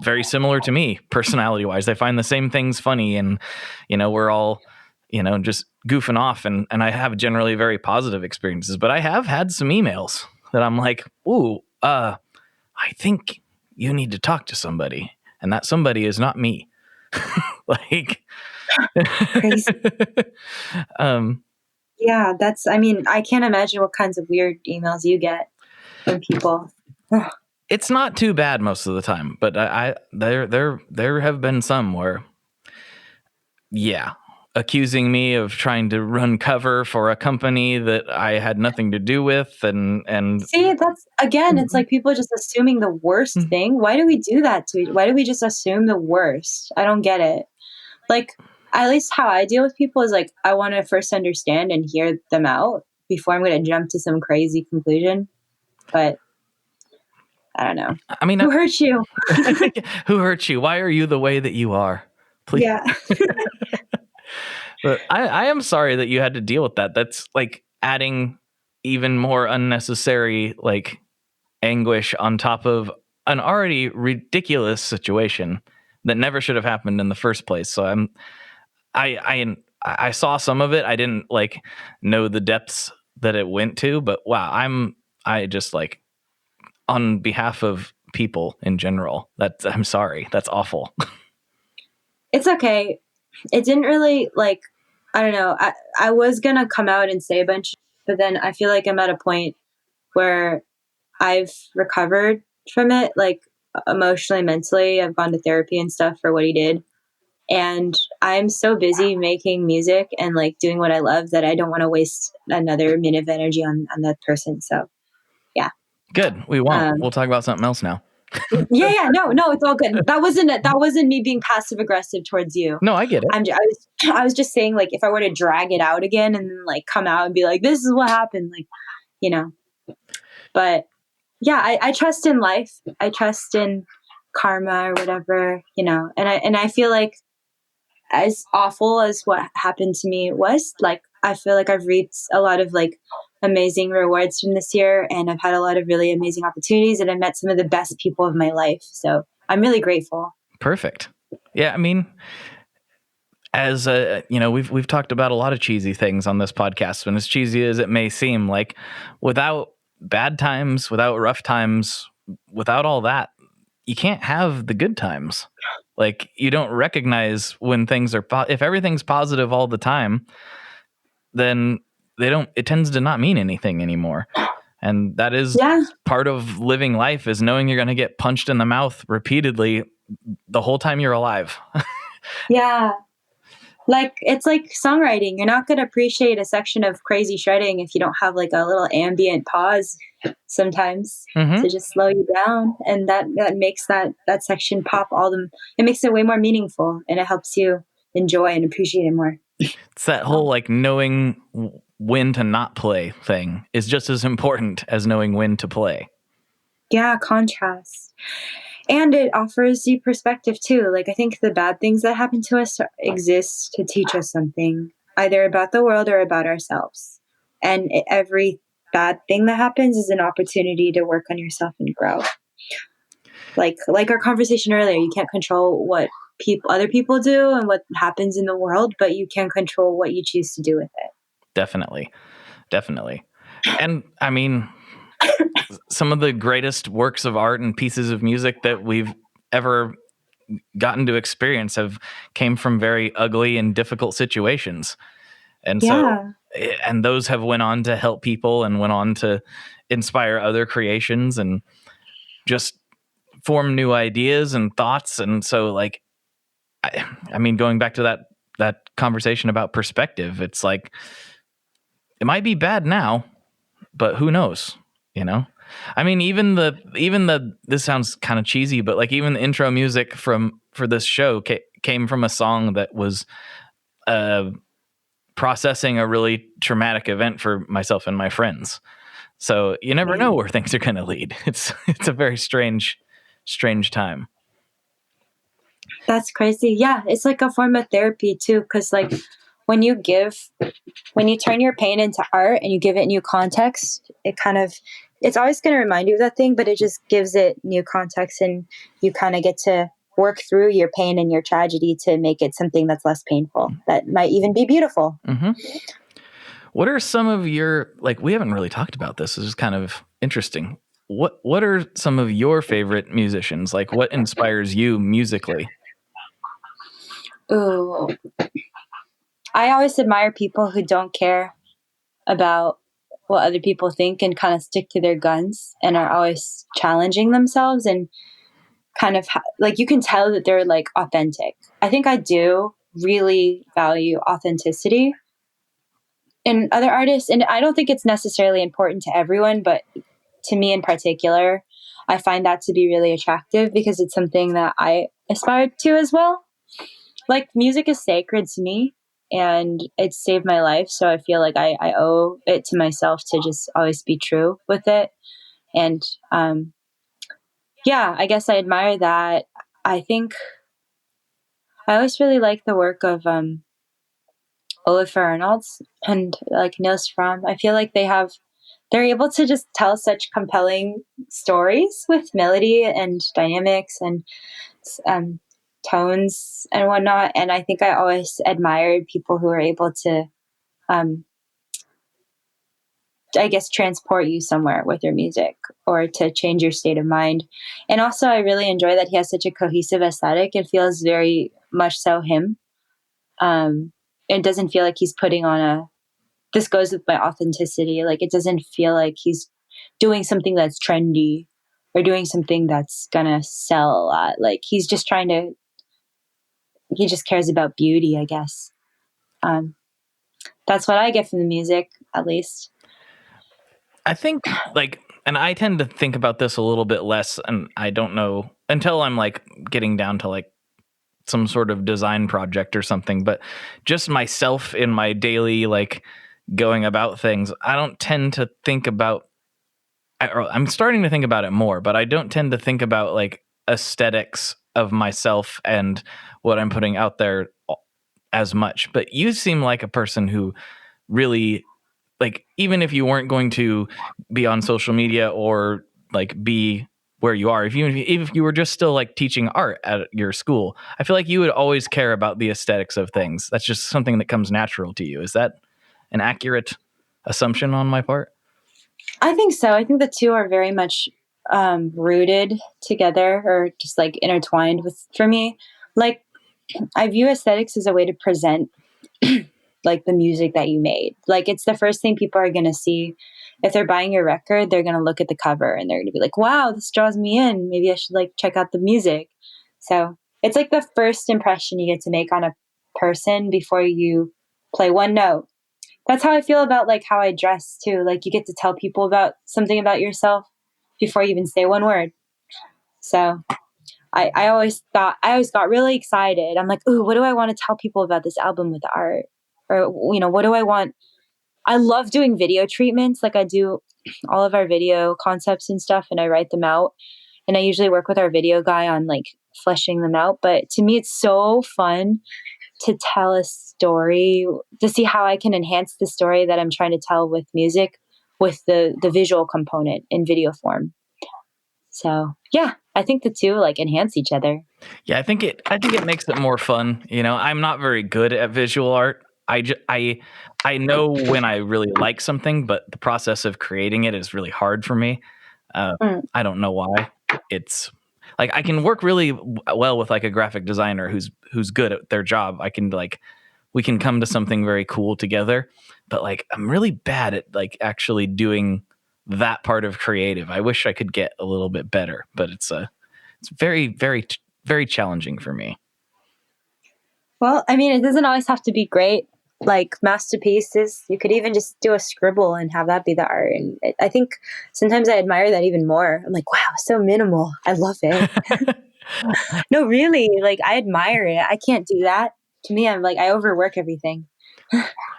very similar to me personality wise. They find the same things funny, and, you know, we're all, you know, just goofing off, and I have generally very positive experiences, but I have had some emails that I'm like, ooh, I think you need to talk to somebody, and that somebody is not me. Like, Crazy. Yeah, I mean, I can't imagine what kinds of weird emails you get from people. it's not too bad most of the time, but there have been some where, yeah, accusing me of trying to run cover for a company that I had nothing to do with, and See, that's again, it's like people just assuming the worst thing. Why do we do that why do we just assume the worst? I don't get it. Like, at least how I deal with people is like, I want to first understand and hear them out before I'm going to jump to some crazy conclusion. But I don't know. I mean, who hurt you? who hurt you? Why are you the way that you are? Please. Yeah. But I am sorry that you had to deal with that. That's like adding even more unnecessary, like, anguish on top of an already ridiculous situation that never should have happened in the first place. So I saw some of it. I didn't like know the depths that it went to, but wow, I just, like, on behalf of people in general, I'm sorry. That's awful. It's okay. It didn't really, like, I don't know. I was going to come out and say a bunch, but then I feel like I'm at a point where I've recovered from it, like, emotionally, mentally. I've gone to therapy and stuff for what he did. And I'm so busy making music and, like, doing what I love that I don't want to waste another minute of energy on that person. So, yeah. Good. We won't. We'll talk about something else now. Yeah. No, it's all good. That wasn't me being passive aggressive towards you. No, I get it. I was just saying, like, if I were to drag it out again and then, like, come out and be like, this is what happened, like, you know. But yeah, I trust in life. I trust in karma or whatever, you know. And I feel like, as awful as what happened to me was, like, I feel like I've reaped a lot of, like, amazing rewards from this year, and I've had a lot of really amazing opportunities, and I've met some of the best people of my life. So I'm really grateful. Perfect. Yeah, I mean, as you know, we've talked about a lot of cheesy things on this podcast, and as cheesy as it may seem, like, without bad times, without rough times, without all that, you can't have the good times. Like, you don't recognize when things are if everything's positive all the time, then it tends to not mean anything anymore. And that is part of living life, is knowing you're going to get punched in the mouth repeatedly the whole time you're alive. Yeah. Like, it's like songwriting. You're not going to appreciate a section of crazy shredding if you don't have, like, a little ambient pause sometimes to just slow you down. And that makes that section pop it makes it way more meaningful, and it helps you enjoy and appreciate it more. It's that whole, like, knowing when to not play thing is just as important as knowing when to play. Yeah, contrast. And it offers you perspective too. Like, I think the bad things that happen to us exist to teach us something, either about the world or about ourselves. And every bad thing that happens is an opportunity to work on yourself and grow. Like our conversation earlier, you can't control what other people do and what happens in the world, but you can control what you choose to do with it. Definitely. And I mean, some of the greatest works of art and pieces of music that we've ever gotten to experience came from very ugly and difficult situations. And so and those have went on to help people and went on to inspire other creations and just form new ideas and thoughts. And so like, I mean, going back to that conversation about perspective, it's like, it might be bad now, but who knows, you know? I mean, even the this sounds kind of cheesy, but like even the intro music for this show came from a song that was processing a really traumatic event for myself and my friends. So you never know where things are going to lead. It's a very strange time. That's crazy. Yeah, it's like a form of therapy too, because like when you turn your pain into art and you give it new context, it's always going to remind you of that thing, but it just gives it new context, and you kind of get to work through your pain and your tragedy to make it something that's less painful, that might even be beautiful. Mm-hmm. What are some of your, like, we haven't really talked about this. This is kind of interesting. What are some of your favorite musicians? Like, what inspires you musically? Ooh. I always admire people who don't care about what other people think and kind of stick to their guns and are always challenging themselves, and kind of like you can tell that they're like authentic. I think I do really value authenticity in other artists, and I don't think it's necessarily important to everyone, but to me in particular, I find that to be really attractive because it's something that I aspire to as well. Like, music is sacred to me and it saved my life. So I feel like I owe it to myself to just always be true with it. And yeah, I guess I admire that. I think I always really like the work of Olafur Arnalds and like Nils Fromm. I feel like they're able to just tell such compelling stories with melody and dynamics and tones and whatnot. And I think I always admired people who are able to, I guess, transport you somewhere with their music or to change your state of mind. And also, I really enjoy that he has such a cohesive aesthetic. It feels very much so him. It doesn't feel like he's putting on this goes with my authenticity. Like, it doesn't feel like he's doing something that's trendy or doing something that's gonna sell a lot. Like, he just cares about beauty, I guess. That's what I get from the music, at least. I think, like, and I tend to think about this a little bit less, and I don't know until I'm like getting down to like some sort of design project or something, but just myself in my daily, like, going about things, I don't tend to think about, I'm starting to think about it more, but I don't tend to think about like aesthetics of myself and what I'm putting out there as much. But you seem like a person who really, like, even if you weren't going to be on social media or like be where you are, if you were just still like teaching art at your school, I feel like you would always care about the aesthetics of things. That's just something that comes natural to you. Is that an accurate assumption on my part? I think so. I think the two are very much rooted together, or just like intertwined for me. Like, I view aesthetics as a way to present like the music that you made. Like, it's the first thing people are going to see. If they're buying your record, they're going to look at the cover and they're going to be like, wow, this draws me in. Maybe I should like check out the music. So it's like the first impression you get to make on a person before you play one note. That's how I feel about like how I dress too. Like, you get to tell people about something about yourself before you even say one word. So I always got really excited. I'm like, ooh, what do I want to tell people about this album with the art? Or, you know, what do I want? I love doing video treatments. Like, I do all of our video concepts and stuff, and I write them out. And I usually work with our video guy on like fleshing them out. But to me, it's so fun to tell a story, to see how I can enhance the story that I'm trying to tell with music, with the visual component in video form. So yeah, I think the two like enhance each other. Yeah, I think it makes it more fun. You know, I'm not very good at visual art. I know when I really like something, but the process of creating it is really hard for me. I don't know why. It's like I can work really well with like a graphic designer who's good at their job. We can come to something very cool together. but like I'm really bad at like actually doing that part of creative. I wish I could get a little bit better, but it's very, very, very challenging for me. Well, I mean, it doesn't always have to be great. Like masterpieces, you could even just do a scribble and have that be the art. And I think sometimes I admire that even more. I'm like, wow, so minimal. I love it. No, really, like I admire it. I can't do that. To me, I'm like, I overwork everything.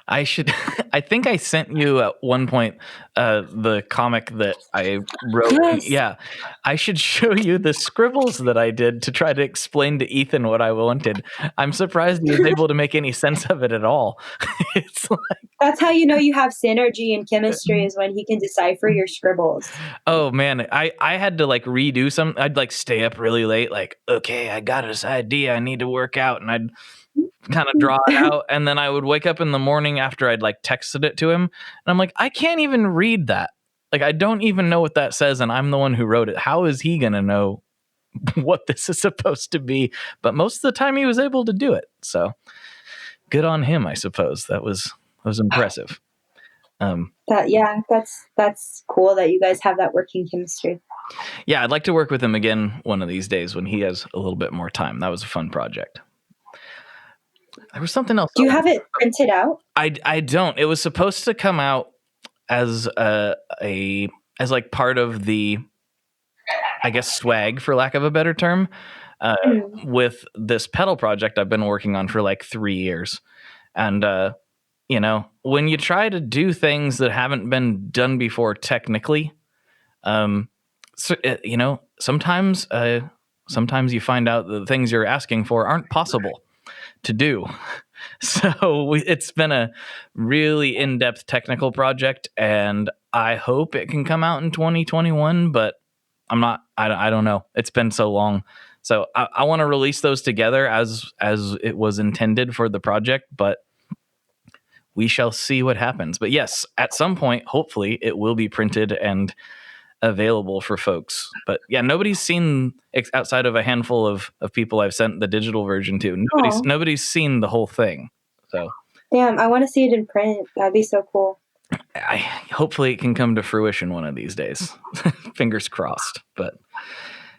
I think I sent you at one point the comic that I wrote. Yes. Yeah. I should show you the scribbles that I did to try to explain to Ethan what I wanted. I'm surprised he was able to make any sense of it at all. It's like, That's how you know you have synergy in chemistry, is when he can decipher your scribbles. oh man, I had to like redo some. I'd like stay up really late, like, okay, I got this idea, I need to work out, and I'd kind of draw it out, and then I would wake up in the morning after I'd like texted it to him, and I'm like, I can't even read that. Like, I don't even know what that says, and I'm the one who wrote it. How is he gonna know what this is supposed to be? But most of the time he was able to do it, so good on him, I suppose. That was impressive. That's cool that you guys have that working chemistry. Yeah, I'd like to work with him again one of these days when he has a little bit more time. That was a fun project. There was something else. Do you have it printed out? I don't. It was supposed to come out as as like part of the, I guess, swag, for lack of a better term, with this pedal project I've been working on for like 3 years. And you know, when you try to do things that haven't been done before technically, you know, sometimes you find out the things you're asking for aren't possible to do. So it's been a really in-depth technical project, and I hope it can come out in 2021, but I don't know. It's been so long. So I want to release those together as it was intended for the project, but we shall see what happens. But yes, at some point, hopefully it will be printed and available for folks. But yeah, nobody's seen, outside of a handful of people I've sent the digital version to. Nobody's seen the whole thing. So damn, I want to see it in print. That'd be so cool. Hopefully it can come to fruition one of these days. Fingers crossed. But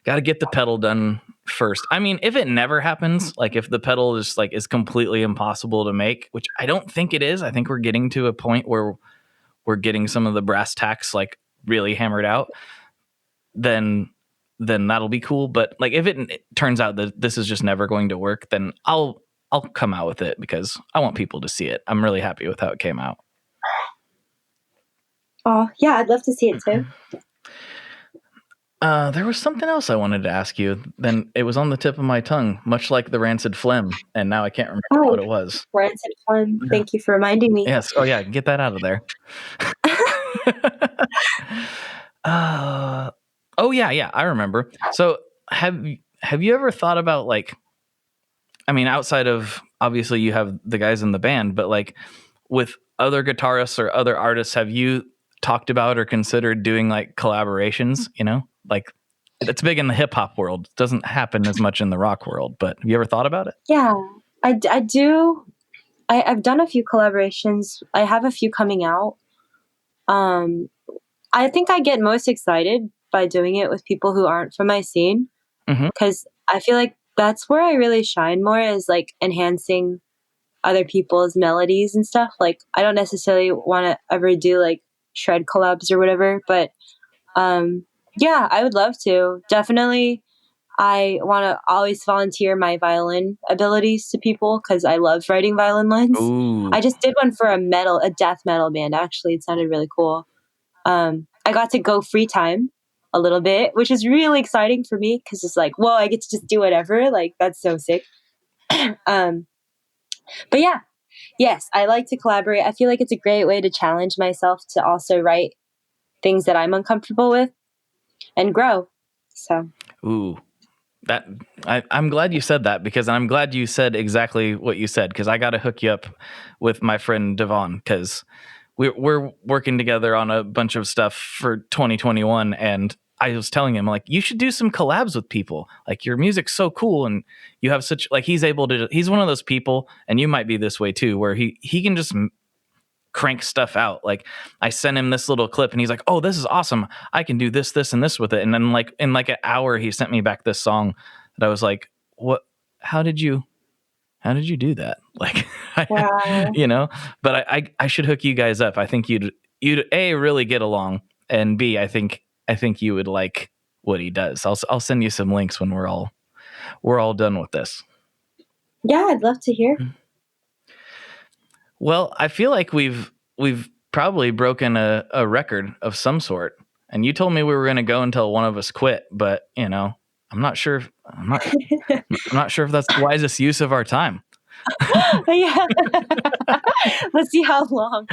got to get the pedal done first. I mean, if it never happens, like if the pedal is completely impossible to make, which I don't think it is. I think we're getting to a point where we're getting some of the brass tacks like really hammered out, then that'll be cool. But like if it turns out that this is just never going to work, then I'll come out with it because I want people to see it. I'm really happy with how it came out. Oh yeah, I'd love to see it too. There was something else I wanted to ask you. Then it was on the tip of my tongue, much like the rancid phlegm, and now I can't remember what it was. Rancid phlegm. Thank you for reminding me. Yes. Oh yeah, get that out of there. Oh yeah, I remember. So have you ever thought about, like, I mean, outside of obviously you have the guys in the band, but like with other guitarists or other artists, have you talked about or considered doing like collaborations? You know, like it's big in the hip hop world. It doesn't happen as much in the rock world, but have you ever thought about it? Yeah, I do. I've done a few collaborations. I have a few coming out. I think I get most excited by doing it with people who aren't from my scene, because I feel like that's where I really shine more, is like enhancing other people's melodies and stuff. Like I don't necessarily want to ever do like shred collabs or whatever, but yeah, I would love to. Definitely, I want to always volunteer my violin abilities to people because I love writing violin lines. Ooh. I just did one for a death metal band. Actually, it sounded really cool. I got to go free time a little bit, which is really exciting for me because it's like, whoa, I get to just do whatever. Like that's so sick. But yeah, yes, I like to collaborate. I feel like it's a great way to challenge myself to also write things that I'm uncomfortable with and grow. So, ooh, I'm glad you said that, because I'm glad you said exactly what you said, because I got to hook you up with my friend Devon, because we're working together on a bunch of stuff for 2021, and I was telling him, like, you should do some collabs with people. Like, your music's so cool, and you have such, like, he's one of those people, and you might be this way too, where he can just crank stuff out. Like I sent him this little clip and he's like, oh, this is awesome. I can do this, this, and this with it. And then like in like an hour, he sent me back this song that I was like, what, how did you do that? Like, Wow. you know, but I should hook you guys up. I think you'd A, really get along, and B, I think you would like what he does. I'll send you some links when we're all done with this. Yeah, I'd love to hear. Well, I feel like we've probably broken a record of some sort. And you told me we were going to go until one of us quit, but you know, I'm not sure if that's the wisest use of our time. Yeah. Let's see how long.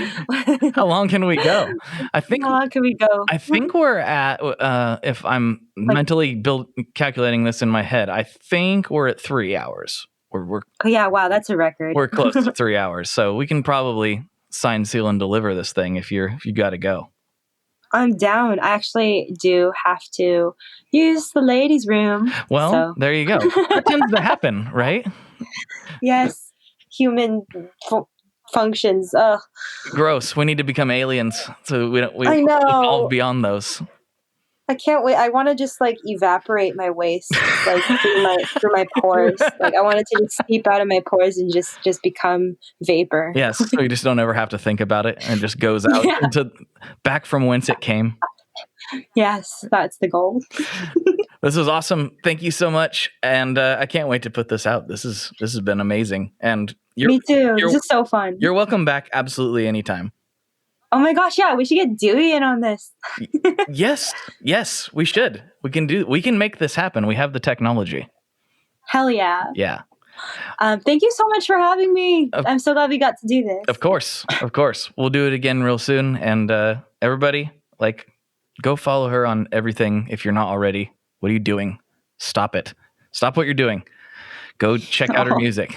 How long can we go? How long can we go? I think we're at, if I'm mentally calculating this in my head, I think we're at 3 hours. We're Oh yeah, wow, that's a record. We're close to 3 hours, so we can probably sign, seal, and deliver this thing if you got to go. I'm down. I actually do have to use the ladies' room. Well, so. There you go. That tends to happen, right? Yes, human functions. Ugh. Gross. We need to become aliens, so we I know. evolve beyond those. I can't wait. I want to just like evaporate my waste like through my pores. Like I want it to just seep out of my pores and just become vapor. Yes, so you just don't ever have to think about it and it just goes out into back from whence it came. Yes, that's the goal. This was awesome. Thank you so much, and I can't wait to put this out. This has been amazing, and me too. This is so fun. You're welcome back, absolutely anytime. Oh my gosh, yeah, we should get Dewey in on this. Yes, we should. We can make this happen. We have the technology. Hell yeah. Yeah. Thank you so much for having me. I'm so glad we got to do this. Of course. We'll do it again real soon. And everybody, like, go follow her on everything if you're not already. What are you doing? Stop it. Stop what you're doing. Go check out her music.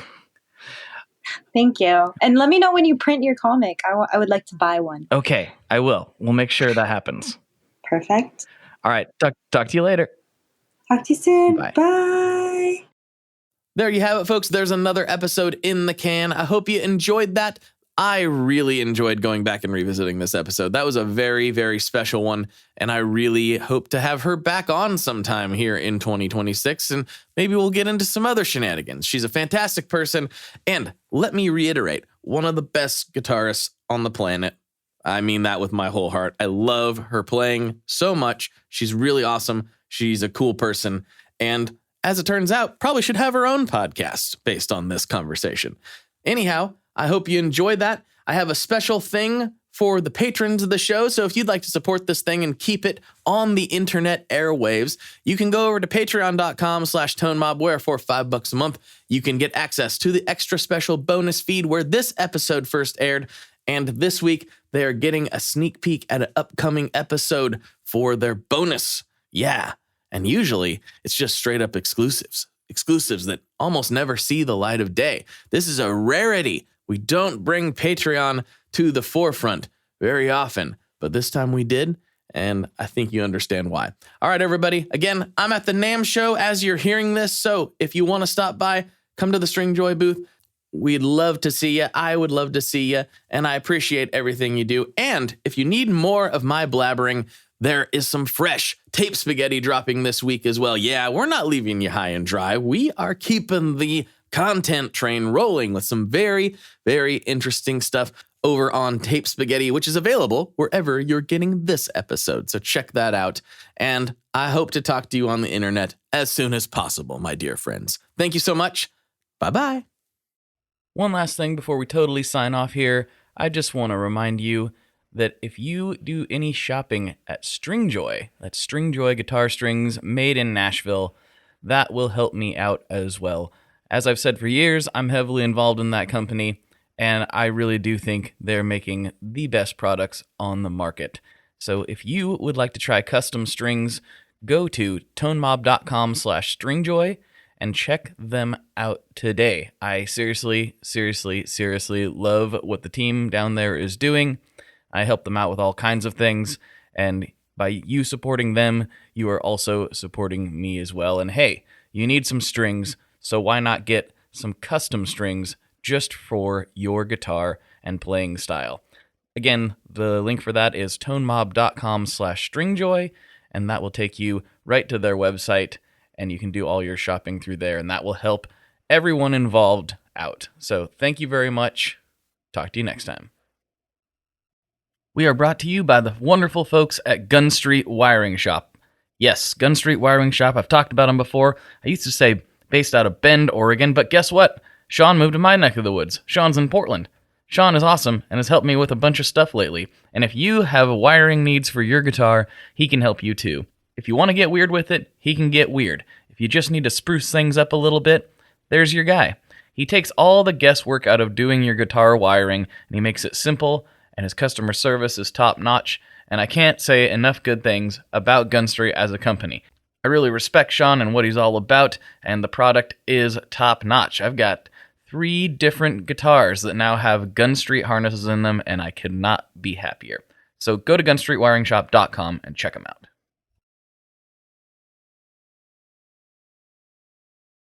Thank you. And let me know when you print your comic. I would like to buy one. Okay, I will. We'll make sure that happens. Perfect. All right. Talk to you later. Talk to you soon. Bye. Bye. There you have it, folks. There's another episode in the can. I hope you enjoyed that. I really enjoyed going back and revisiting this episode. That was a very, very special one, and I really hope to have her back on sometime here in 2026, and maybe we'll get into some other shenanigans. She's a fantastic person, and let me reiterate, one of the best guitarists on the planet. I mean that with my whole heart. I love her playing so much. She's really awesome. She's a cool person, and as it turns out, probably should have her own podcast based on this conversation. Anyhow, I hope you enjoyed that. I have a special thing for the patrons of the show, so if you'd like to support this thing and keep it on the internet airwaves, you can go over to patreon.com/tonemob, where for $5 a month, you can get access to the extra special bonus feed where this episode first aired. And this week, they are getting a sneak peek at an upcoming episode for their bonus. Yeah. And usually, it's just straight up exclusives that almost never see the light of day. This is a rarity. We don't bring Patreon to the forefront very often, but this time we did, and I think you understand why. All right, everybody. Again, I'm at the NAMM show as you're hearing this, so if you want to stop by, come to the Stringjoy booth. We'd love to see you. I would love to see you, and I appreciate everything you do. And if you need more of my blabbering, there is some fresh tape spaghetti dropping this week as well. Yeah, we're not leaving you high and dry. We are keeping the content train rolling with some very, very interesting stuff over on Tape Spaghetti, which is available wherever you're getting this episode. So check that out. And I hope to talk to you on the internet as soon as possible, my dear friends. Thank you so much. Bye-bye. One last thing before we totally sign off here. I just want to remind you that if you do any shopping at Stringjoy, that's Stringjoy guitar strings made in Nashville, that will help me out as well. As I've said for years, I'm heavily involved in that company, and I really do think they're making the best products on the market. So if you would like to try custom strings, go to tonemob.com/stringjoy and check them out today. I seriously love what the team down there is doing. I help them out with all kinds of things, and by you supporting them, you are also supporting me as well. And hey, you need some strings, so why not get some custom strings just for your guitar and playing style? Again, the link for that is tonemob.com/stringjoy, and that will take you right to their website, and you can do all your shopping through there, and that will help everyone involved out. So thank you very much. Talk to you next time. We are brought to you by the wonderful folks at Gun Street Wiring Shop. Yes, Gun Street Wiring Shop. I've talked about them before. I used to say based out of Bend, Oregon, but guess what? Sean moved to my neck of the woods. Sean's in Portland. Sean is awesome and has helped me with a bunch of stuff lately. And if you have wiring needs for your guitar, he can help you too. If you want to get weird with it, he can get weird. If you just need to spruce things up a little bit, there's your guy. He takes all the guesswork out of doing your guitar wiring, and he makes it simple, and his customer service is top-notch, and I can't say enough good things about Gun Street as a company. I really respect Sean and what he's all about, and the product is top-notch. I've got 3 different guitars that now have Gun Street harnesses in them, and I could not be happier. So go to gunstreetwiringshop.com and check them out.